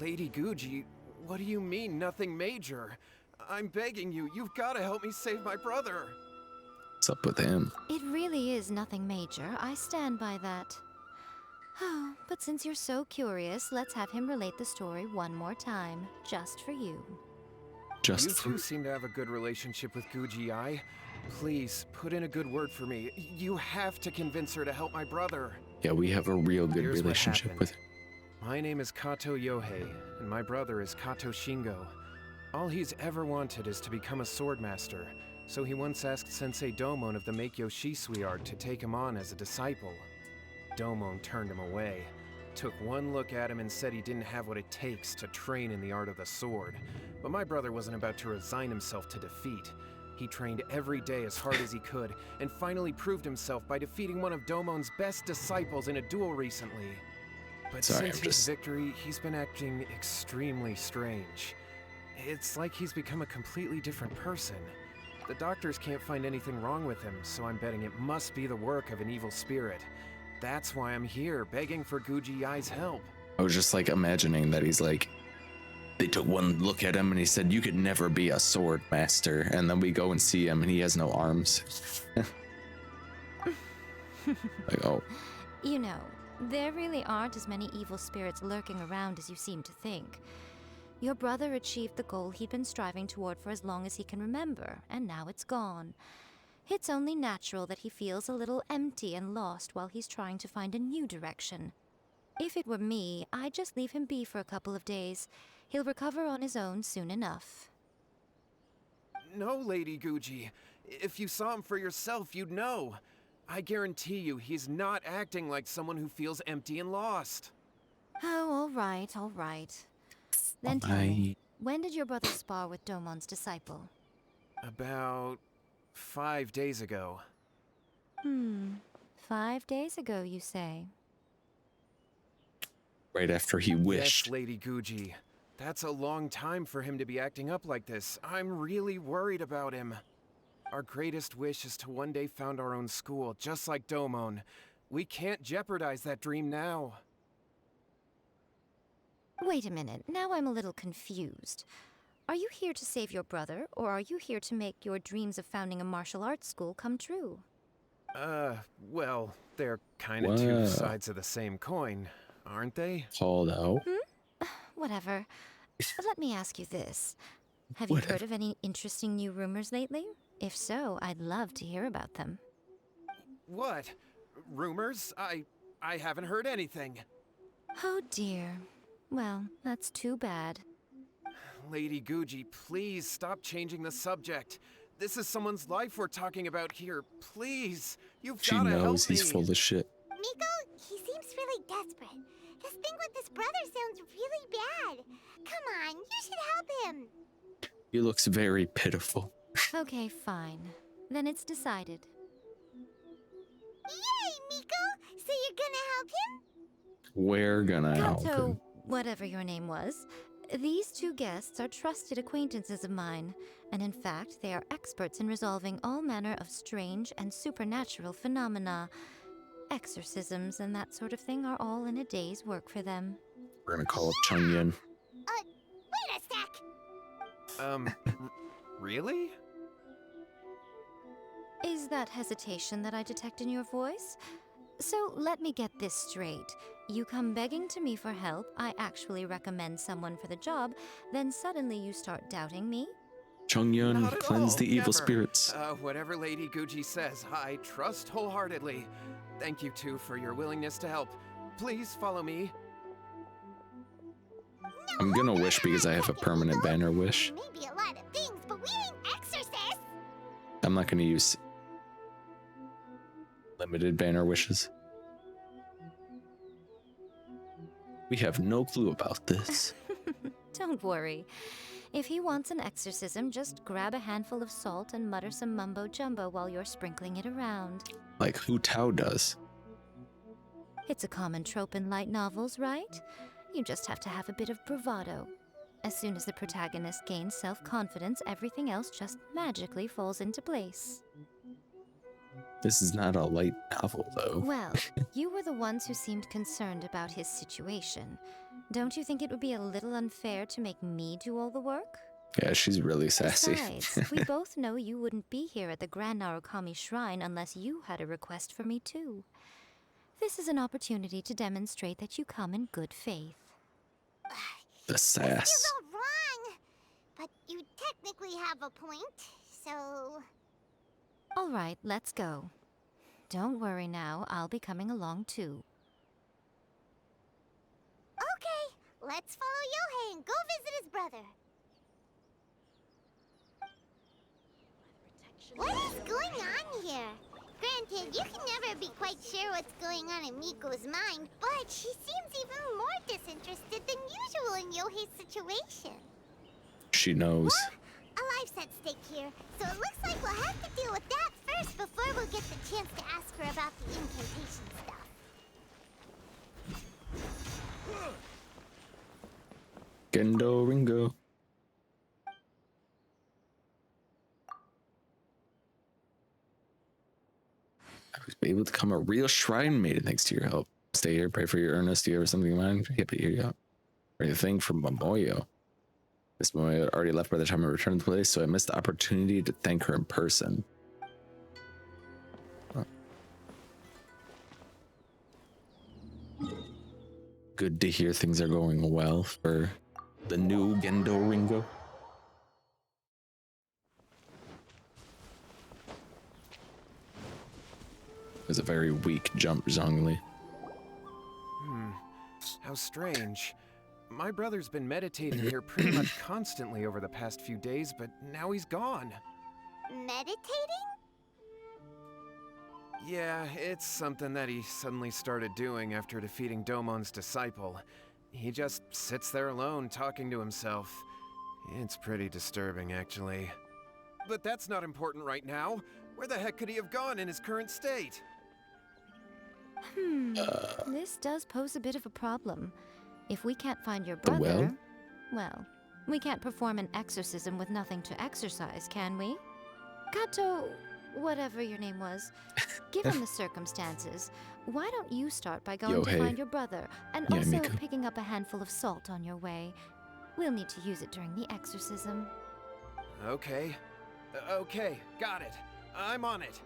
Lady Guji, what do you mean, nothing major? I'm begging you, you've got to help me save my brother. What's up with him? It really is nothing major. I stand by that. Oh, but since you're so curious, let's have him relate the story one more time, just for you. Just You two seem to have a good relationship with Guji-ai. Please, put in a good word for me. You have to convince her to help my brother. yeah, we have a real good Here's what relationship happened. with her. My name is Kato Yohei, and my brother is Kato Shingo. All he's ever wanted is to become a swordmaster, so he once asked Sensei Domon of the Meikyo Shisui art to take him on as a disciple. Domon turned him away, took one look at him and said he didn't have what it takes to train in the art of the sword. But my brother wasn't about to resign himself to defeat. He trained every day as hard as he could, and finally proved himself by defeating one of Domon's best disciples in a duel recently. But Sorry, since I'm his just- victory, he's been acting extremely strange. It's like he's become a completely different person. The doctors can't find anything wrong with him, so I'm betting it must be the work of an evil spirit. That's why I'm here, begging for Guji Yai's help. I was just like imagining that he's like, they took one look at him and he said, you could never be a sword master. And then we go and see him and he has no arms. Like, oh. You know, there really aren't as many evil spirits lurking around as you seem to think. Your brother achieved the goal he'd been striving toward for as long as he can remember, and now it's gone. It's only natural that he feels a little empty and lost while he's trying to find a new direction. If it were me, I'd just leave him be for a couple of days. He'll recover on his own soon enough. No, Lady Guji. If you saw him for yourself, you'd know. I guarantee you, he's not acting like someone who feels empty and lost. Oh, all right. Then tell me, when did your brother spar with Domon's disciple? About 5 days ago. 5 days ago, you say? Right after he wished. Yes, Lady Guji. That's a long time for him to be acting up like this. I'm really worried about him. Our greatest wish is to one day found our own school, just like Domon. We can't jeopardize that dream now. Wait a minute, now I'm a little confused. Are you here to save your brother, or are you here to make your dreams of founding a martial arts school come true? Well, they're kind of two sides of the same coin, aren't they? Hold out. Whatever. Let me ask you this. Have you heard of any interesting new rumors lately? If so, I'd love to hear about them. What? Rumors? I haven't heard anything. Oh dear. Well, that's too bad. Lady Guji, please stop changing the subject. This is someone's life we're talking about here. Please, you've gotta help me. She knows he's full of shit. Miko, he seems really desperate. His thing with his brother sounds really bad. Come on, you should help him. He looks very pitiful. Okay, fine. Then it's decided. Yay, Miko! So you're gonna help him? We're gonna help him. Whatever your name was, these two guests are trusted acquaintances of mine, and in fact, they are experts in resolving all manner of strange and supernatural phenomena. Exorcisms and that sort of thing are all in a day's work for them. We're gonna call up Chungyun. Wait a sec! Really? Is that hesitation that I detect in your voice? So let me get this straight. You come begging to me for help, I actually recommend someone for the job, then suddenly you start doubting me? Chungyun, cleanse the evil Never. spirits. Whatever Lady Guji says, I trust wholeheartedly. Thank you, too, for your willingness to help. Please follow me. I'm gonna wish because I have a permanent banner wish. Maybe a lot of things, but we ain't exorcists! I'm not gonna use limited banner wishes. We have no clue about this. Don't worry. If he wants an exorcism, just grab a handful of salt and mutter some mumbo-jumbo while you're sprinkling it around. Like Hu Tao does. It's a common trope in light novels, right? You just have to have a bit of bravado. As soon as the protagonist gains self-confidence, everything else just magically falls into place. This is not a light novel, though. Well, you were the ones who seemed concerned about his situation. Don't you think it would be a little unfair to make me do all the work? Yeah, she's really sassy. Besides, we both know you wouldn't be here at the Grand Narukami Shrine unless you had a request for me too. This is an opportunity to demonstrate that you come in good faith. The sass. You're all wrong! But you technically have a point, so... All right, let's go. Don't worry now, I'll be coming along too. Okay, let's follow Yohei and go visit his brother. What is going on here? Granted, you can never be quite sure what's going on in Miko's mind, but she seems even more disinterested than usual in Yohei's situation. She knows. A life's at stake here, so it looks like we'll have to deal with that first before we'll get the chance to ask her about the incantation stuff. Gendo Ringo. who's able to become a real shrine maiden thanks to your help. Stay here, pray for your earnest. Do you ever something in mind? Yep, here you go. Or the thing from Momoyo. Miss Momoyo already left by the time I returned to the place, so I missed the opportunity to thank her in person. Oh. Good to hear things are going well for the new Gendo Ringo. It was a very weak jump, Zhongli. How strange. My brother's been meditating here pretty much constantly over the past few days, but now he's gone. Meditating? Yeah, it's something that he suddenly started doing after defeating Domon's disciple. He just sits there alone, talking to himself. It's pretty disturbing, actually. But that's not important right now. Where the heck could he have gone in his current state? This does pose a bit of a problem. If we can't find your The brother, well? well, we can't perform an exorcism with nothing to exorcise, can we? Kato, whatever your name was, given the circumstances, why don't you start by going to Yohei. find your brother, and Yeah, also Miku. picking up a handful of salt on your way? We'll need to use it during the exorcism. Okay. Okay, got it. I'm on it.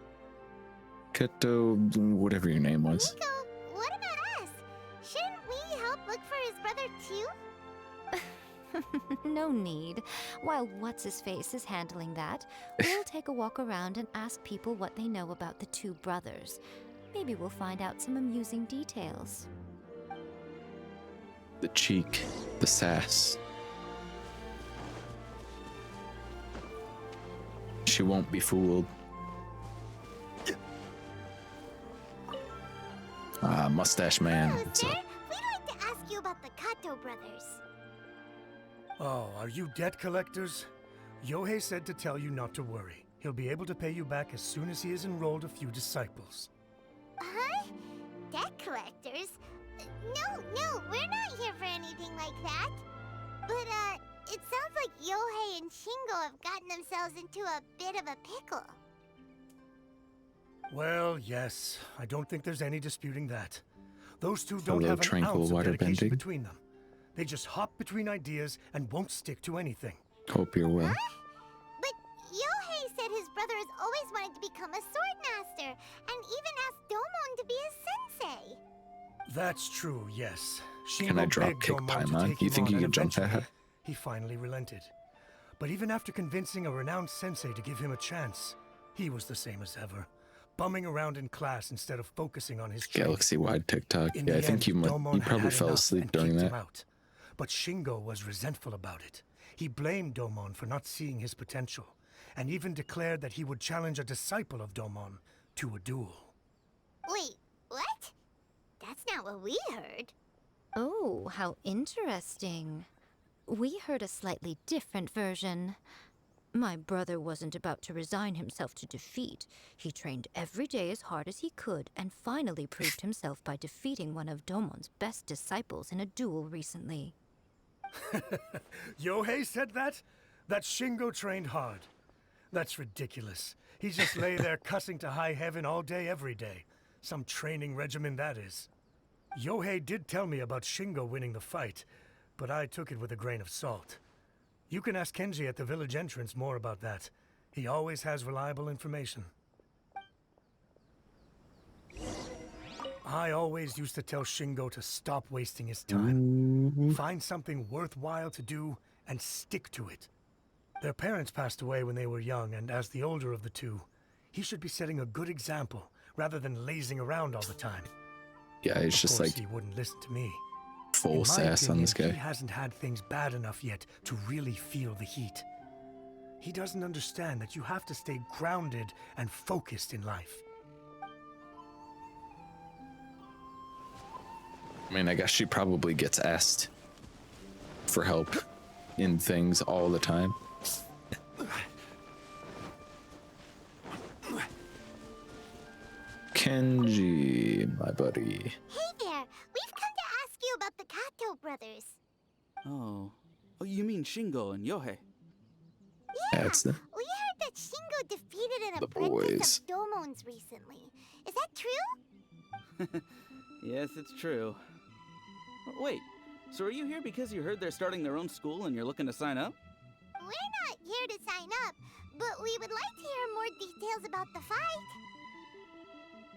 Keto, whatever your name was. Nico, what about us? Shouldn't we help look for his brother too? No need. While What's-His-Face is handling that, we'll take a walk around and ask people what they know about the two brothers. Maybe we'll find out some amusing details. The cheek, the sass. She won't be fooled. Mustache man. Hello, What's sir. up? We'd like to ask you about the Kato brothers. Oh, are you debt collectors? Yohei said to tell you not to worry. He'll be able to pay you back as soon as he has enrolled a few disciples. Huh? Debt collectors? No, we're not here for anything like that. But, it sounds like Yohei and Shingo have gotten themselves into a bit of a pickle. Well, yes. I don't think there's any disputing that. Those two don't Hello, have an tranquil ounce of water dedication bending. between them. They just hop between ideas and won't stick to anything. Hope you're well. But Yohei said his brother has always wanted to become a sword master, and even asked Domon to be his sensei. That's true, yes. Can I Shingo drop begged kick Domon to Paimon? take You him think on, you and can jump that eventually, high? he finally relented. But even after convincing a renowned sensei to give him a chance, he was the same as ever, bumming around in class instead of focusing on his training. Galaxy-wide TikTok. In Yeah, the I think end, you Domon probably had fell enough asleep and during kicked that. him out. But Shingo was resentful about it. He blamed Domon for not seeing his potential, and even declared that he would challenge a disciple of Domon to a duel. Wait, what? That's not what we heard. Oh, how interesting. We heard a slightly different version. My brother wasn't about to resign himself to defeat. He trained every day as hard as he could and finally proved himself by defeating one of Domon's best disciples in a duel recently. Yohei said that? That Shingo trained hard. That's ridiculous. He just lay there cussing to high heaven all day, every day. Some training regimen, that is. Yohei did tell me about Shingo winning the fight, but I took it with a grain of salt. You can ask Kenji at the village entrance more about that. He always has reliable information. I always used to tell Shingo to stop wasting his time. Find something worthwhile to do and stick to it. Their parents passed away when they were young, and as the older of the two, he should be setting a good example rather than lazing around all the time. Yeah, it's Of just course, like he wouldn't listen to me. full In my sass on this opinion, guy. He hasn't had things bad enough yet to really feel the heat. He doesn't understand that you have to stay grounded and focused in life. I mean, I guess she probably gets asked for help in things all the time. Kenji, my buddy. Hey there, we've come to ask you about the Kato brothers. Oh, you mean Shingo and Yohei? Yeah, That's the we heard that Shingo defeated competed in The apprentice boys. of Domon's recently. Is that true? Yes, it's true. Wait, so are you here because you heard they're starting their own school and you're looking to sign up? We're not here to sign up, but we would like to hear more details about the fight.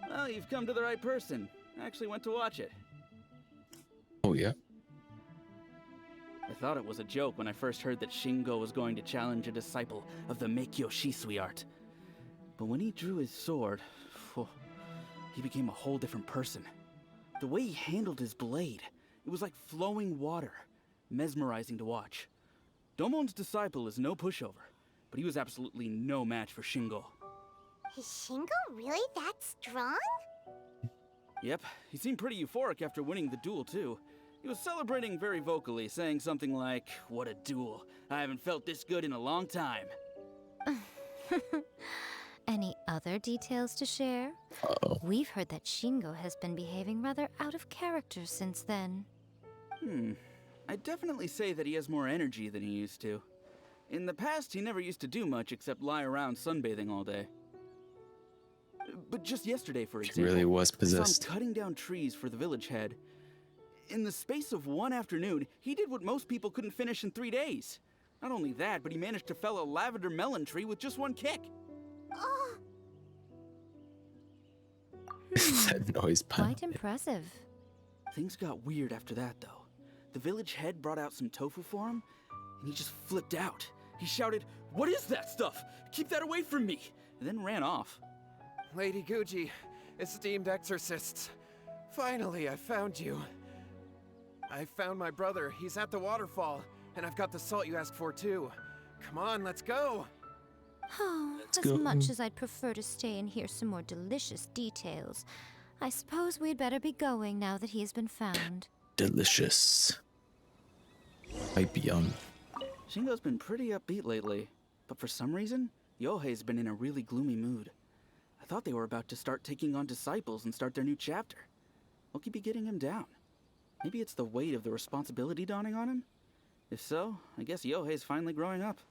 Well, you've come to the right person. I actually went to watch it. Oh, yeah. I thought it was a joke when I first heard that Shingo was going to challenge a disciple of the Meikyo Shisui art. But when he drew his sword, he became a whole different person. The way he handled his blade, it was like flowing water, mesmerizing to watch. Domon's disciple is no pushover, but he was absolutely no match for Shingo. Is Shingo really that strong? Yep, he seemed pretty euphoric after winning the duel too. He was celebrating very vocally, saying something like, "What a duel. I haven't felt this good in a long time." Any other details to share? Uh-oh. We've heard that Shingo has been behaving rather out of character since then. I'd definitely say that he has more energy than he used to. In the past, he never used to do much except lie around sunbathing all day. But just yesterday, for He example, really was I saw him possessed. cutting down trees for the village head. In the space of one afternoon, he did what most people couldn't finish in 3 days. Not only that, but he managed to fell a lavender melon tree with just one kick. Oh, That noise Quite pop. impressive. Things got weird after that, though. The village head brought out some tofu for him, and he just flipped out. He shouted, "What is that stuff? Keep that away from me!" and then ran off. Lady Guji, esteemed exorcists. Finally, I found you. I found my brother. He's at the waterfall, and I've got the salt you asked for, too. Come on, let's go. Oh, as go. much as I'd prefer to stay and hear some more delicious details, I suppose we'd better be going now that he has been found. Delicious. Might be young. Shingo's been pretty upbeat lately, but for some reason, Yohei's been in a really gloomy mood. I thought they were about to start taking on disciples and start their new chapter. What could be getting him down? Maybe it's the weight of the responsibility dawning on him? If so, I guess Yohei's finally growing up.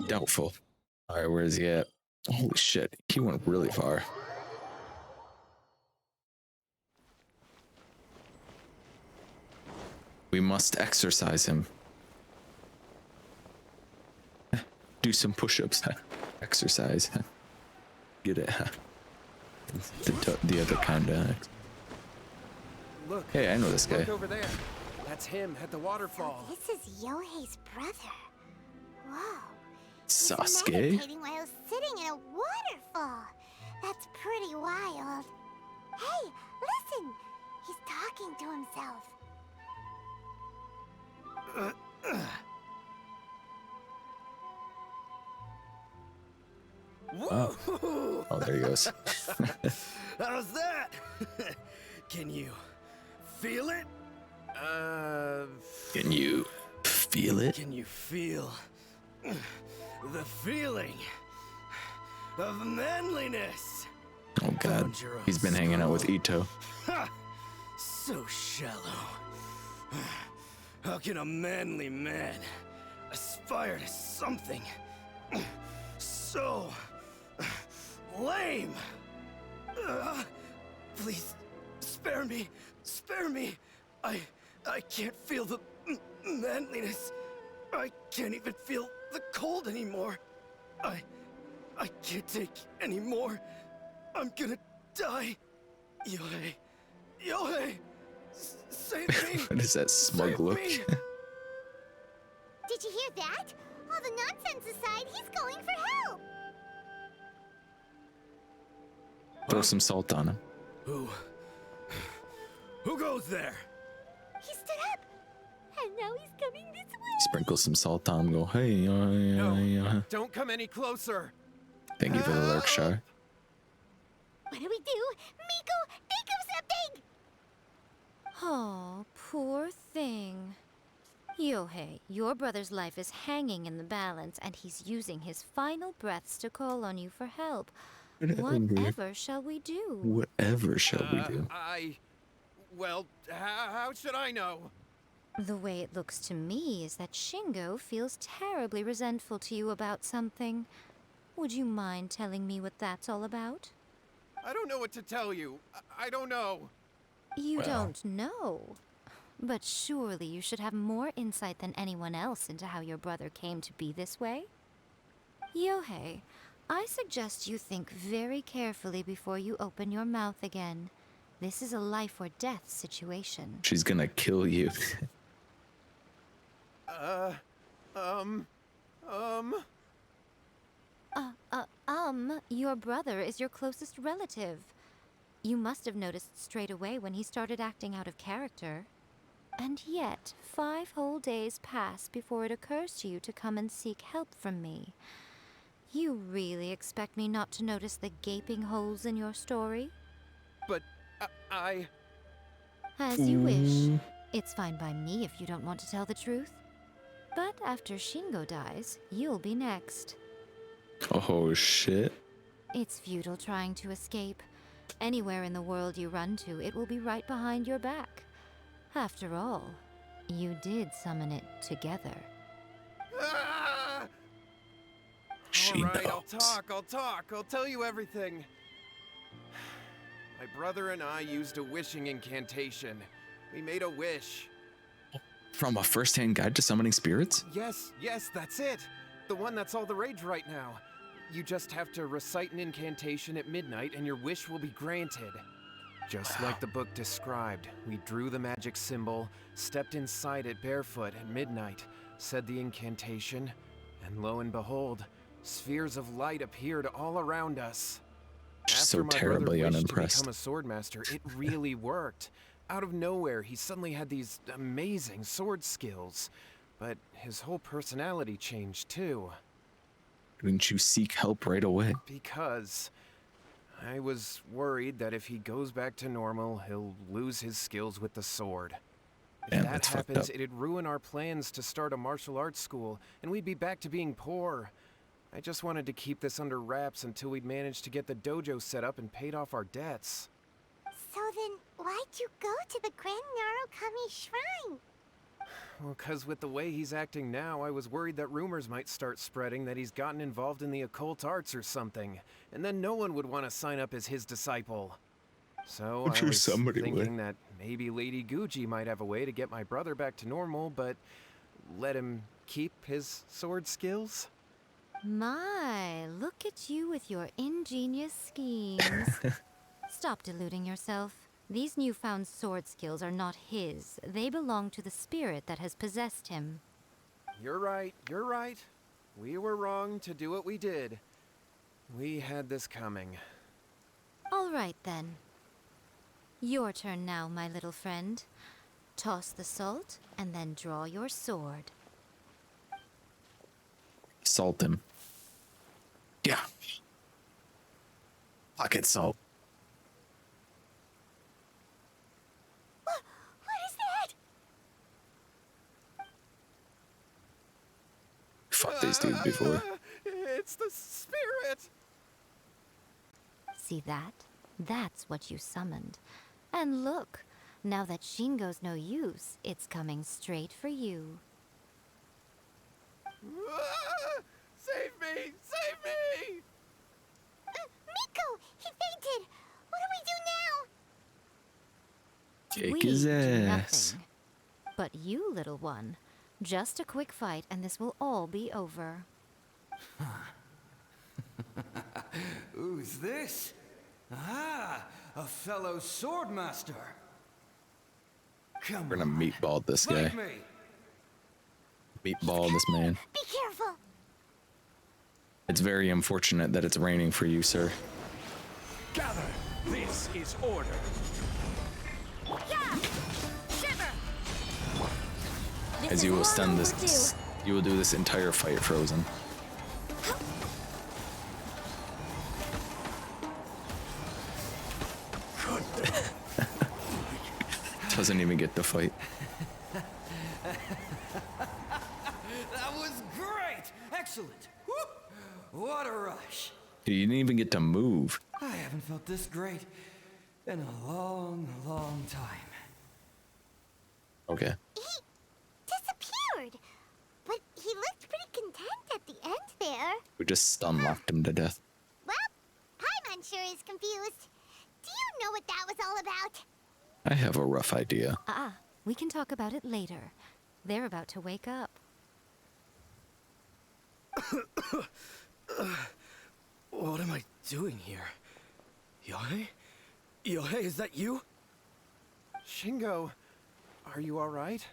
Doubtful. Alright, where is he at? Holy shit, he went really far. We must exercise him. Do some push-ups. Exercise. Get it. The other kind of. Look. Hey, I know this guy. Look over there. That's him at the waterfall. this is Yohei's brother. Whoa. He's Sasuke? meditating while sitting in a waterfall. That's pretty wild. Hey, listen. He's talking to himself. Oh. Oh, there he goes. How's that? Can you feel it? Can you feel it? Can you feel the feeling of manliness? Oh god, he's been hanging out with Ito. Ha! So shallow. How can a manly man aspire to something so lame? Please, spare me. Spare me. I can't feel the manliness. I can't even feel the cold anymore. I can't take any more. I'm gonna die. Yohei. Yohei! Save me! What is that smug Save look? me! Did you hear that? All the nonsense aside, he's calling for help. Throw some salt on him. Who goes there? He stood up, and now he's coming this way. Sprinkle some salt on him. Go, hey, No, don't come any closer. Thank you for the lurk shot. What do we do? Miko, think of something! Oh, poor thing. Yohei, your brother's life is hanging in the balance, and he's using his final breaths to call on you for help. Whatever shall we do? Whatever shall we do? Well, how should I know? The way it looks to me is that Shingo feels terribly resentful to you about something. Would you mind telling me what that's all about? I don't know what to tell you. I don't know. You don't know. But surely you should have more insight than anyone else into how your brother came to be this way? Yohei, I suggest you think very carefully before you open your mouth again. This is a life or death situation. She's gonna kill you. Your brother is your closest relative. You must have noticed straight away when he started acting out of character. And yet, 5 whole days pass before it occurs to you to come and seek help from me. You really expect me not to notice the gaping holes in your story? But I... As you wish. It's fine by me if you don't want to tell the truth. But after Shingo dies, you'll be next. Oh shit. It's futile trying to escape. Anywhere in the world you run to, it will be right behind your back. After all, you did summon it together. She All right, knows. I'll talk. I'll tell you everything. My brother and I used a wishing incantation. We made a wish. From a first-hand guide to summoning spirits? Yes, that's it. The one that's all the rage right now. You just have to recite an incantation at midnight and your wish will be granted. Just like the book described, we drew the magic symbol, stepped inside it barefoot at midnight, said the incantation, and lo and behold, spheres of light appeared all around us. So After my terribly brother wished unimpressed. to become a swordmaster, it really worked. Out of nowhere, he suddenly had these amazing sword skills. But his whole personality changed too. Didn't you seek help right away? Because I was worried that if he goes back to normal, he'll lose his skills with the sword. If Damn, that that's fucked happens, up. it'd ruin our plans to start a martial arts school, and we'd be back to being poor. I just wanted to keep this under wraps until we'd managed to get the dojo set up and paid off our debts. So then, why'd you go to the Grand Narukami Shrine? Well, 'cause with the way he's acting now, I was worried that rumors might start spreading that he's gotten involved in the occult arts or something, and then no one would want to sign up as his disciple. So I'm I sure was somebody thinking would. that maybe Lady Gucci might have a way to get my brother back to normal, but let him keep his sword skills. My, look at you with your ingenious schemes. Stop deluding yourself. These newfound sword skills are not his. They belong to the spirit that has possessed him. You're right. We were wrong to do what we did. We had this coming. All right, then. Your turn now, my little friend. Toss the salt, and then draw your sword. Salt him. Yeah. Pocket salt. What is that? Fuck these dudes before. It's the spirit! See that? That's what you summoned. And look, now that Shingo's no use, it's coming straight for you. Save me! Save me! Miko! He fainted! What do we do now? Kick We his do ass. nothing. But you, little one, just a quick fight and this will all be over. Who's this? Ah, a fellow swordmaster. Come We're gonna on, meatball this guy. fight me. Meatball this man. Be careful! It's very unfortunate that it's raining for you, sir. Gather! This is order! Yeah! Shiver! As you will stun this, you will do this entire fight frozen. Doesn't even get to fight. That was great! Excellent! Woo! What a rush! You didn't even get to move. I haven't felt this great in a long, long time. Okay. We just stun locked him to death. Well, Paimon sure is confused. Do you know what that was all about? I have a rough idea. We can talk about it later. They're about to wake up. What am I doing here? Yohei? Yohei, is that you? Shingo, are you alright?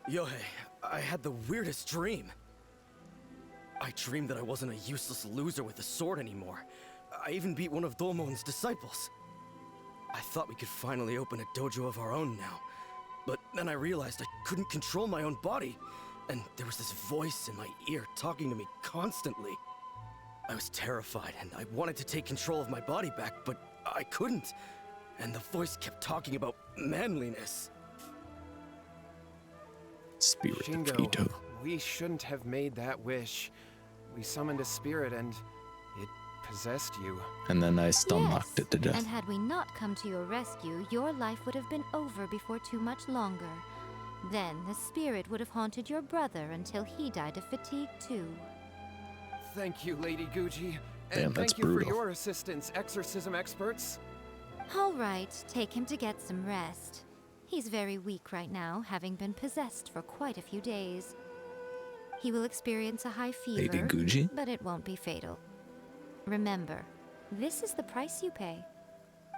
Yohei, I had the weirdest dream. I dreamed that I wasn't a useless loser with a sword anymore. I even beat one of Domon's disciples. I thought we could finally open a dojo of our own now. But then I realized I couldn't control my own body. And there was this voice in my ear talking to me constantly. I was terrified and I wanted to take control of my body back, but I couldn't. And the voice kept talking about manliness. Spirit Shingo, of Ito. we shouldn't have made that wish. We summoned a spirit and it possessed you. And then I stun locked it to death. And had we not come to your rescue, your life would have been over before too much longer. Then the spirit would have haunted your brother until he died of fatigue too. Thank you, Lady Guji. Damn, And that's thank you for brutal. your assistance, exorcism experts. All right, take him to get some rest. He's very weak right now, having been possessed for quite a few days. He will experience a high fever, Lady Guji? but it won't be fatal. Remember, this is the price you pay.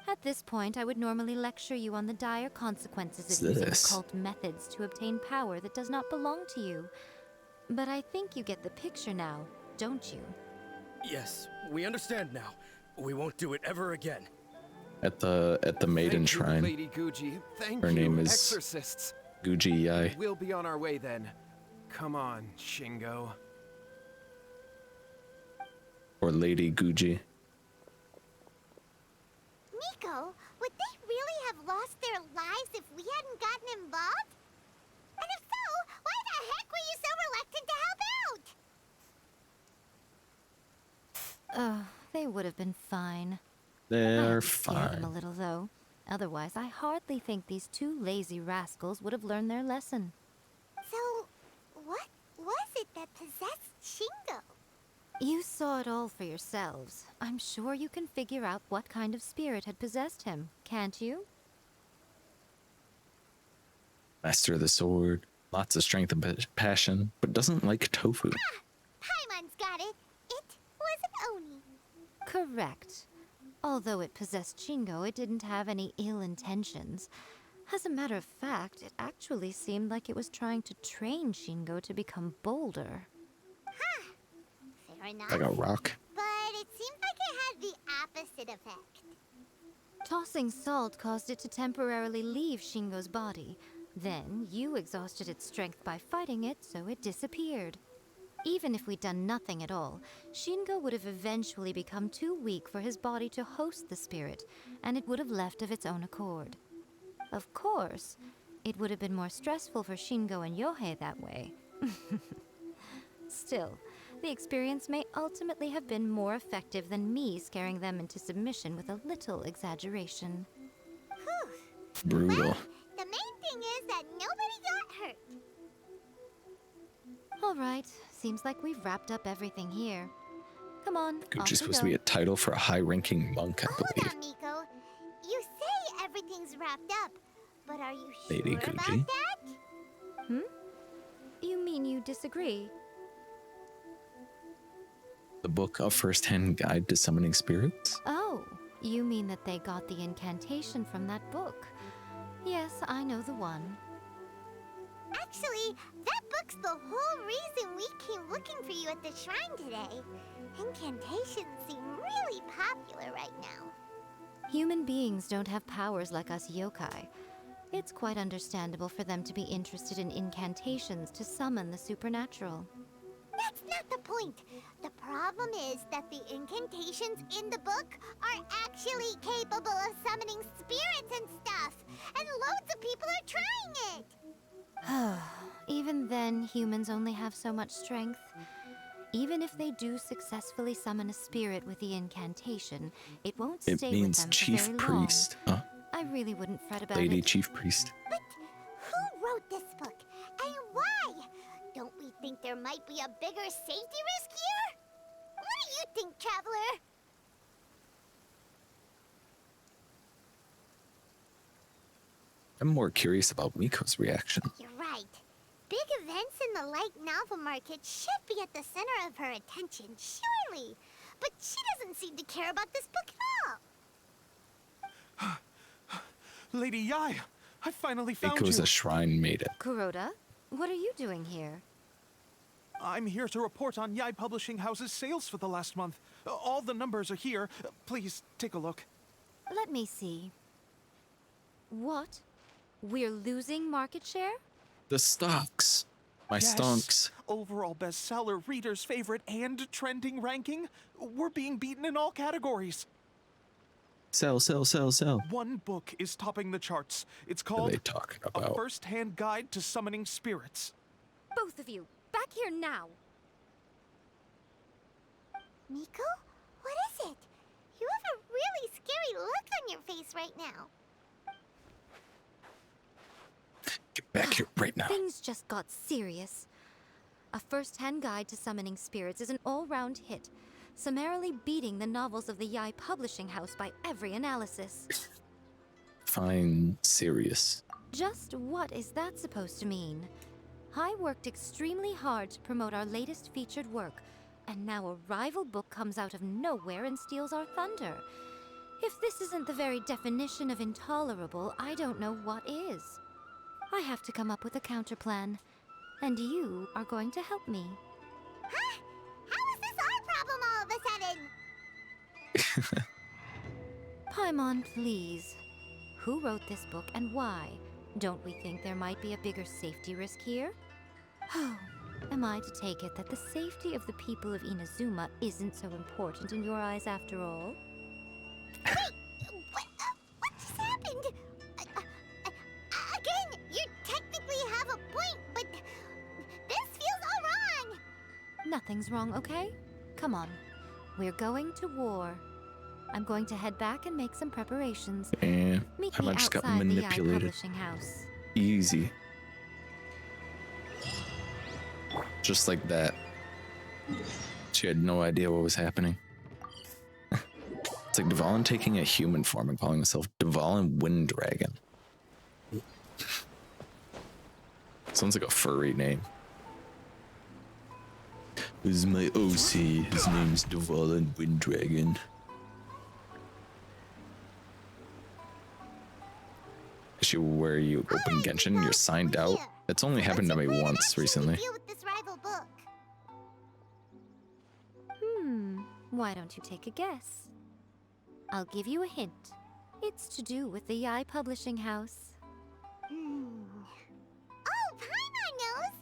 At this point, I would normally lecture you on the dire consequences of using occult methods to obtain power that does not belong to you. But I think you get the picture now, don't you? Yes, we understand now. We won't do it ever again. At the Maiden Thank Shrine. you, Lady Guji. Thank Her you, name is exorcists. Guji Yai. We'll be on our way then. Come on, Shingo. Or Lady Guji. Miko, would they really have lost their lives if we hadn't gotten involved? And if so, why the heck were you so reluctant to help out? They would have been fine. They're I scared them a fine. little, though. Otherwise, I hardly think these two lazy rascals would have learned their lesson. So, what was it that possessed Shingo? You saw it all for yourselves. I'm sure you can figure out what kind of spirit had possessed him, can't you? Master of the sword. Lots of strength and passion, but doesn't like tofu. Paimon's got it. It was Oni. Correct. Although it possessed Shingo, it didn't have any ill intentions. As a matter of fact, it actually seemed like it was trying to train Shingo to become bolder. Fair enough. Like a rock. But it seemed like it had the opposite effect. Tossing salt caused it to temporarily leave Shingo's body. Then, you exhausted its strength by fighting it, so it disappeared. Even if we'd done nothing at all, Shingo would have eventually become too weak for his body to host the spirit, and it would have left of its own accord. Of course, it would have been more stressful for Shingo and Yohei that way. Still, the experience may ultimately have been more effective than me scaring them into submission with a little exaggeration. Brutal. The main thing is that nobody got hurt. All right, seems like we've wrapped up everything here. Come on, off Guji's we supposed go. to be a title for a high-ranking monk, I Hold believe. on, Miko. You say everything's wrapped up, but are you sure Lady about Guji? that? You mean you disagree? The book, A First-Hand Guide to Summoning Spirits? Oh, you mean that they got the incantation from that book? Yes, I know the one. Actually, that book's the whole reason we came looking for you at the shrine today. Incantations seem really popular right now. Human beings don't have powers like us yokai. It's quite understandable for them to be interested in incantations to summon the supernatural. That's not the point. The problem is that the incantations in the book are actually capable of summoning spirits and stuff. And loads of people are trying it. Even then, humans only have so much strength. Even if they do successfully summon a spirit with the incantation, it won't It stay means with them Chief for very long. Priest. Huh? I really wouldn't fret about Lady it. Chief Priest. But who wrote this book? And why? Don't we think think there might be a bigger safety risk here? What do you think, Traveler? I'm more curious about Miko's reaction. You're right. Big events in the light novel market should be at the center of her attention, surely. But she doesn't seem to care about this book at all. Lady Yai, I finally found Miko's you. a shrine maiden. Kuroda, what are you doing here? I'm here to report on Yai Publishing House's sales for the last month. All the numbers are here. Please take a look. Let me see. What? We're losing market share? The stocks. My Yes. stonks. Overall bestseller, readers' favorite, and trending ranking. We're being beaten in all categories. Sell, sell, sell, sell. One book is topping the charts. It's What are called they talking A about? First-Hand Guide to Summoning Spirits. Both of you, back here now! Miko? What is it? You have a really scary look on your face right now. Get back here right now. Things just got serious. A First-Hand Guide to Summoning Spirits is an all-round hit, summarily beating the novels of the Yai Publishing House by every analysis. Fine, serious. Just what is that supposed to mean? I worked extremely hard to promote our latest featured work, and now a rival book comes out of nowhere and steals our thunder. If this isn't the very definition of intolerable, I don't know what is. I have to come up with a counterplan, and you are going to help me. Huh? How is this our problem all of a sudden? Paimon, please. Who wrote this book and why? Don't we think there might be a bigger safety risk here? Oh, am I to take it that the safety of the people of Inazuma isn't so important in your eyes after all? What just happened? Again, you technically have a point, but this feels all wrong. Nothing's wrong, okay? Come on. We're going to war. I'm going to head back and make some preparations. And Meet I me just got outside the Yai manipulated. Publishing House. Easy. Just like that. She had no idea what was happening. It's like Dvalin taking a human form and calling himself Dvalin Wind Dragon. Sounds like a furry name. This is my OC. His name's Dvalin Wind Dragon. Where you open Genshin, you're signed out. It's only happened to me once recently. Deal with this rival book. Why don't you take a guess? I'll give you a hint. It's to do with the Yai Publishing House. Oh, Paimon knows!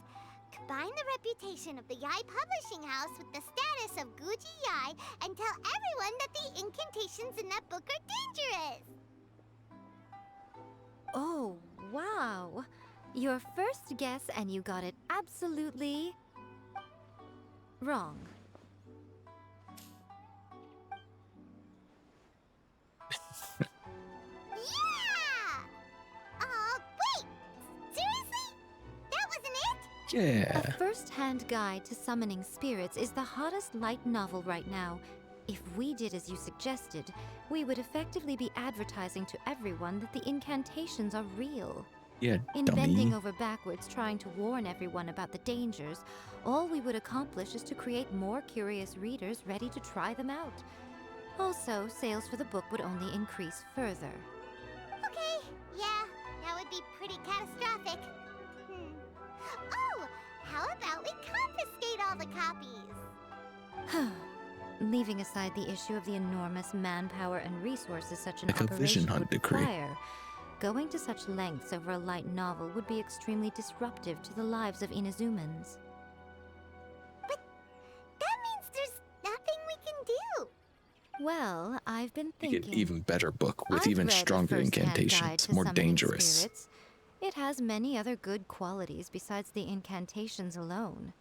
Combine the reputation of the Yai Publishing House with the status of Guji Yai and tell everyone that the incantations in that book are dangerous! Oh, wow. Your first guess and you got it absolutely wrong. Yeah! Wait! Seriously? That wasn't it? Yeah. A first-hand guide to summoning spirits is the hottest light novel right now. If we did as you suggested, we would effectively be advertising to everyone that the incantations are real. Yeah, In dummy. bending over backwards trying to warn everyone about the dangers, all we would accomplish is to create more curious readers ready to try them out. Also, sales for the book would only increase further. Okay, yeah, that would be pretty catastrophic. Oh, how about we confiscate all the copies? Leaving aside the issue of the enormous manpower and resources such an Like a vision operation hunt would decree. require, going to such lengths over a light novel would be extremely disruptive to the lives of Inazumans. But that means there's nothing we can do. Well, I've been Make thinking. an even better book with I've even read the stronger first-hand guide incantations, to more summoning dangerous. spirits. It has many other good qualities besides the incantations alone.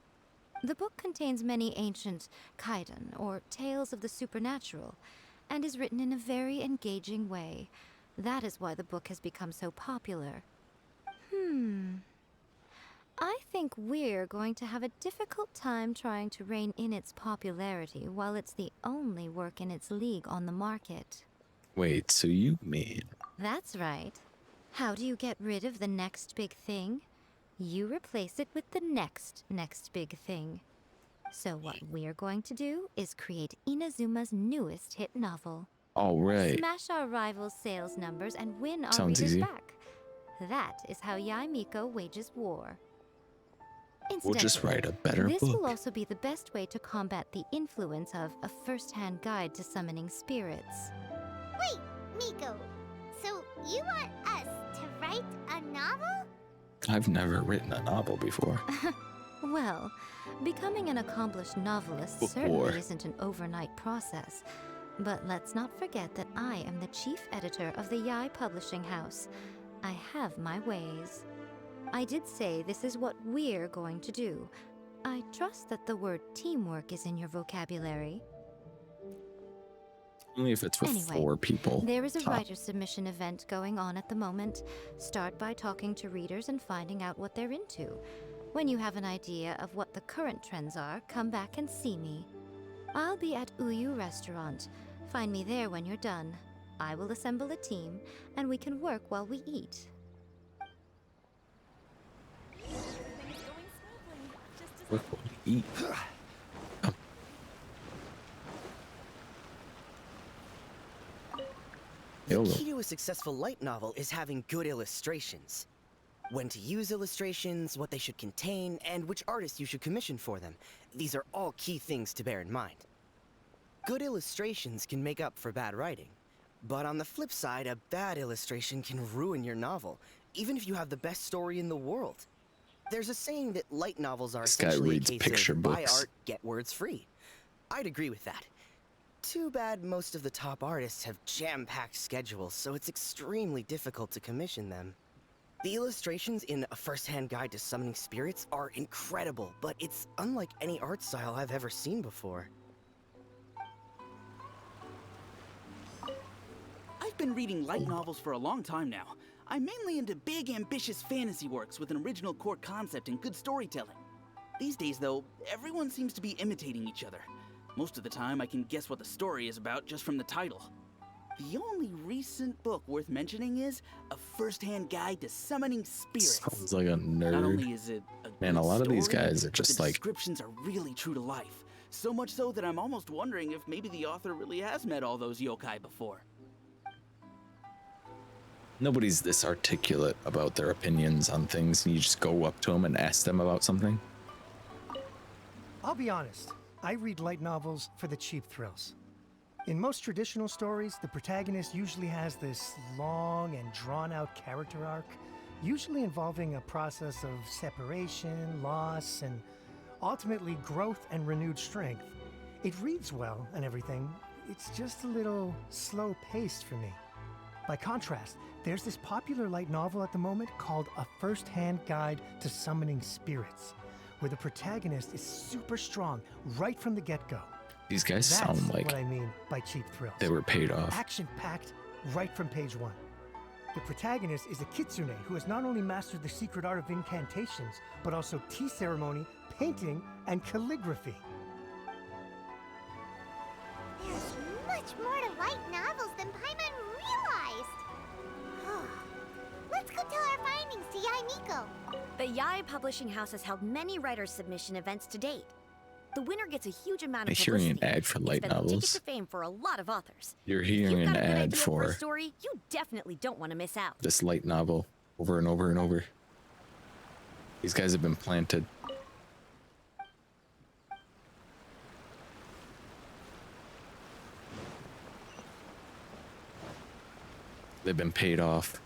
The book contains many ancient kaiden, or tales of the supernatural, and is written in a very engaging way. That is why the book has become so popular. I think we're going to have a difficult time trying to rein in its popularity while it's the only work in its league on the market. Wait, so you mean... That's right. How do you get rid of the next big thing? You replace it with the next big thing. So what we're going to do is create Inazuma's newest hit novel. All right. Smash our rivals' sales numbers and win our Sounds readers easy. back. That is how Yaimiko wages war. We'll just write a better This book. will also be the best way to combat the influence of a first-hand guide to summoning spirits. Wait, Miko. So you want us to write a novel? I've never written a novel before. Well, becoming an accomplished novelist certainly isn't an overnight process. But let's not forget that I am the chief editor of the Yae Publishing House. I have my ways. I did say this is what we're going to do. I trust that the word teamwork is in your vocabulary. Only if it's with Anyway, 4 people. There is a top. writer submission event going on at the moment. Start by talking to readers and finding out what they're into. When you have an idea of what the current trends are, come back and see me. I'll be at Uyu Restaurant. Find me there when you're done. I will assemble a team, and we can work while we eat. Work while we eat. The key to a successful light novel is having good illustrations. When to use illustrations, what they should contain, and which artists you should commission for them. These are all key things to bear in mind. Good illustrations can make up for bad writing. But on the flip side, a bad illustration can ruin your novel, even if you have the best story in the world. There's a saying that light novels are This guy essentially a reads case picture of buy books. art, get words free. I'd agree with that. Too bad most of the top artists have jam-packed schedules, so it's extremely difficult to commission them. The illustrations in A First-Hand Guide to Summoning Spirits are incredible, but it's unlike any art style I've ever seen before. I've been reading light novels for a long time now. I'm mainly into big, ambitious fantasy works with an original core concept and good storytelling. These days, though, everyone seems to be imitating each other. Most of the time, I can guess what the story is about just from the title. The only recent book worth mentioning is A First-Hand Guide to Summoning Spirits. Sounds like a nerd. Not only is it a Man, a good lot of these story, guys are but just the like... descriptions are really true to life. So much so that I'm almost wondering if maybe the author really has met all those yokai before. Nobody's this articulate about their opinions on things, and you just go up to them and ask them about something. I'll be honest. I read light novels for the cheap thrills. In most traditional stories, the protagonist usually has this long and drawn-out character arc, usually involving a process of separation, loss, and ultimately growth and renewed strength. It reads well and everything, it's just a little slow-paced for me. By contrast, there's this popular light novel at the moment called A First-Hand Guide to Summoning Spirits, where the protagonist is super strong right from the get-go. These guys That's sound like what I mean by cheap thrills. they were paid off. Action-packed right from page 1. The protagonist is a Kitsune who has not only mastered the secret art of incantations, but also tea ceremony, painting, and calligraphy. There's much more to light novels than Paimon realized. Let's go tell our findings to Yaimiko. The Yae Publishing House has held many writers' submission events to date. The winner gets a huge amount I'm of hearing publicity. an ad for light It's been the ticket novels. to fame for a lot of authors. You're If hearing you've an got a good ad idea for a for story, you definitely don't want to miss out. this light novel over and over and over. These guys have been planted. They've been paid off.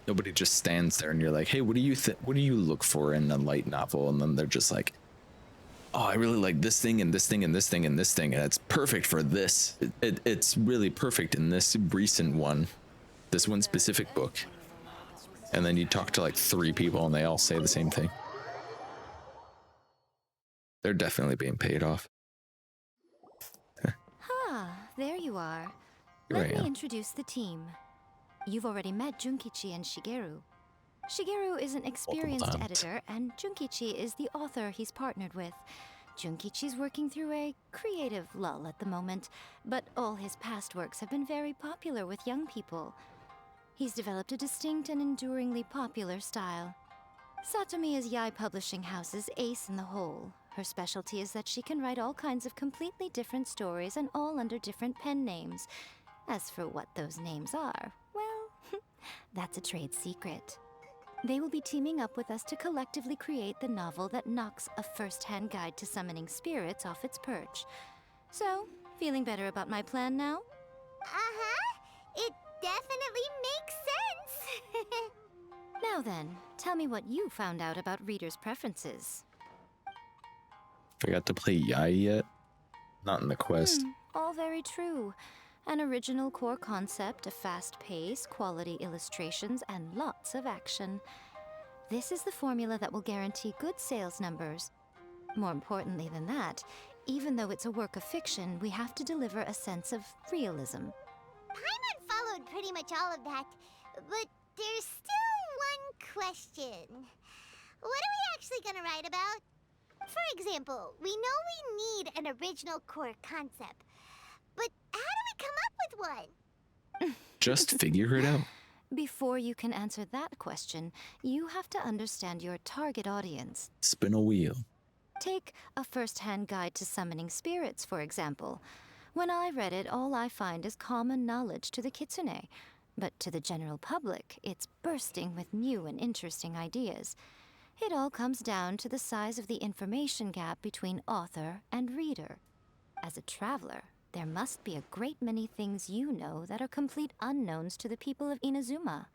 Nobody just stands there and you're like, hey, what do you look for in a light novel? And then they're just like, oh, I really like this thing and this thing and this thing and this thing, and it's perfect for this. It's really perfect in this recent one, this one specific book. And then you talk to like 3 people and they all say the same thing. They're definitely being paid off. there you are. Here Let I me am. introduce the team. You've already met Junkichi and Shigeru. Shigeru is an experienced times. editor, and Junkichi is the author he's partnered with. Junkichi's working through a creative lull at the moment, but all his past works have been very popular with young people. He's developed a distinct and enduringly popular style. Satomi is Yae Publishing House's ace in the hole. Her specialty is that she can write all kinds of completely different stories and all under different pen names. As for what those names are, well, that's a trade secret. They will be teaming up with us to collectively create the novel that knocks a first-hand guide to summoning spirits off its perch. So, feeling better about my plan now? Uh-huh. It definitely makes sense. Now then, tell me what you found out about readers' preferences. Forgot to play Yai yet? Not in the quest. All very true. An original core concept, a fast pace, quality illustrations, and lots of action. This is the formula that will guarantee good sales numbers. More importantly than that, even though it's a work of fiction, we have to deliver a sense of realism. Paimon followed pretty much all of that, but there's still one question. What are we actually gonna write about? For example, we know we need an original core concept, but how do we come up with one? Just figure it out. Before you can answer that question, you have to understand your target audience. Spin a wheel. Take a first-hand guide to summoning spirits, for example. When I read it, all I find is common knowledge to the Kitsune. But to the general public, it's bursting with new and interesting ideas. It all comes down to the size of the information gap between author and reader. As a traveler, there must be a great many things you know that are complete unknowns to the people of Inazuma.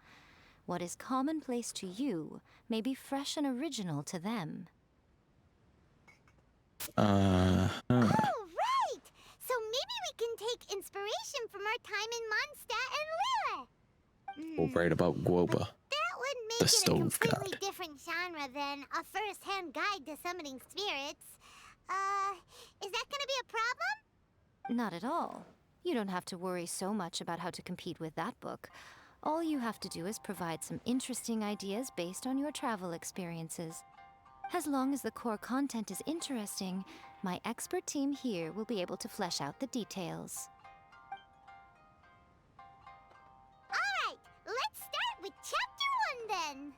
What is commonplace to you may be fresh and original to them. Oh, right! So maybe we can take inspiration from our time in Mondstadt and Lille. We'll write about Guoba, That would make the it a stove completely god. different genre than a first-hand guide to summoning spirits. Is that gonna be a problem? Not at all. You don't have to worry so much about how to compete with that book. All you have to do is provide some interesting ideas based on your travel experiences. As long as the core content is interesting, my expert team here will be able to flesh out the details. Alright, let's start with Chapter 1 then.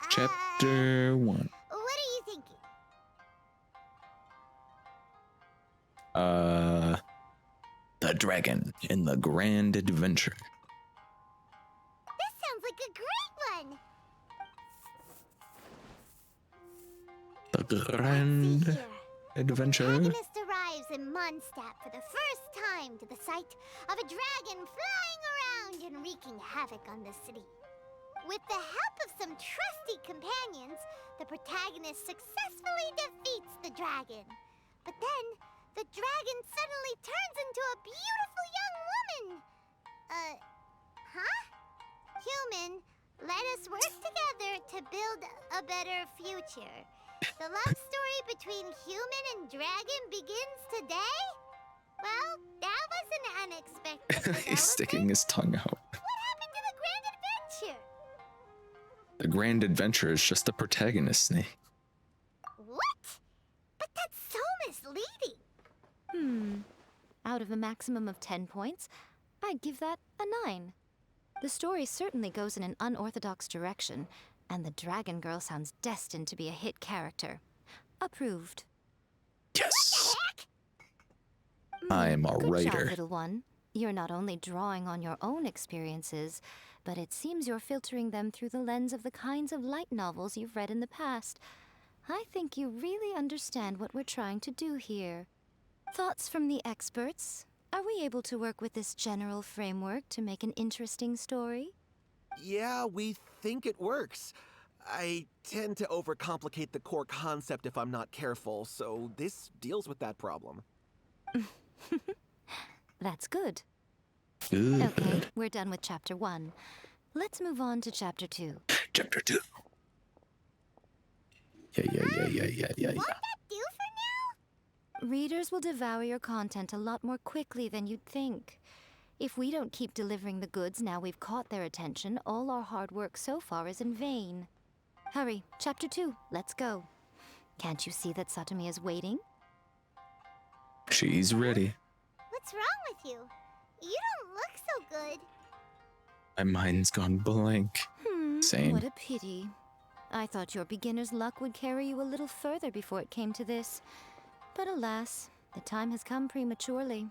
Chapter 1. What are you thinking? The Dragon in the Grand Adventure. This sounds like a great one! The Grand Adventure. Protagonist arrives in Mondstadt for the first time to the sight of a dragon flying around and wreaking havoc on the city. With the help of some trusty companions, the protagonist successfully defeats the dragon. But then, the dragon suddenly turns into a beautiful young woman. Huh? Human, let us work together to build a better future. The love story between human and dragon begins today? Well, that was an unexpected He's sticking his tongue out. What happened to the Grand Adventure? The Grand Adventure is just the protagonist's name. What? But that's so misleading. Out of a maximum of 10 points, I'd give that a 9. The story certainly goes in an unorthodox direction, and the Dragon Girl sounds destined to be a hit character. Approved. Yes! I'm a Good writer. job, little one. You're not only drawing on your own experiences, but it seems you're filtering them through the lens of the kinds of light novels you've read in the past. I think you really understand what we're trying to do here. Thoughts from the experts? Are we able to work with this general framework to make an interesting story? Yeah, we think it works. I tend to overcomplicate the core concept if I'm not careful, so this deals with that problem. That's good. Good. Okay, we're done with Chapter 1. Let's move on to Chapter 2. Chapter 2. Yeah. Won't that do for now? Readers will devour your content a lot more quickly than you'd think. If we don't keep delivering the goods now we've caught their attention, all our hard work so far is in vain. Hurry, Chapter 2, let's go. Can't you see that Satomi is waiting? She's ready. What's wrong with you? You don't look so good. My mind's gone blank. Same. What a pity. I thought your beginner's luck would carry you a little further before it came to this. But alas, the time has come prematurely.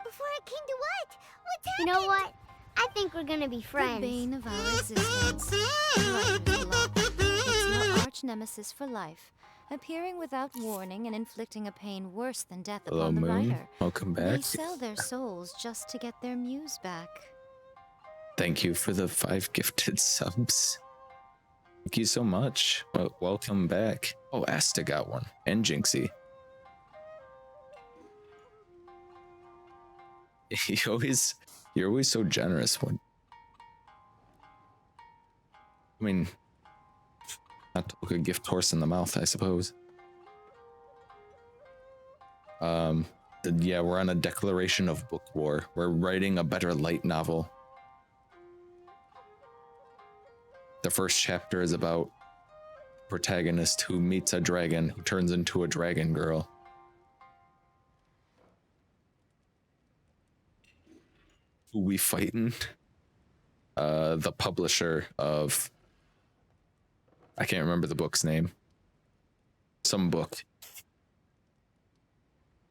Before it came to what? What's happened? You know what? I think we're gonna be friends. The bane of our existence. Writer's block. It's your arch nemesis for life, appearing without warning and inflicting a pain worse than death Hello, upon the Moon. writer. Welcome They back. sell their souls just to get their muse back. Thank you for the 5 gifted subs. Thank you so much. Well, welcome back. Oh, Asta got one. And Jinxie. You're always so generous when... I mean, not to look a gift horse in the mouth, I suppose. Yeah, we're on a declaration of book war. We're writing a better light novel. The first chapter is about a protagonist who meets a dragon who turns into a dragon girl. Who we fighting? The publisher of... I can't remember the book's name. Some book.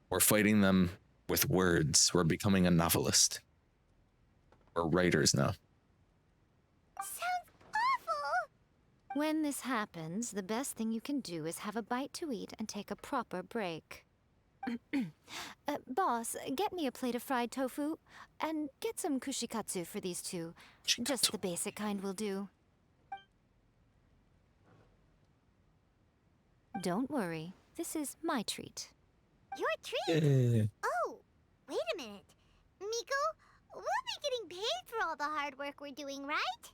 We're fighting them with words. We're becoming a novelist. We're writers now. When this happens, the best thing you can do is have a bite to eat and take a proper break. Boss, get me a plate of fried tofu, and get some kushikatsu for these two. Just the basic kind will do. Don't worry, this is my treat. Your treat? Yeah. Oh, wait a minute. Miko, we'll be getting paid for all the hard work we're doing, right?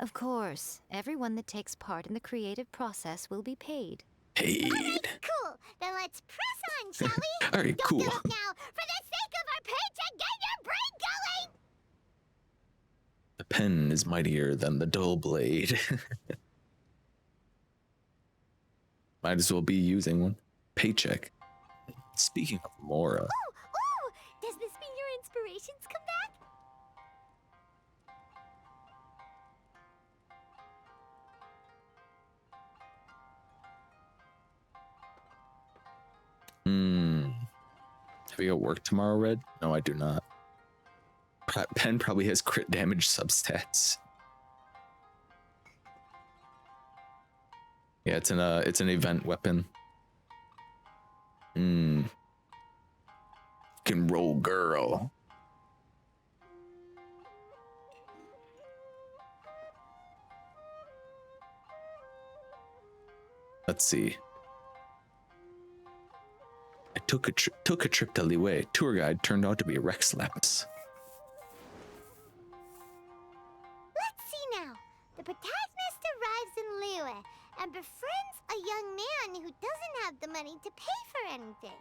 Of course, everyone that takes part in the creative process will be paid. Paid. Alright, cool. Then let's press on, shall we? Alright, Don't cool. give up now. For the sake of our paycheck, get your brain going! The pen is mightier than the dull blade. Might as well be using one. Paycheck. Speaking of Mora. Oh, does this mean your inspirations come back? Have you got work tomorrow, Red? No, I do not. Pen probably has crit damage substats. Yeah, it's an event weapon. Can roll, girl. Let's see. I took a trip to Liyue. Tour guide turned out to be Rex Lapis. Let's see now. The protagonist arrives in Liyue and befriends a young man who doesn't have the money to pay for anything.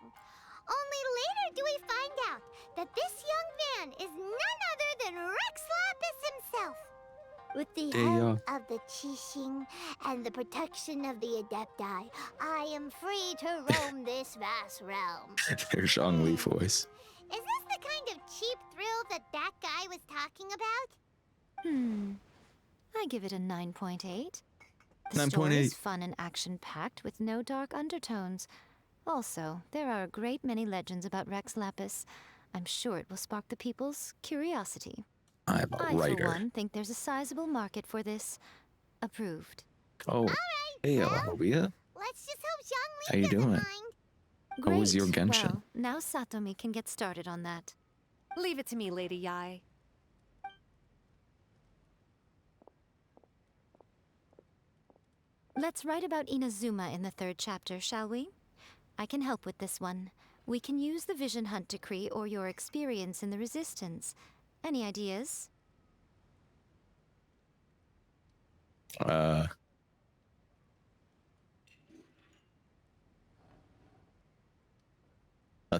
Only later do we find out that this young man is none other than Rex Lapis himself. With the help of the Qixing and the protection of the Adepti, I am free to roam this vast realm. There's Zhongli voice. Is this the kind of cheap thrill that guy was talking about? I give it a 9.8. The 9.8. story is fun and action-packed with no dark undertones. Also, there are a great many legends about Rex Lapis. I'm sure it will spark the people's curiosity. I'm a I, writer. for one, think there's a sizable market for this. Approved. Oh, hey, Alabia. Let's just hope Zhongli How you doesn't doing? mind. How was your Genshin? Well, now Satomi can get started on that. Leave it to me, Lady Yai. Let's write about Inazuma in the 3rd chapter, shall we? I can help with this one. We can use the Vision Hunt decree or your experience in the Resistance. Any ideas?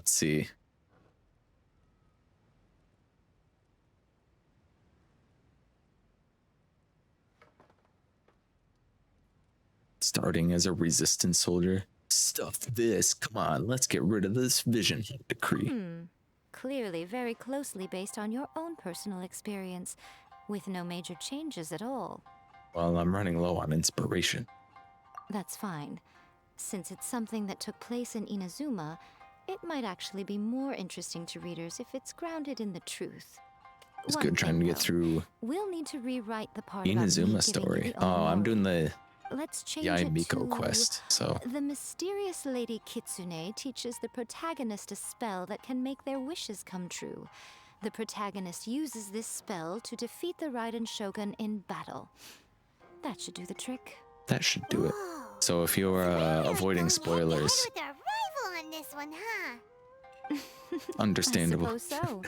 Let's see. Starting as a resistance soldier. Stuff this. Come on, let's get rid of this vision decree. Clearly very closely based on your own personal experience, with no major changes at all. Well, I'm running low on inspiration. That's fine. Since it's something that took place in Inazuma, it might actually be more interesting to readers if it's grounded in the truth. It's One good trying to thing, get though, through we'll need to rewrite the part about me Inazuma giving story. you the Oh, I'm doing the Let's change Yai it Miko to, quest, so the mysterious Lady Kitsune teaches the protagonist a spell that can make their wishes come true. The protagonist uses this spell to defeat the Raiden Shogun in battle. That should do the trick. that should do it. So if you're avoiding spoilers, With our rival on this one, huh? understandable. I suppose so.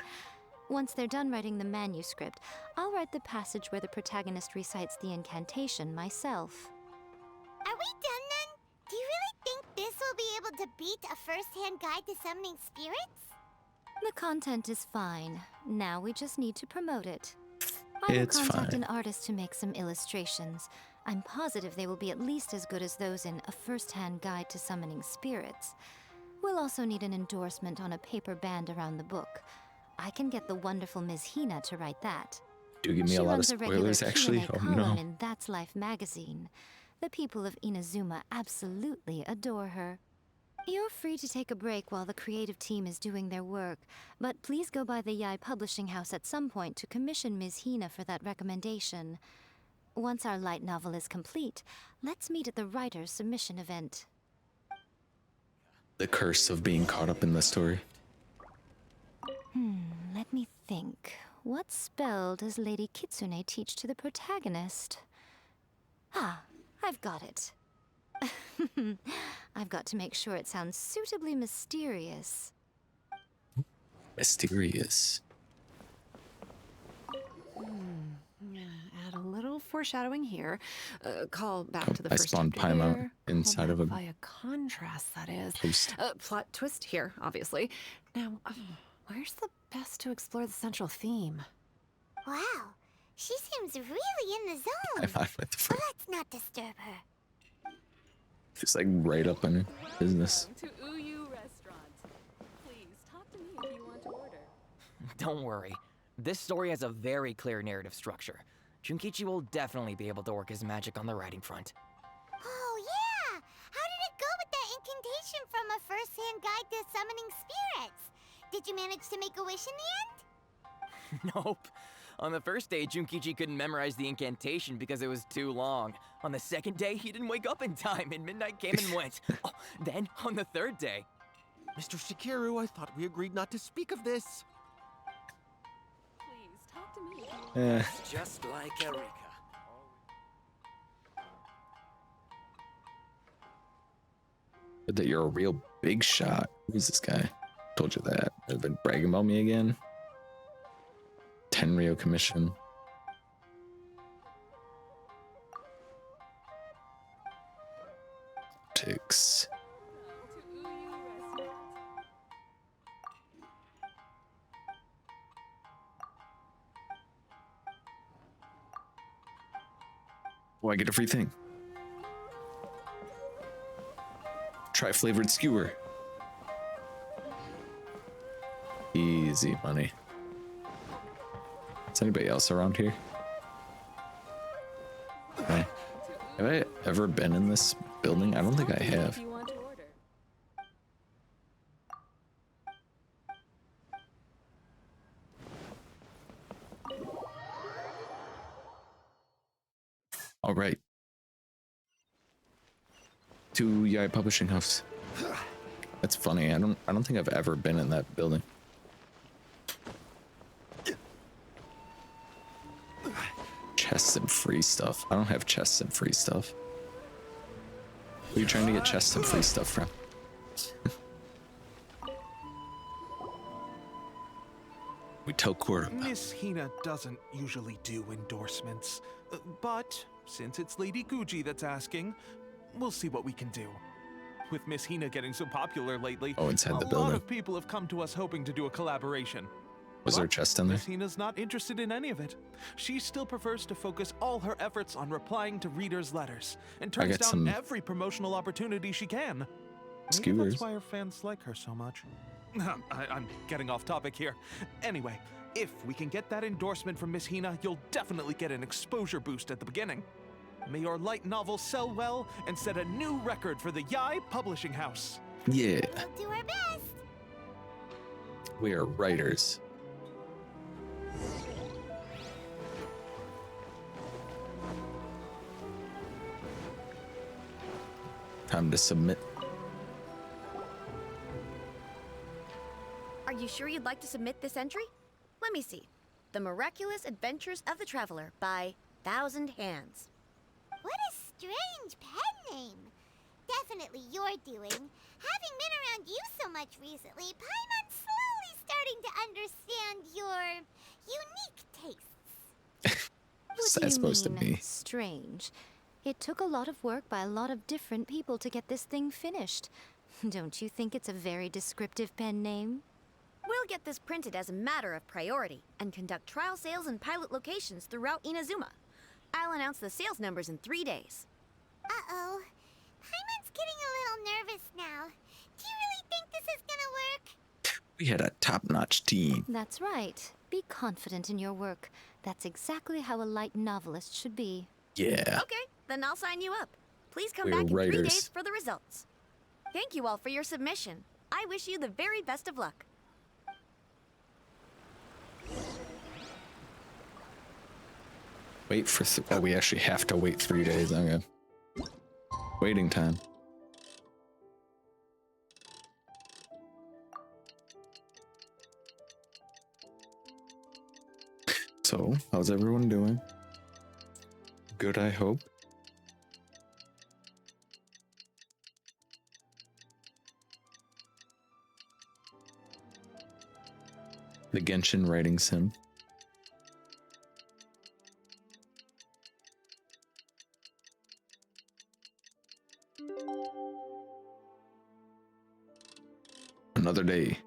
Once they're done writing the manuscript, I'll write the passage where the protagonist recites the incantation myself. Are we done then? Do you really think this will be able to beat a first-hand guide to summoning spirits? The content is fine. Now we just need to promote it. I will It's contact fine. an artist to make some illustrations. I'm positive they will be at least as good as those in A First-Hand Guide to Summoning Spirits. We'll also need an endorsement on a paper band around the book. I can get the wonderful Ms. Hina to write that. Do give me She a lot of runs regular spoilers, actually. Q&A Oh column no. in That's Life magazine. The people of Inazuma absolutely adore her. You're free to take a break while the creative team is doing their work, but please go by the Yai Publishing House at some point to commission Ms. Hina for that recommendation. Once our light novel is complete, let's meet at the writer's submission event. The curse of being caught up in the story. Let me think. What spell does Lady Kitsune teach to the protagonist? Ah, I've got it. I've got to make sure it sounds suitably mysterious. Mysterious. Add a little foreshadowing here. Call back to the I first spawned chapter Paimon there. inside of a Via contrast, that is. post. Plot twist here, obviously. Now, where's the best to explore the central theme? Wow, she seems really in the zone. I'm with the friend. Let's not disturb her. Just like right up in her business. To Uyu Restaurant. Please talk to me if you want to order. Don't worry. This story has a very clear narrative structure. Junkichi will definitely be able to work his magic on the writing front. Oh yeah! How did it go with that incantation from A First-Hand Guide to Summoning Spirits? Did you manage to make a wish in the end? Nope. On the first day, Junkichi couldn't memorize the incantation because it was too long. On the second day, he didn't wake up in time and midnight came and went. Then, on the third day... Mr. Shikiru, I thought we agreed not to speak of this. Please talk to me if you want. Just like Erika. But that you're a real big shot. Who's this guy? Told you that. They've been bragging about me again. Tenryo commission. Ticks. Oh, I get a free thing. Try flavored skewer. Easy money. Is anybody else around here? Okay. Have I ever been in this building? I don't think I have. If you want to order. All right. To Yai Publishing House. That's funny. I don't think I've ever been in that building. Chests and free stuff. I don't have chests and free stuff. Who are you trying to get chests and free stuff from? We tell Court about. Miss Hina doesn't usually do endorsements, but since it's Lady Guji that's asking, we'll see what we can do. With Miss Hina getting so popular lately, Oh, inside the a lot building. of people have come to us hoping to do a collaboration. Was there a chest in there? Miss Hina's not interested in any of it. She still prefers to focus all her efforts on replying to readers' letters, and turns down some every promotional opportunity she can. Maybe skewers. that's why her fans like her so much. I'm getting off topic here. Anyway, if we can get that endorsement from Miss Hina, you'll definitely get an exposure boost at the beginning. May your light novel sell well and set a new record for the Yai Publishing House. Yeah, We'll do our best. we are writers. Time to submit. Are you sure you'd like to submit this entry? Let me see. The Miraculous Adventures of the Traveler by Thousand Hands. What a strange pen name. Definitely your doing. Having been around you so much recently, Paimon's slowly starting to understand your unique tastes. What do you mean, strange? It took a lot of work by a lot of different people to get this thing finished. Don't you think it's a very descriptive pen name? We'll get this printed as a matter of priority and conduct trial sales in pilot locations throughout Inazuma. I'll announce the sales numbers in 3 days. Uh-oh. Paimon's getting a little nervous now. Do you really think this is gonna work? We had a top-notch team. That's right. Be confident in your work. That's exactly how a light novelist should be. Yeah. Okay, then I'll sign you up. Please come We're back in 3 writers. days for the results. Thank you all for your submission. I wish you the very best of luck. Wait for. Oh, we actually have to wait 3 days. Okay. Waiting time. So, how's everyone doing? Good, I hope. The Genshin writing sim. Another day.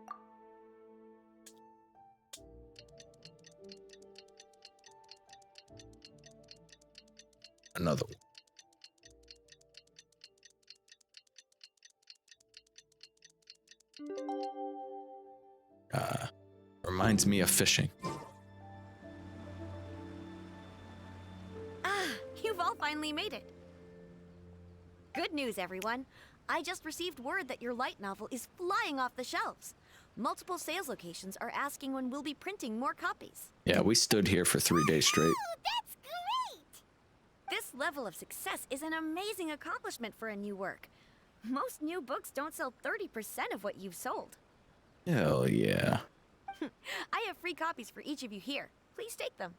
Another one. Reminds me of fishing. Ah, you've all finally made it. Good news, everyone. I just received word that your light novel is flying off the shelves. Multiple sales locations are asking when we'll be printing more copies. Yeah, we stood here for 3 days straight. That's great! This level of success is an amazing accomplishment for a new work. Most new books don't sell 30% of what you've sold. Hell yeah. I have free copies for each of you here. Please take them.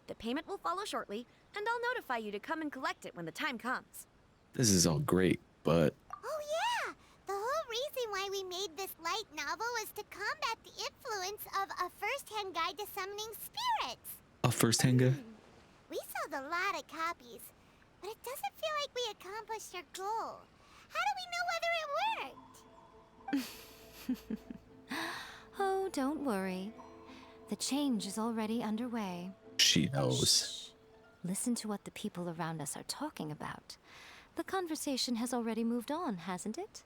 The payment will follow shortly, and I'll notify you to come and collect it when the time comes. This is all great, but Oh yeah! The whole reason why we made this light novel was to combat the influence of a first-hand guide to summoning spirits. a first-hand guy? We sold a lot of copies, but it doesn't feel like we accomplished our goal. How do we know whether it worked? Oh, don't worry. The change is already underway. She knows. Listen to what the people around us are talking about. The conversation has already moved on, hasn't it?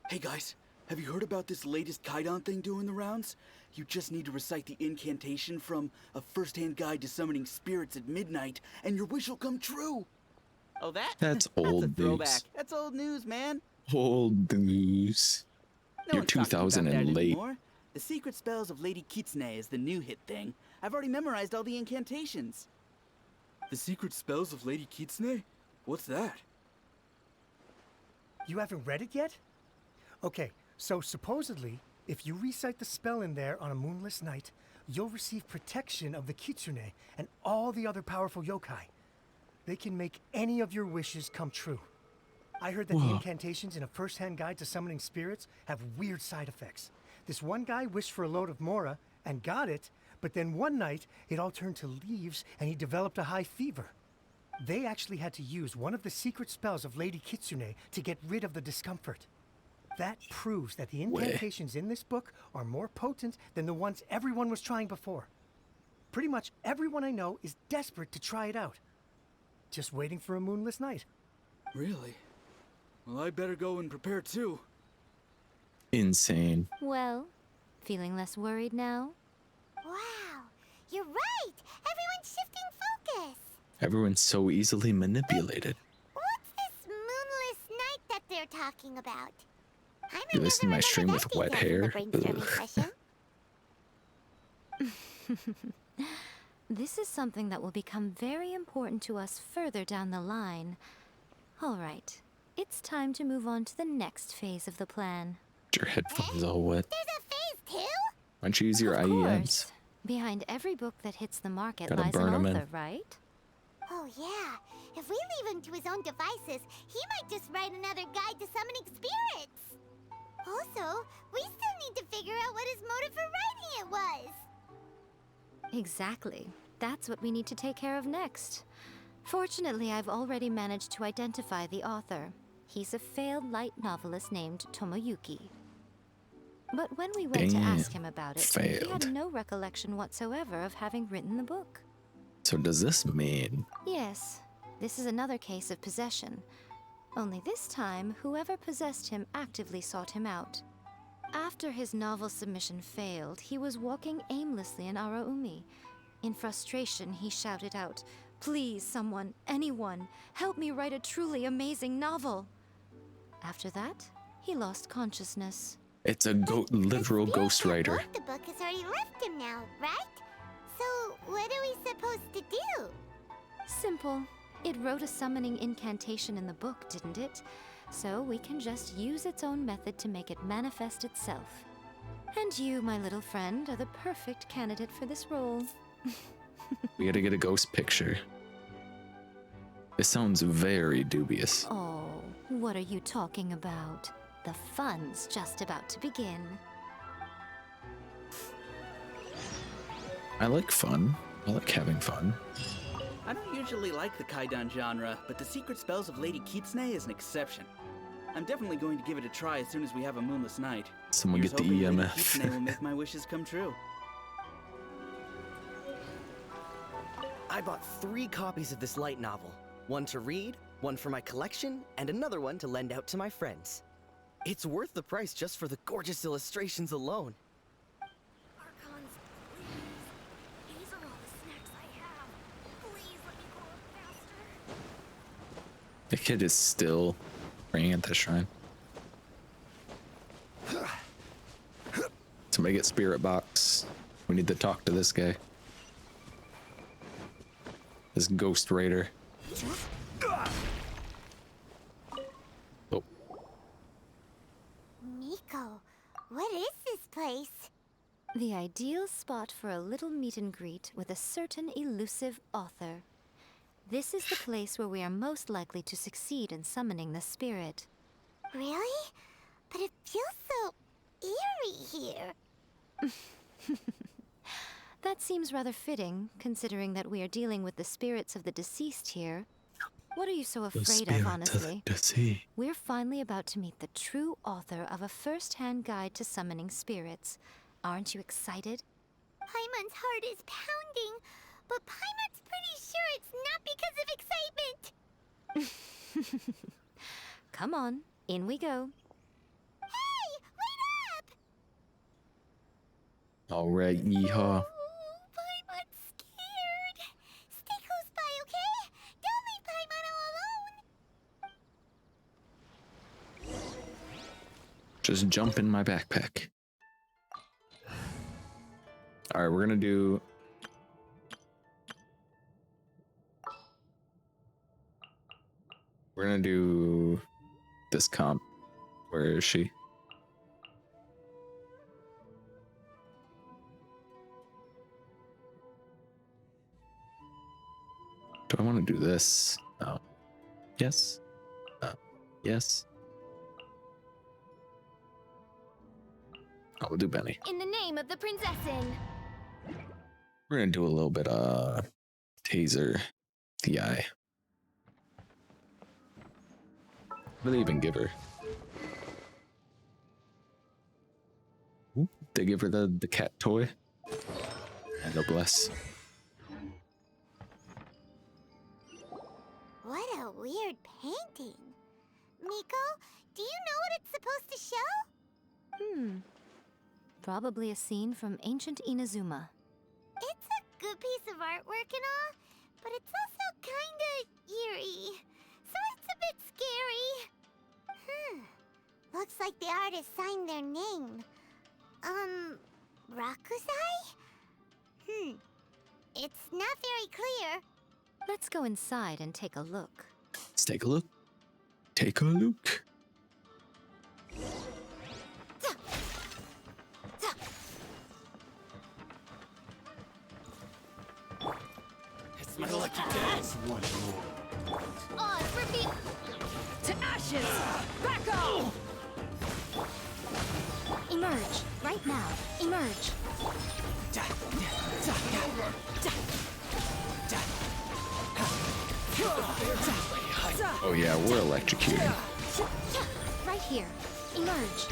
Hey guys, have you heard about this latest Kaidan thing doing the rounds? You just need to recite the incantation from A First-Hand Guide to Summoning Spirits at Midnight, and your wish will come true! Oh, that? That's That's old a throwback. news. That's old news, man. Old news. No You're one's talking about 2000 that and late. anymore. The Secret Spells of Lady Kitsune is the new hit thing. I've already memorized all the incantations. The Secret Spells of Lady Kitsune? What's that? You haven't read it yet? Okay, so supposedly, if you recite the spell in there on a moonless night, you'll receive protection of the Kitsune and all the other powerful yokai. They can make any of your wishes come true. I heard that the Whoa. incantations in A First-Hand Guide to Summoning Spirits have weird side effects. This one guy wished for a load of mora and got it, but then one night it all turned to leaves and he developed a high fever. They actually had to use one of the secret spells of Lady Kitsune to get rid of the discomfort. That proves that the incantations in this book are more potent than the ones everyone was trying before. Pretty much everyone I know is desperate to try it out. Just waiting for a moonless night. Really? Well, I better go and prepare too. Insane. Well, feeling less worried now? Wow, you're right! Everyone's shifting focus! Everyone's so easily manipulated. What's this moonless night that they're talking about? You listen to my stream with wet hair? This is something that will become very important to us further down the line. All right, it's time to move on to the next phase of the plan. Your headphones all wet. There's a phase 2? Why don't you use your Of IEMs? course. Behind every book that hits the market Gotta lies burn an 'em in. author, right? Oh yeah, if we leave him to his own devices, he might just write another guide to summoning spirits. Also, we still need to figure out what his motive for writing it was. Exactly. That's what we need to take care of next. Fortunately, I've already managed to identify the author. He's a failed light novelist named Tomoyuki. But when we went to ask him about it, he failed. had no recollection whatsoever of having written the book. So does this mean Yes, this is another case of possession. Only this time, whoever possessed him actively sought him out. After his novel submission failed, he was walking aimlessly in Araumi. In frustration, he shouted out, "Please, someone, anyone, help me write a truly amazing novel." After that, he lost consciousness. it's a literal ghostwriter? The book has already left him now, right? So, what are we supposed to do? Simple. It wrote a summoning incantation in the book, didn't it? So we can just use its own method to make it manifest itself. And you, my little friend, are the perfect candidate for this role. We gotta get a ghost picture. This sounds very dubious. Oh, what are you talking about? The fun's just about to begin. I like fun. I like having fun. I don't usually like the Kaidan genre, but the secret spells of Lady Kitsune is an exception. I'm definitely going to give it a try as soon as we have a moonless night. Someone Here's get the hoping Lady EMF. Kitsune will make my wishes come true. I bought 3 copies of this light novel. One to read, one for my collection, and another one to lend out to my friends. It's worth the price just for the gorgeous illustrations alone. Archons, please. These are all the snacks I have. Please let me grow up faster. The kid is still praying at the shrine. Somebody get spirit box. We need to talk to this guy. This ghost raider. Oh. Miko, what is this place? The ideal spot for a little meet and greet with a certain elusive author. This is the place where we are most likely to succeed in summoning the spirit. Really? But it feels so eerie here. That seems rather fitting, considering that we are dealing with the spirits of the deceased here. What are you so afraid of, honestly? We're finally about to meet the true author of a first-hand guide to summoning spirits. Aren't you excited? Paimon's heart is pounding, but Paimon's pretty sure it's not because of excitement. Come on, in we go. Hey, wait up! All right, yeehaw. Paimon's scared. Stay close by, okay? Don't leave Paimon all alone. Just jump in my backpack. All right, we're gonna do. We're gonna do this comp. Where is she? Do I want to do this? No. Yes. Yes. Oh, we'll do Benny. In the name of the princessin. We're gonna do a little bit taser the eye. What do they even give her? They give her the cat toy. And noblesse. What a weird painting. Miko, do you know what it's supposed to show? Probably a scene from ancient Inazuma. It's a good piece of artwork and all, but it's also kinda eerie. So it's a bit scary. Looks like the artist signed their name. Rakusai? It's not very clear. Let's go inside and take a look. Let's take a look. Take a look. It's my lucky day. Oz, repeat! To ashes! Back off! Emerge, right now. Emerge. Oh yeah, we're electrocuted. Right here. Emerge.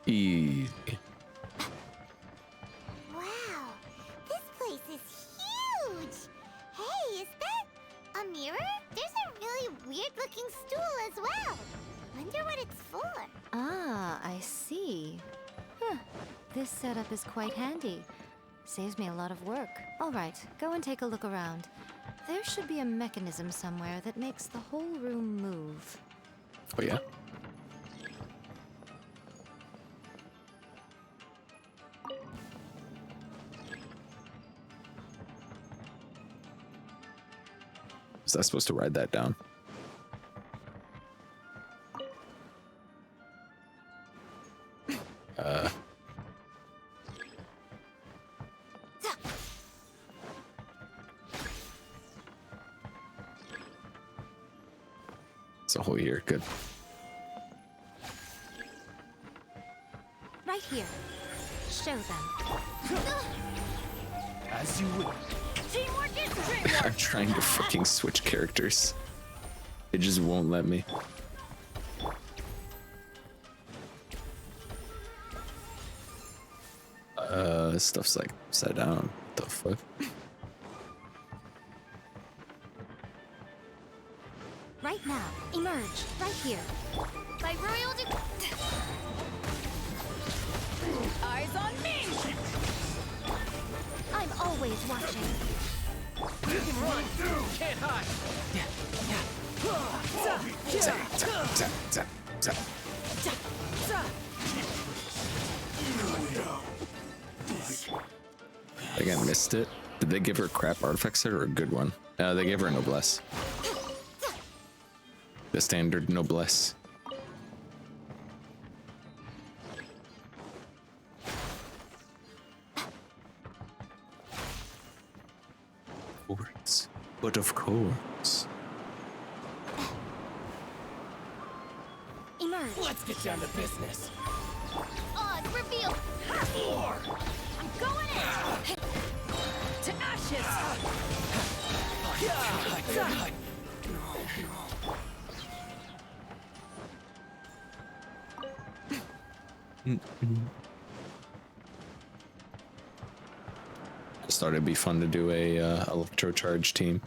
Easy. Wow, this place is huge. Hey, is that a mirror? There's a really weird-looking stool as well. Wonder what it's for. Ah, I see. Huh. This setup is quite handy. Saves me a lot of work. All right, go and take a look around. There should be a mechanism somewhere that makes the whole room move. Oh yeah? Was I supposed to ride that down? It's a whole year. Good. Right here. Show them. As you would. Teamwork is teamwork! I'm trying to fucking switch characters. It just won't let me. This stuff's like upside down. What the fuck? Right now. Emerge. Right here. By royal Eyes on me! I'm always watching. You can run too! Can't hide! Zap, zap, zap, zap, zap. I think I missed it. Did they give her a crap artifact set or a good one? They gave her a noblesse. The standard noblesse. Of course. But of course. Emerge. Let's get down to business. Oz, reveal! I'm going in! To ashes! Just thought it'd be fun to do a electro charge team.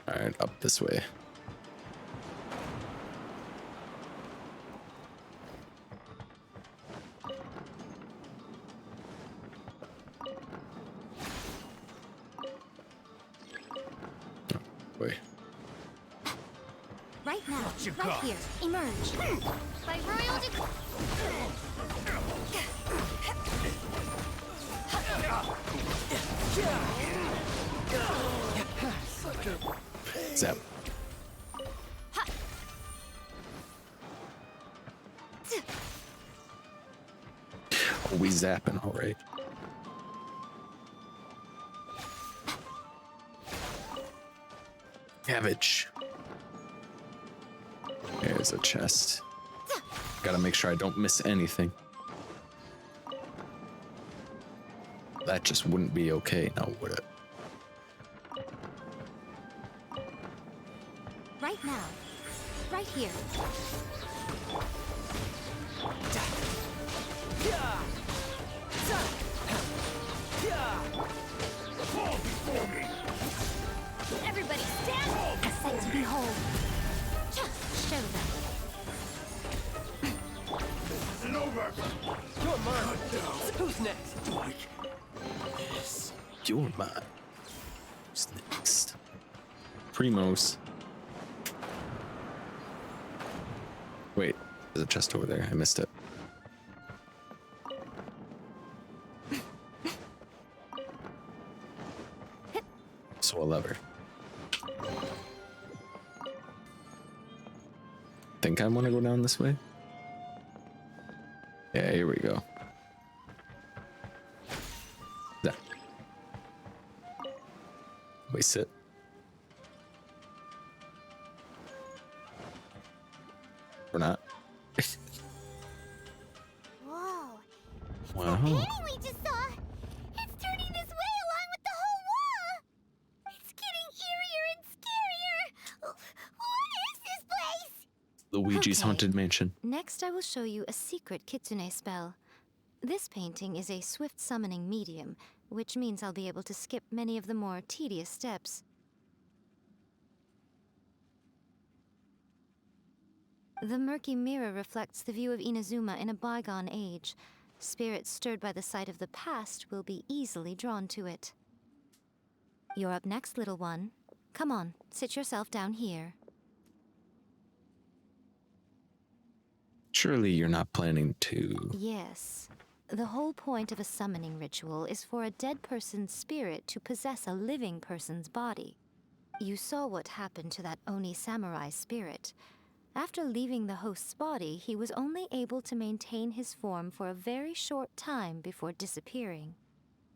All right, up this way. Wait. Right now. you Right got? here. Emerge. By royal Zap. Oh, we zapping, all right. Cabbage. There's a chest. Gotta make sure I don't miss anything. That just wouldn't be okay now, would it? Now, right here. Fall before me! Everybody stand! A sight to behold. Show them. This isn't over! You're mine. Who's next? Yes, you're mine. Who's next? Primos. Wait, there's a chest over there. I missed it. So a lever. Think I want to go down this way? Yeah, here we go. That. Wait, sit. We're not. Whoa. Wow. Painting we just saw. It's turning this way along with the whole wall. It's getting eerier and scarier. What is this place? Luigi's Okay. Haunted Mansion. Next, I will show you a secret Kitsune spell. This painting is a swift summoning medium, which means I'll be able to skip many of the more tedious steps. The murky mirror reflects the view of Inazuma in a bygone age. Spirits stirred by the sight of the past will be easily drawn to it. You're up next, little one. Come on, sit yourself down here. Surely you're not planning to... Yes. The whole point of a summoning ritual is for a dead person's spirit to possess a living person's body. You saw what happened to that Oni samurai spirit. After leaving the host's body, he was only able to maintain his form for a very short time before disappearing.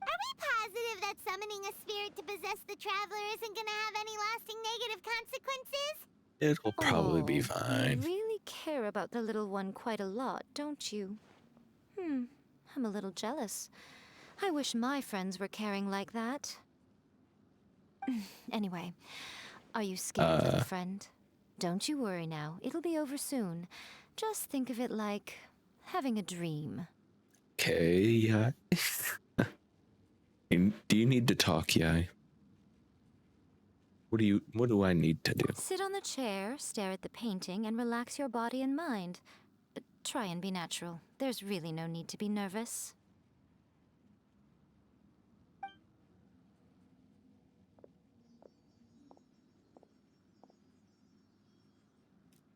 Are we positive that summoning a spirit to possess the traveler isn't gonna have any lasting negative consequences? It'll probably be You fine. really care about the little one quite a lot, don't you? I'm a little jealous. I wish my friends were caring like that. Anyway, are you scared, little friend? Don't you worry now. It'll be over soon. Just think of it like having a dream. Okay, yeah. Do you need to talk, Yai? What do I need to do? Sit on the chair, stare at the painting, and relax your body and mind. Try and be natural. There's really no need to be nervous.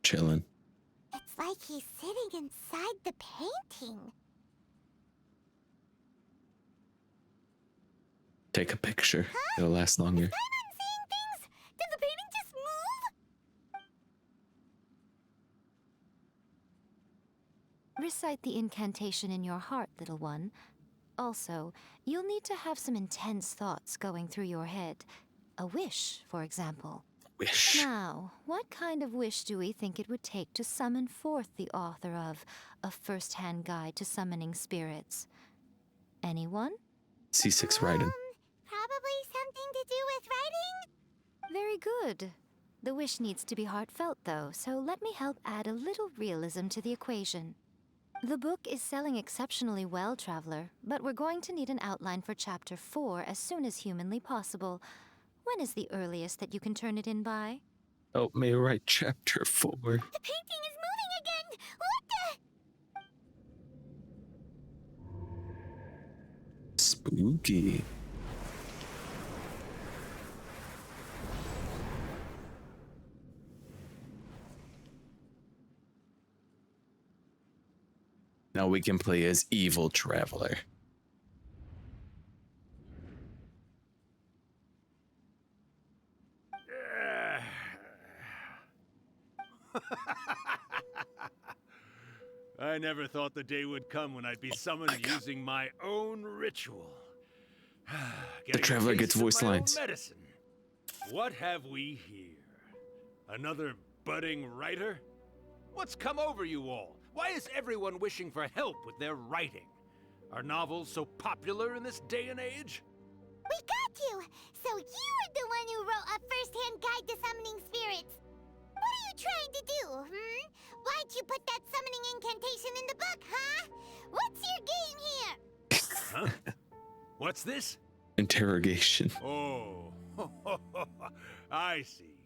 Chillin'. It's like he's sitting inside the painting. Take a picture. It'll last longer. I'm seeing things. Did the painting just move? Recite the incantation in your heart, little one. Also, you'll need to have some intense thoughts going through your head. A wish, for example. Wish. Now, what kind of wish do we think it would take to summon forth the author of A First-Hand Guide to Summoning Spirits? Anyone? C6 Raiden. Probably something to do with writing? Very good. The wish needs to be heartfelt, though, so let me help add a little realism to the equation. The book is selling exceptionally well, Traveler, but we're going to need an outline for Chapter 4 as soon as humanly possible. When is the earliest that you can turn it in by? Help me write Chapter 4. The painting is moving again! What the? Spooky. Now we can play as Evil Traveler. I never thought the day would come when I'd be summoned using my own ritual. The Traveler gets voice lines. Medicine. What have we here? Another budding writer? What's come over you all? Why is everyone wishing for help with their writing? Are novels so popular in this day and age? We got you! So you are the one who wrote A First-Hand Guide to Summoning Spirits! What are you trying to do, Why'd you put that summoning incantation in the book, huh? What's your game here? Huh? What's this? Interrogation. Oh, I see.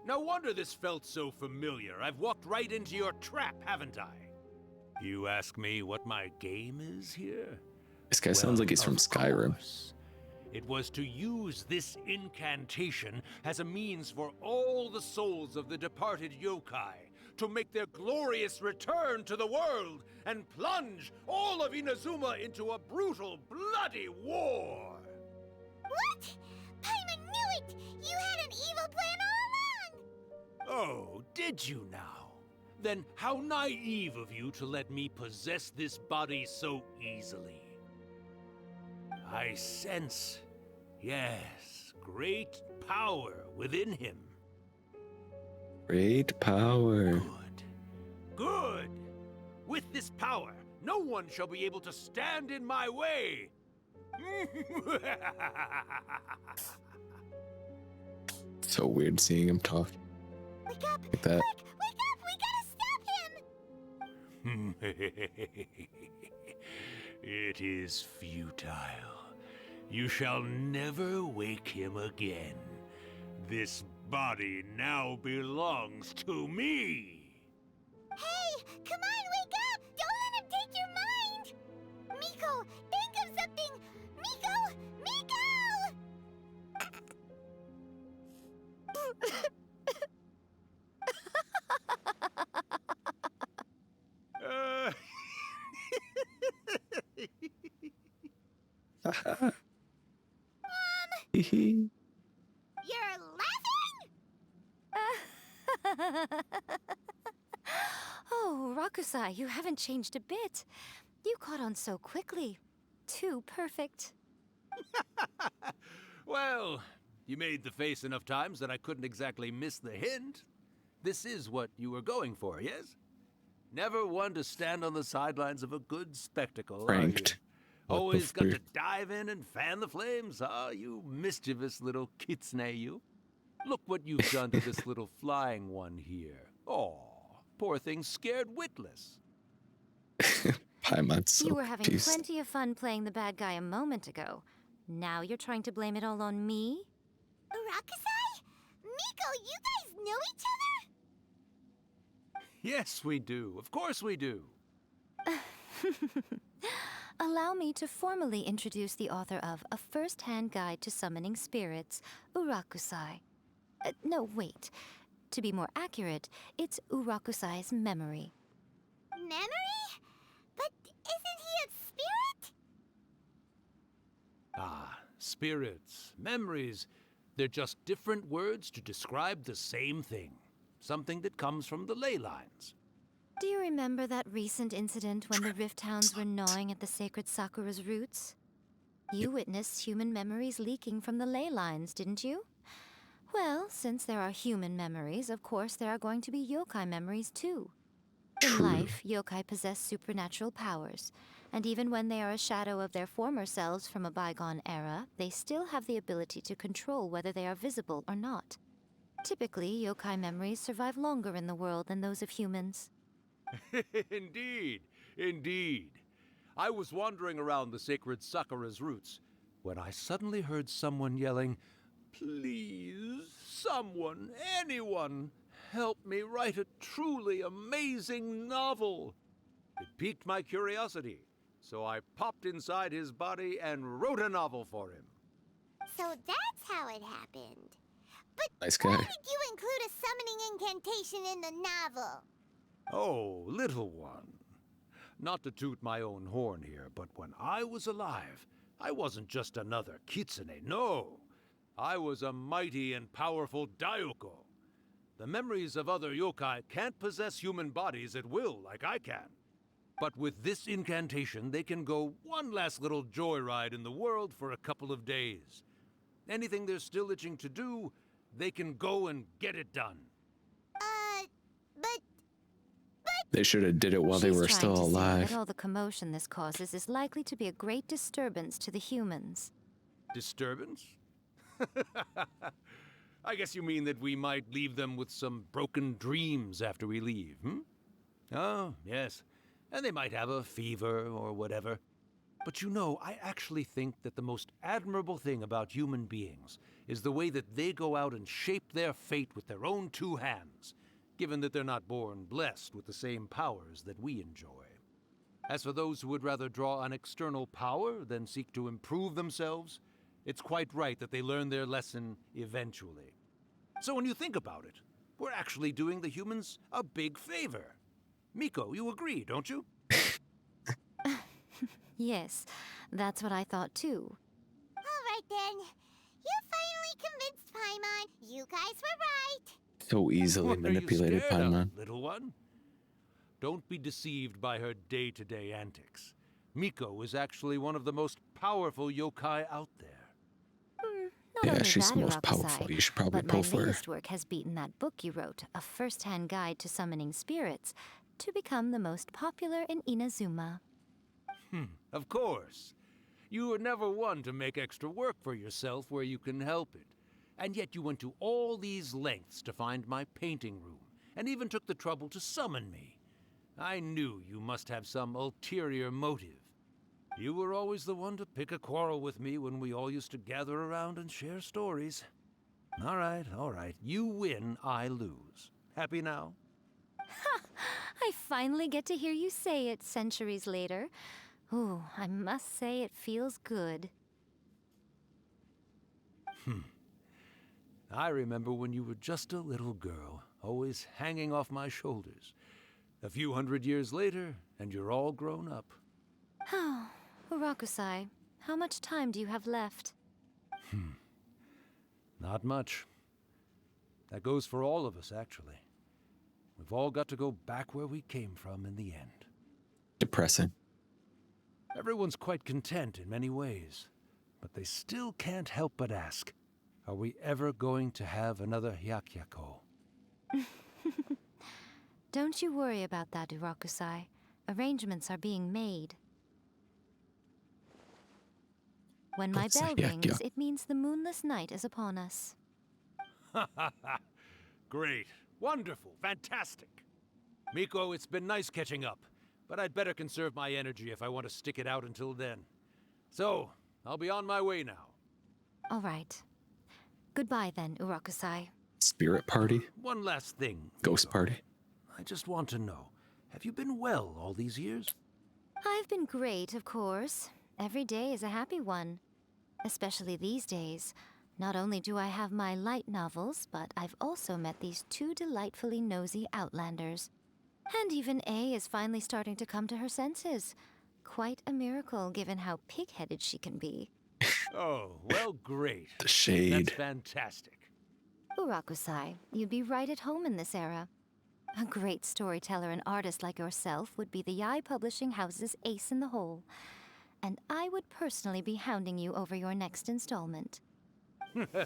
No wonder this felt so familiar. I've walked right into your trap, haven't I? You ask me what my game is here? This guy sounds like he's from Skyrim. Course. It was to use this incantation as a means for all the souls of the departed yokai to make their glorious return to the world and plunge all of Inazuma into a brutal, bloody war. What? Paimon knew it! You had an evil plan all along! Oh, did you now? Then how naive of you to let me possess this body so easily. I sense, yes, great power within him. Great power. Good! With this power, no one shall be able to stand in my way! So weird seeing him talk. Wake up! Like that. Wake up! We gotta stop him! It is futile. You shall never wake him again. This body now belongs to me! Hey! Come on, wake up! Don't let him take your mind! Miko, think of something! Miko! Miko! You're laughing? Oh, Rakusai, you haven't changed a bit. You caught on so quickly. Too perfect. Well, you made the face enough times that I couldn't exactly miss the hint. This is what you were going for, yes? Never one to stand on the sidelines of a good spectacle, Pranked. are you? Always got to dive in and fan the flames, huh? You mischievous little Kitsune, you. Look what you've done to this little flying one here. Oh, poor thing scared witless. Paimon's so You were having confused. plenty of fun playing the bad guy a moment ago. Now you're trying to blame it all on me? Rakusai? Miko, you guys know each other? Yes, we do. Of course we do. Allow me to formally introduce the author of A First-Hand Guide to Summoning Spirits, Urakusai. No, wait. To be more accurate, it's Urakusai's memory. Memory? But isn't he a spirit? Ah, spirits, memories. They're just different words to describe the same thing. Something that comes from the ley lines. Do you remember that recent incident when the Rift Hounds were gnawing at the sacred Sakura's roots? You witnessed human memories leaking from the ley lines, didn't you? Well, since there are human memories, of course there are going to be yokai memories too. In life, yokai possess supernatural powers, and even when they are a shadow of their former selves from a bygone era, they still have the ability to control whether they are visible or not. Typically, yokai memories survive longer in the world than those of humans. Indeed, indeed. I was wandering around the sacred Sakura's roots when I suddenly heard someone yelling, "Please, someone, anyone, help me write a truly amazing novel." It piqued my curiosity, so I popped inside his body and wrote a novel for him. So that's how it happened. But Nice guy. why did you include a summoning incantation in the novel? Oh, little one. Not to toot my own horn here, but when I was alive, I wasn't just another Kitsune, no. I was a mighty and powerful Daiyoko. The memories of other yokai can't possess human bodies at will like I can. But with this incantation, they can go one last little joyride in the world for a couple of days. Anything they're still itching to do, they can go and get it done. But They should have did it while they She's were trying still to say alive. that all the commotion this causes is likely to be a great disturbance to the humans. Disturbance? I guess you mean that we might leave them with some broken dreams after we leave, hmm? Oh, yes. And they might have a fever or whatever. But you know, I actually think that the most admirable thing about human beings is the way that they go out and shape their fate with their own two hands, given that they're not born blessed with the same powers that we enjoy. As for those who would rather draw on external power than seek to improve themselves, it's quite right that they learn their lesson eventually. So when you think about it, we're actually doing the humans a big favor. Miko, you agree, don't you? Yes, that's what I thought too. Alright then. You finally convinced Paimon. You guys were right. So easily What are you manipulated, scared of, Paimon. little one? Don't be deceived by her day-to-day antics. Miko is actually one of the most powerful yokai out there. Not Yeah, only she's that, the most Urakusai, powerful. You should probably but pull my for her. latest work has beaten that book you wrote, A First-Hand Guide to Summoning Spirits, to become the most popular in Inazuma. Of course. You were never one to make extra work for yourself where you can help it. And yet you went to all these lengths to find my painting room, and even took the trouble to summon me. I knew you must have some ulterior motive. You were always the one to pick a quarrel with me when we all used to gather around and share stories. All right. You win, I lose. Happy now? I finally get to hear you say it centuries later. Ooh, I must say it feels good. I remember when you were just a little girl, always hanging off my shoulders. A few hundred years later, and you're all grown up. Oh, Urakusai, how much time do you have left? Not much. That goes for all of us, actually. We've all got to go back where we came from in the end. Depressing. Everyone's quite content in many ways, but they still can't help but ask, are we ever going to have another Hyakyako? Don't you worry about that, Urakusai. Arrangements are being made. When my What's a bell Hyakyako? rings, it means the moonless night is upon us. Great. Wonderful. Fantastic. Miko, it's been nice catching up, but I'd better conserve my energy if I want to stick it out until then. So, I'll be on my way now. All right. Goodbye then, Urakusai. Spirit party? One last thing. Ghost party? I just want to know, have you been well all these years? I've been great, of course. Every day is a happy one. Especially these days. Not only do I have my light novels, but I've also met these two delightfully nosy outlanders. And even A is finally starting to come to her senses. Quite a miracle, given how pig-headed she can be. Oh, well, great. The shade. That's fantastic. Urakusai, you'd be right at home in this era. A great storyteller and artist like yourself would be the Yai Publishing House's ace in the hole. And I would personally be hounding you over your next installment. The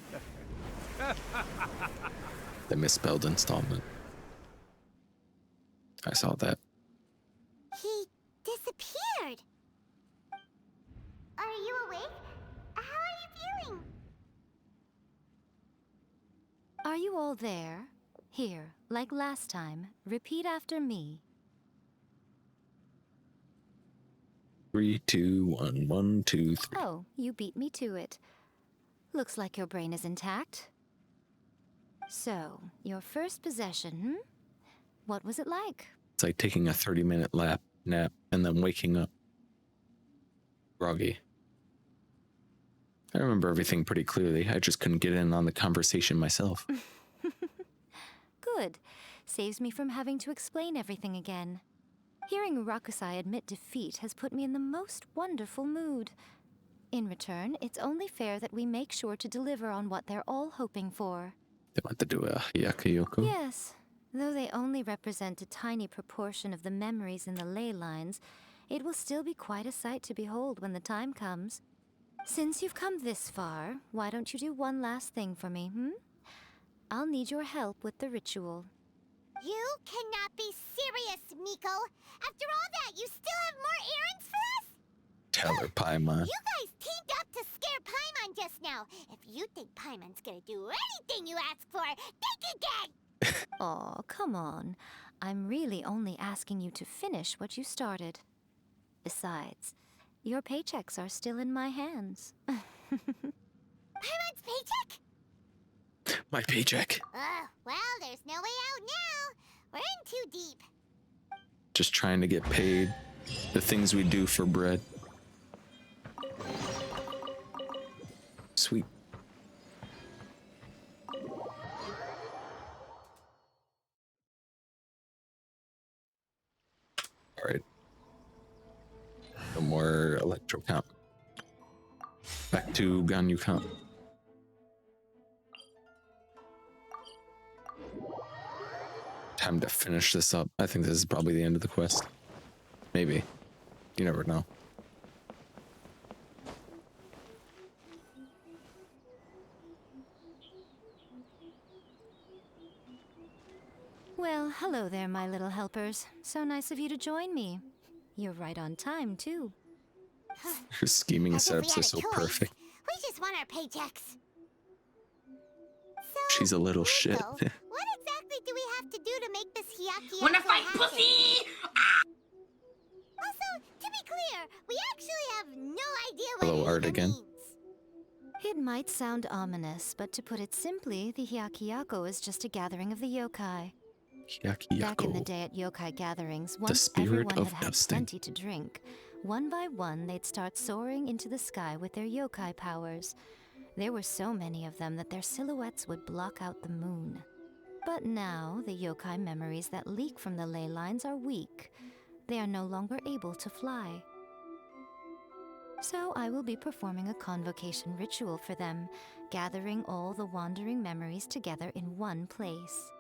misspelled installment. I saw that. He disappeared. Are you awake? How are you feeling? Are you all there? Here, like last time, repeat after me. 3, 2, 1, 1, 2, 3. Oh, you beat me to it. Looks like your brain is intact. So, your first possession, What was it like? It's like taking a 30-minute nap and then waking up groggy. I remember everything pretty clearly. I just couldn't get in on the conversation myself. Good. Saves me from having to explain everything again. Hearing Urakusai admit defeat has put me in the most wonderful mood. In return, it's only fair that we make sure to deliver on what they're all hoping for. They want to do a Yakuyoku? Yes. Though they only represent a tiny proportion of the memories in the ley lines, it will still be quite a sight to behold when the time comes. Since you've come this far, why don't you do one last thing for me, I'll need your help with the ritual. You cannot be serious, Miko. After all that, you still have more errands for us? Tell her, Paimon. You guys teamed up to scare Paimon just now. If you think Paimon's gonna do anything you ask for, think again! Aw, come on. I'm really only asking you to finish what you started. Besides, your paychecks are still in my hands. Paimon's paycheck? My paycheck. Well, there's no way out now. We're in too deep. Just trying to get paid. The things we do for bread. Sweet. Alright. No more electro comp. Back to Ganyu comp. Time to finish this up. I think this is probably the end of the quest. Maybe. You never know. Well, hello there, my little helpers. So nice of you to join me. You're right on time, too. Her scheming As if we setups are had a so choice. perfect. We just want our paychecks. She's a little shit. What exactly do we have to do to make this Hyakuya Wanna fight, happen? pussy? Also, to be clear, we actually have no idea what Hello, it Art even again. means. It might sound ominous, but to put it simply, the Hyakyako is just a gathering of the yokai. Back in the Hyakyako. day at yokai gatherings, once spirit everyone of had had dusting. plenty to drink, one by one they'd start soaring into the sky with their yokai powers. There were so many of them that their silhouettes would block out the moon. But now, the yokai memories that leak from the ley lines are weak. They are no longer able to fly. So I will be performing a convocation ritual for them, gathering all the wandering memories together in one place.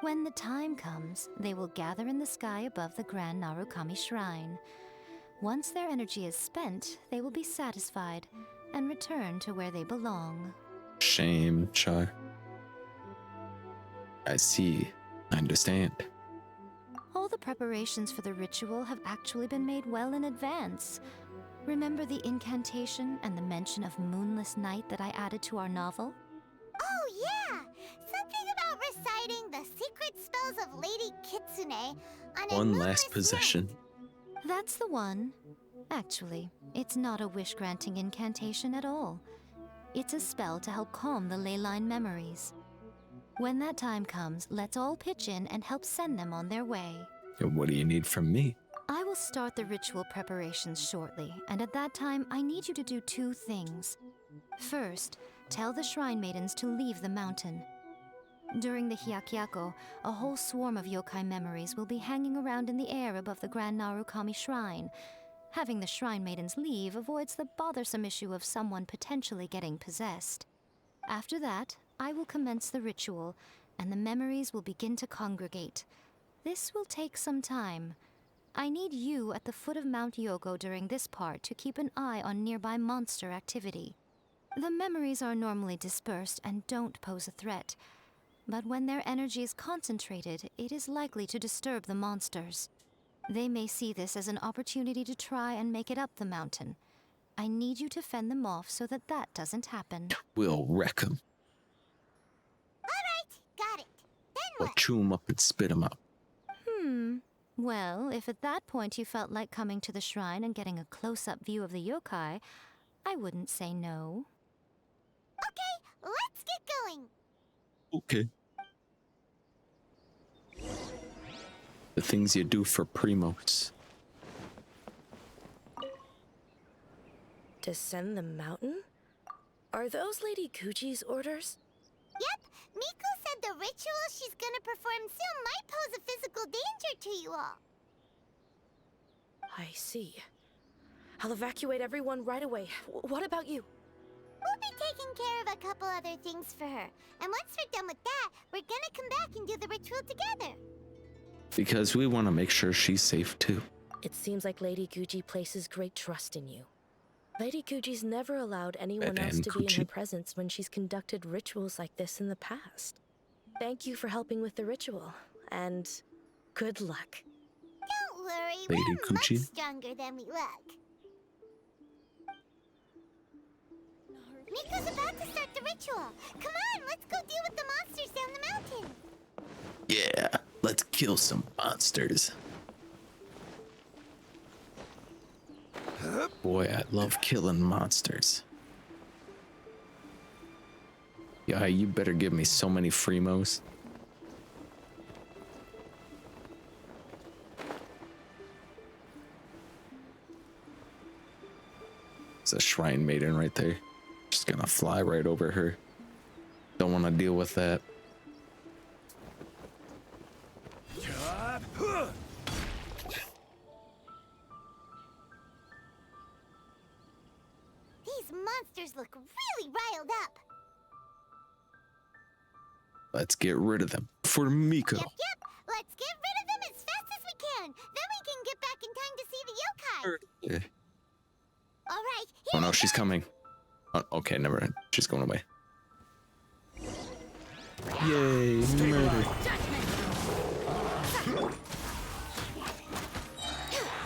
When the time comes, they will gather in the sky above the Grand Narukami Shrine. Once their energy is spent, they will be satisfied and return to where they belong. Shame, Char. I see. I understand. All the preparations for the ritual have actually been made well in advance. Remember the incantation and the mention of moonless night that I added to our novel? Oh yeah! Something about reciting the secret spells of Lady Kitsune on a One moonless last possession. That's the one. Actually, it's not a wish-granting incantation at all. It's a spell to help calm the ley line memories. When that time comes, let's all pitch in and help send them on their way. What do you need from me? I will start the ritual preparations shortly, and at that time, I need you to do two things. First, tell the shrine maidens to leave the mountain. During the Hyakyako, a whole swarm of yokai memories will be hanging around in the air above the Grand Narukami Shrine. Having the shrine maidens leave avoids the bothersome issue of someone potentially getting possessed. After that, I will commence the ritual, and the memories will begin to congregate. This will take some time. I need you at the foot of Mount Yogo during this part to keep an eye on nearby monster activity. The memories are normally dispersed and don't pose a threat, but when their energy is concentrated, it is likely to disturb the monsters. They may see this as an opportunity to try and make it up the mountain. I need you to fend them off so that that doesn't happen. We'll wreck him. Alright, got it. Then Or what? chew him up and spit him out. Well, if at that point you felt like coming to the shrine and getting a close-up view of the yokai, I wouldn't say no. Okay, let's get going. Okay. The things you do for primos. Descend the mountain? Are those Lady Gucci's orders? Yep, Miku said the ritual she's gonna perform soon might pose a physical danger to you all. I see. I'll evacuate everyone right away. What about you? We'll be taking care of a couple other things for her. And once we're done with that, we're gonna come back and do the ritual together. Because we want to make sure she's safe too. It seems like Lady Gucci places great trust in you. Lady Gucci's never allowed anyone Madame else to be in her Gucci. presence when she's conducted rituals like this in the past. Thank you for helping with the ritual, and good luck. Don't worry, Lady we're Gucci? much stronger than we look. Miko's about to start the ritual. Come on, let's go deal with the monsters down the mountain. Yeah, let's kill some monsters. Boy, I love killing monsters. Yeah, you better give me so many Fremos. It's a shrine maiden right there. Just gonna fly right over her. Don't want to deal with that. These monsters look really riled up. Let's get rid of them for Miko. Yep. Let's get rid of them as fast as we can. Then we can get back in time to see the yokai. All right. Oh no, she's coming. Oh, okay, never mind. She's going away. Yay, murder.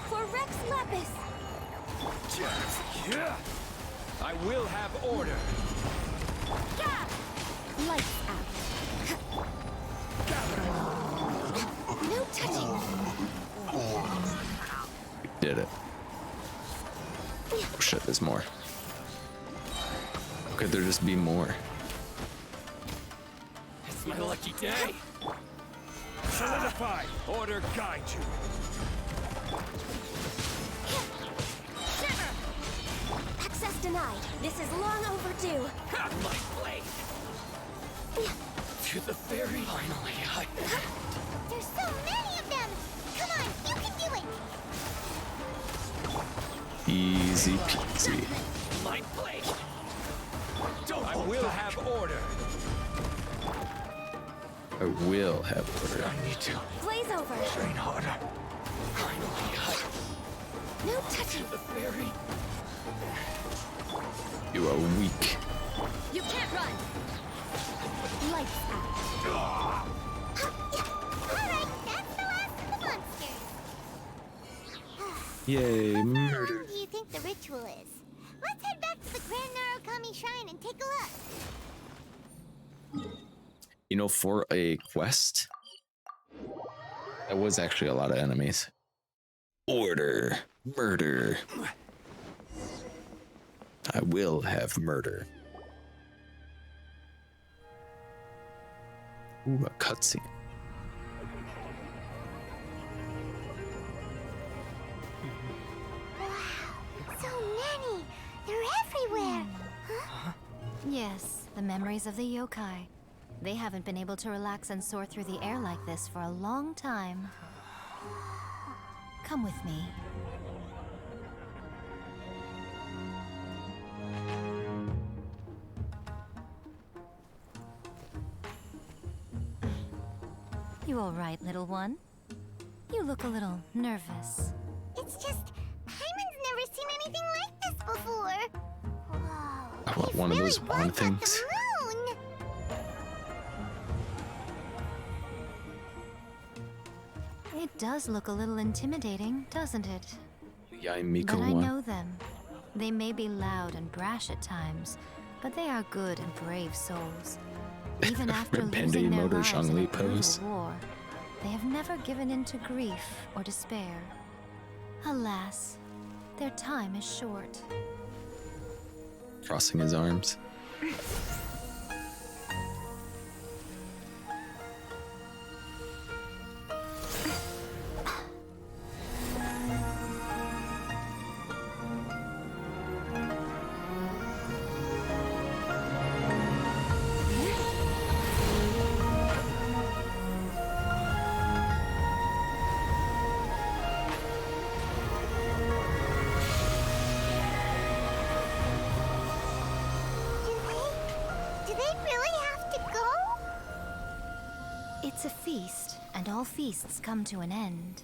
For Rex Lapis. I will have order. Lights out. No touching. We did it. Oh shit, there's more. Could there just be more? It's my lucky day. Solidify. Order guide you. Access denied. This is long overdue. Got my blade. To the fairy. Finally, There's so many of them. Come on, you can do it. Easy peasy. My blade. I will have order. I will have order. I need to Blaze over. train harder. Finally, No touching. the fairy. You are weak. You can't run. Lights out. Alright, that's the last of the monsters. Yay, How murder. long do you think the ritual is? Let's head back to the Grand Narukami Shrine and take a look. You know, for a quest, that was actually a lot of enemies. Order. Murder. I will have murder. Ooh, a cutscene. So many! They're everywhere! Huh? Yes, the memories of the yokai. They haven't been able to relax and soar through the air like this for a long time. Come with me. You all right, little one? You look a little nervous. It's just, Hyman's never seen anything like this before. Whoa. I want one of those wand things. Moon. It does look a little intimidating, doesn't it? Yeah, Miko But I one. know them. They may be loud and brash at times, but they are good and brave souls. Even after Panda losing their emote or lives in a Zhongli brutal pose. war, they have never given in to grief or despair. Alas, their time is short. Crossing his arms. Do they really have to go? It's a feast, and all feasts come to an end.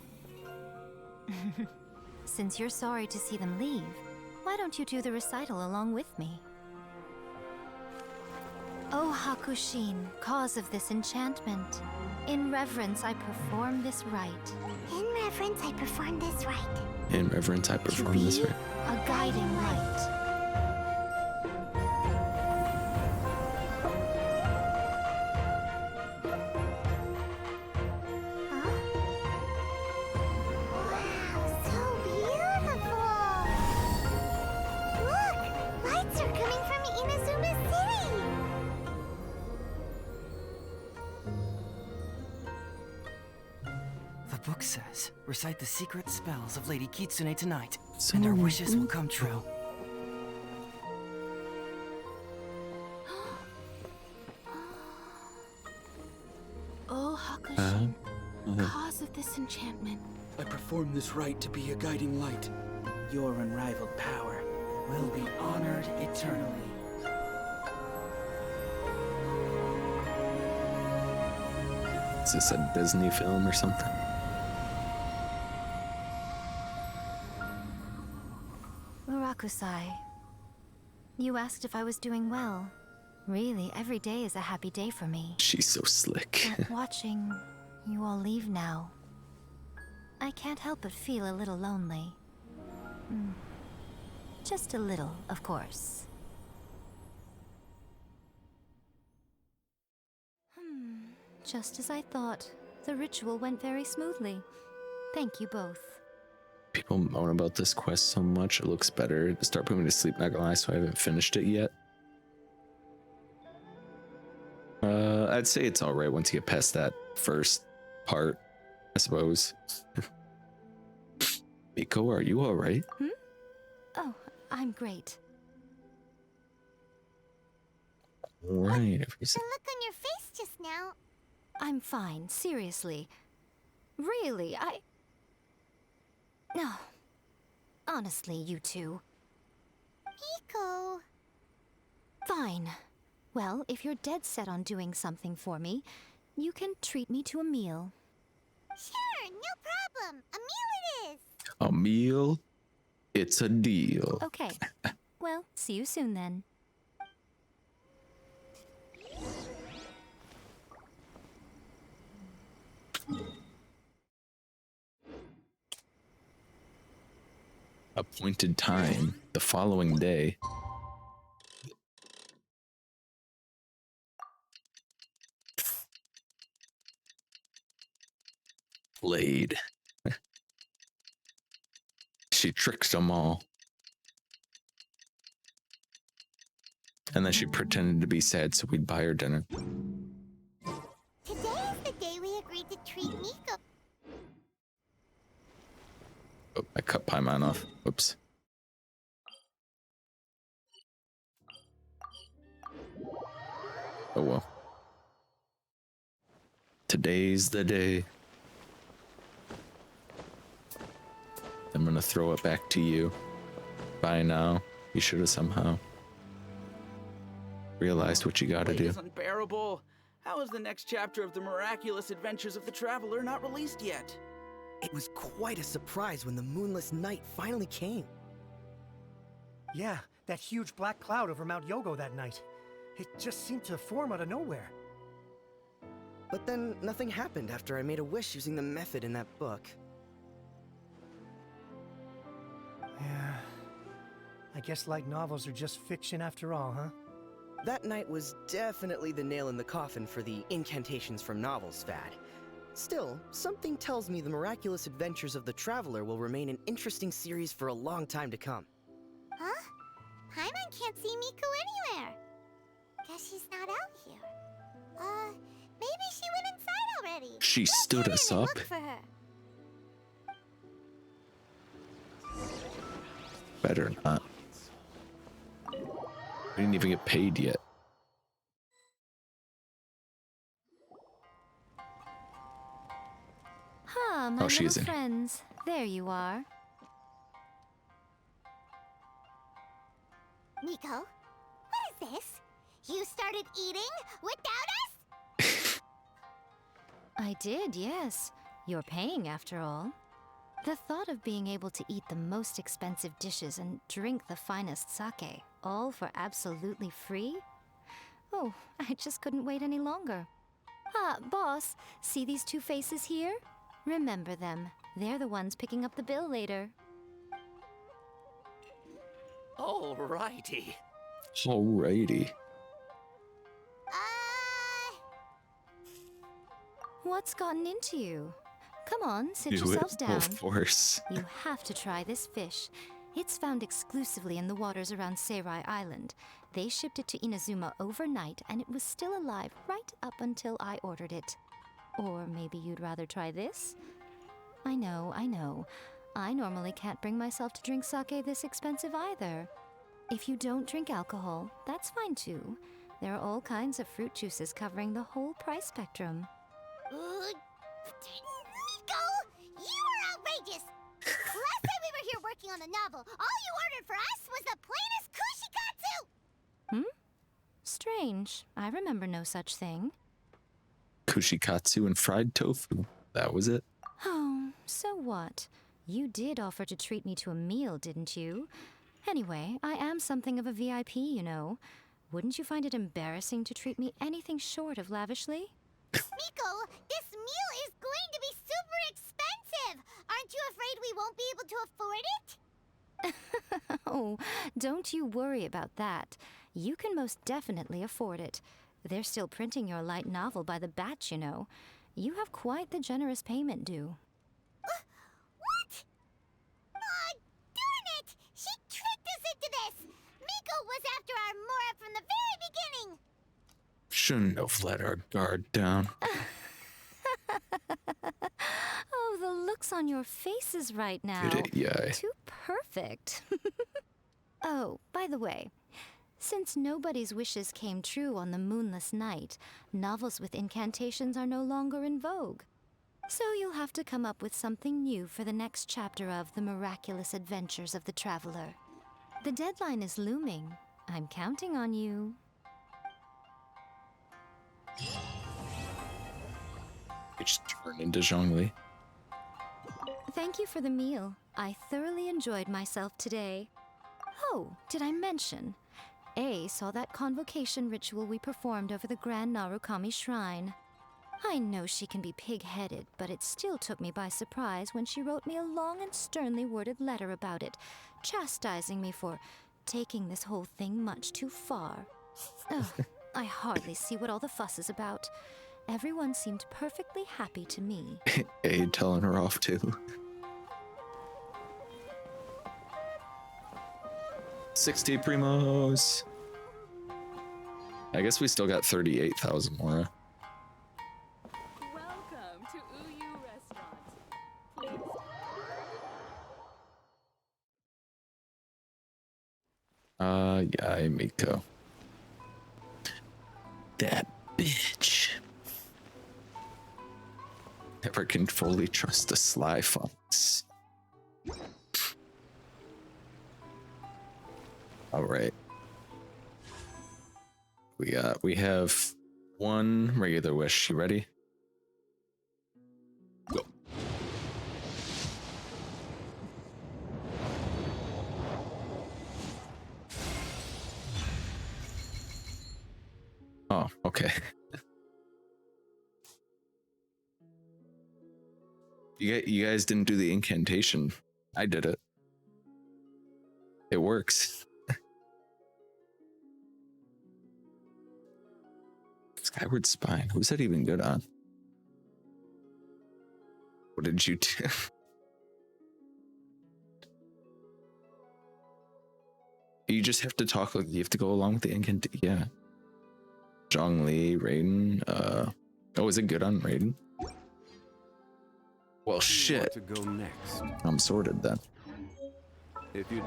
Since you're sorry to see them leave, why don't you do the recital along with me? O Hakushin, cause of this enchantment, in reverence I perform this rite. In reverence, I perform this rite. In reverence, I perform this right. A guiding light. book says, recite the secret spells of Lady Kitsune tonight, and our wishes will come true. Oh, Hakushin, cause of this enchantment. I perform this rite to be a guiding light. Your unrivaled power will be honored eternally. Is this a Disney film or something? Murakusai, you asked if I was doing well. Really, every day is a happy day for me. She's so slick. But watching you all leave now, I can't help but feel a little lonely. Just a little, of course. Just as I thought. The ritual went very smoothly. Thank you both. People moan about this quest so much, it looks better to start putting me to sleep, not gonna lie, so I haven't finished it yet. I'd say it's alright once you get past that first part, I suppose. Miko, are you alright? Oh, I'm great. Alright, The look on your face just now. I'm fine, seriously. Really, No. Honestly, you two. Miko. Fine. Well, if you're dead set on doing something for me, you can treat me to a meal. Sure, no problem. A meal it is. A meal? It's a deal. Okay. Well, see you soon then. Appointed time, the following day. Played. She tricked them all. And then she pretended to be sad so we'd buy her dinner. Today is the day we agreed to treat Miko. Oh, I cut Paimon off. Oops. Oh well. Today's the day. I'm gonna throw it back to you. By now, you should have somehow realized what you gotta Wait, do. it's unbearable. How is the next chapter of the miraculous adventures of the Traveler not released yet? It was quite a surprise when the moonless night finally came. Yeah, that huge black cloud over Mount Yogo that night. It just seemed to form out of nowhere. But then nothing happened after I made a wish using the method in that book. Yeah. I guess light novels are just fiction after all, huh? That night was definitely the nail in the coffin for the incantations from novels fad. Still, something tells me the miraculous adventures of the Traveler will remain an interesting series for a long time to come. Huh? Paimon can't see Miko anywhere. Guess she's not out here. Maybe she went inside already. She stood us up. Look for her. Better not. We didn't even get paid yet. My Oh, she is little in. friends. There you are. Miko, what is this? You started eating without us? I did, yes. You're paying after all. The thought of being able to eat the most expensive dishes and drink the finest sake, all for absolutely free? Oh, I just couldn't wait any longer. Boss, see these two faces here? Remember them. They're the ones picking up the bill later. Alrighty. Alrighty. What's gotten into you? Come on, sit Do yourselves it down. full force. You have to try this fish. It's found exclusively in the waters around Seirai Island. They shipped it to Inazuma overnight, and it was still alive right up until I ordered it. Or maybe you'd rather try this? I know, I know. I normally can't bring myself to drink sake this expensive either. If you don't drink alcohol, that's fine too. There are all kinds of fruit juices covering the whole price spectrum. Nico! You are outrageous! Last time we were here working on the novel, all you ordered for us was the plainest kushikatsu! Strange. I remember no such thing. Kushikatsu and fried tofu. That was it. Oh, so what? You did offer to treat me to a meal, didn't you? Anyway, I am something of a VIP, you know. Wouldn't you find it embarrassing to treat me anything short of lavishly? Miko, this meal is going to be super expensive! Aren't you afraid we won't be able to afford it? Oh, don't you worry about that. You can most definitely afford it. They're still printing your light novel by the batch, you know. You have quite the generous payment due. What? Aw, darn it! She tricked us into this! Miko was after our Mora from the very beginning! Shouldn't have let our guard down. Oh, the looks on your faces right now. Yay. Too perfect. Oh, by the way, since nobody's wishes came true on the moonless night, novels with incantations are no longer in vogue. So you'll have to come up with something new for the next chapter of The Miraculous Adventures of the Traveler. The deadline is looming. I'm counting on you. It just turned into Zhongli. Thank you for the meal. I thoroughly enjoyed myself today. Oh, did I mention? A saw that convocation ritual we performed over the Grand Narukami Shrine. I know she can be pig-headed, but it still took me by surprise when she wrote me a long and sternly worded letter about it, chastising me for taking this whole thing much too far. Ugh, I hardly see what all the fuss is about. Everyone seemed perfectly happy to me. A telling her off too. 60 primos. I guess we still got 38,000 more. Welcome to Uyu Restaurant. Please. Yeah, Miko. That bitch. Never can fully trust the sly fox. All right. We have one regular wish. You ready? Go. Oh, okay. You guys didn't do the incantation. I did it. It works. Skyward Spine. Who's that even good on? What did you do? You just have to talk like you have to go along with the incantation. Yeah. Zhongli, Raiden. Oh, is it good on Raiden? Well, shit. To go next. I'm sorted then. If you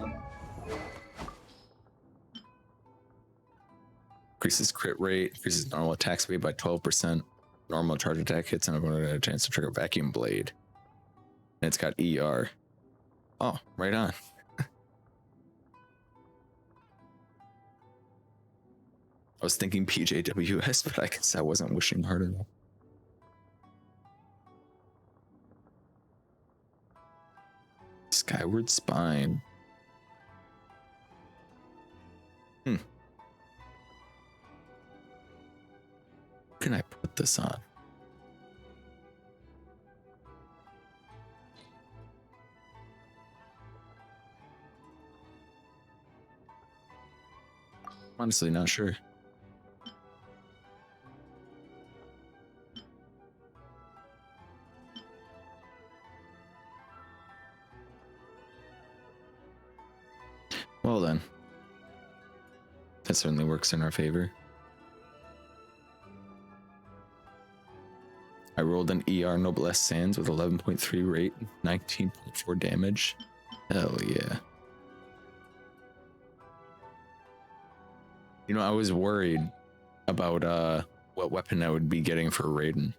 Increases crit rate, increases normal attack speed by 12%. Normal charge attack hits and everyone had a chance to trigger Vacuum Blade. And it's got ER. Oh, right on. I was thinking PJWS, but I guess I wasn't wishing hard enough. Skyward Spine. Can I put this on? Honestly, not sure. Well then, that certainly works in our favor. I rolled an ER Noblesse Sans with 11.3 rate, 19.4 damage. Hell yeah. You know, I was worried about what weapon I would be getting for Raiden.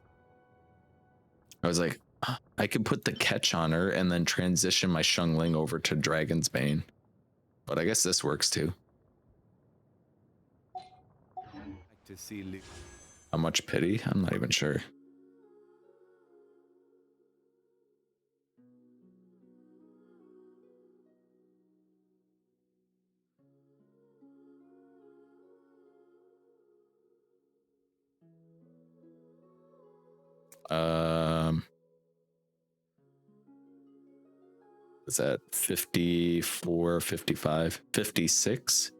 I was like, I could put the catch on her and then transition my Xiangling over to Dragon's Bane. But I guess this works too. To see Lu- How much pity? I'm not even sure. Is that 54, 55, 56?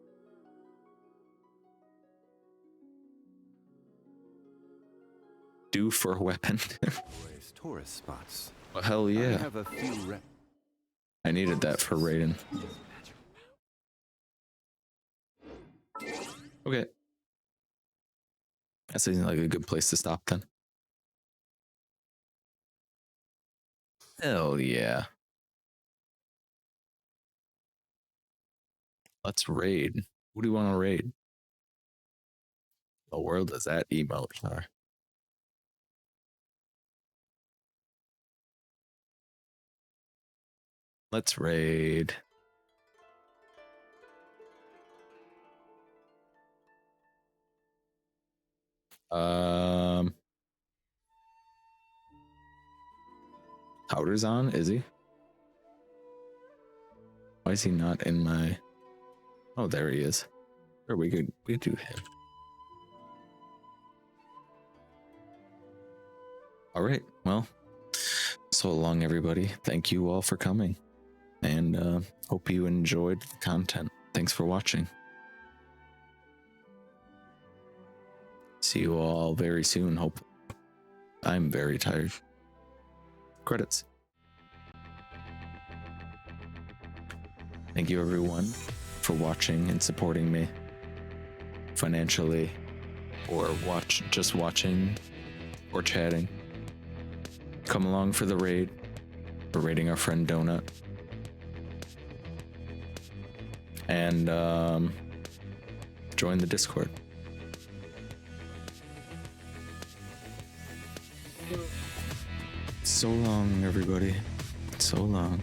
Due for a weapon. Tourist spots. Well, hell yeah. I have a few I needed that for Raiden. Okay. That seems like a good place to stop then. Hell yeah. Let's raid. Who do you want to raid? The world is that emote, sorry. Let's raid. Powder's on, is he? Why is he not in my... Oh, there he is. Or we could do him. All right, well, so long everybody. Thank you all for coming, and hope you enjoyed the content. Thanks for watching. See you all very soon. Hope. I'm very tired. Credits. Thank you everyone for watching and supporting me financially, or just watching or chatting. Come along for the raid. We're raiding our friend Donut. And join the Discord. So long, everybody. So long.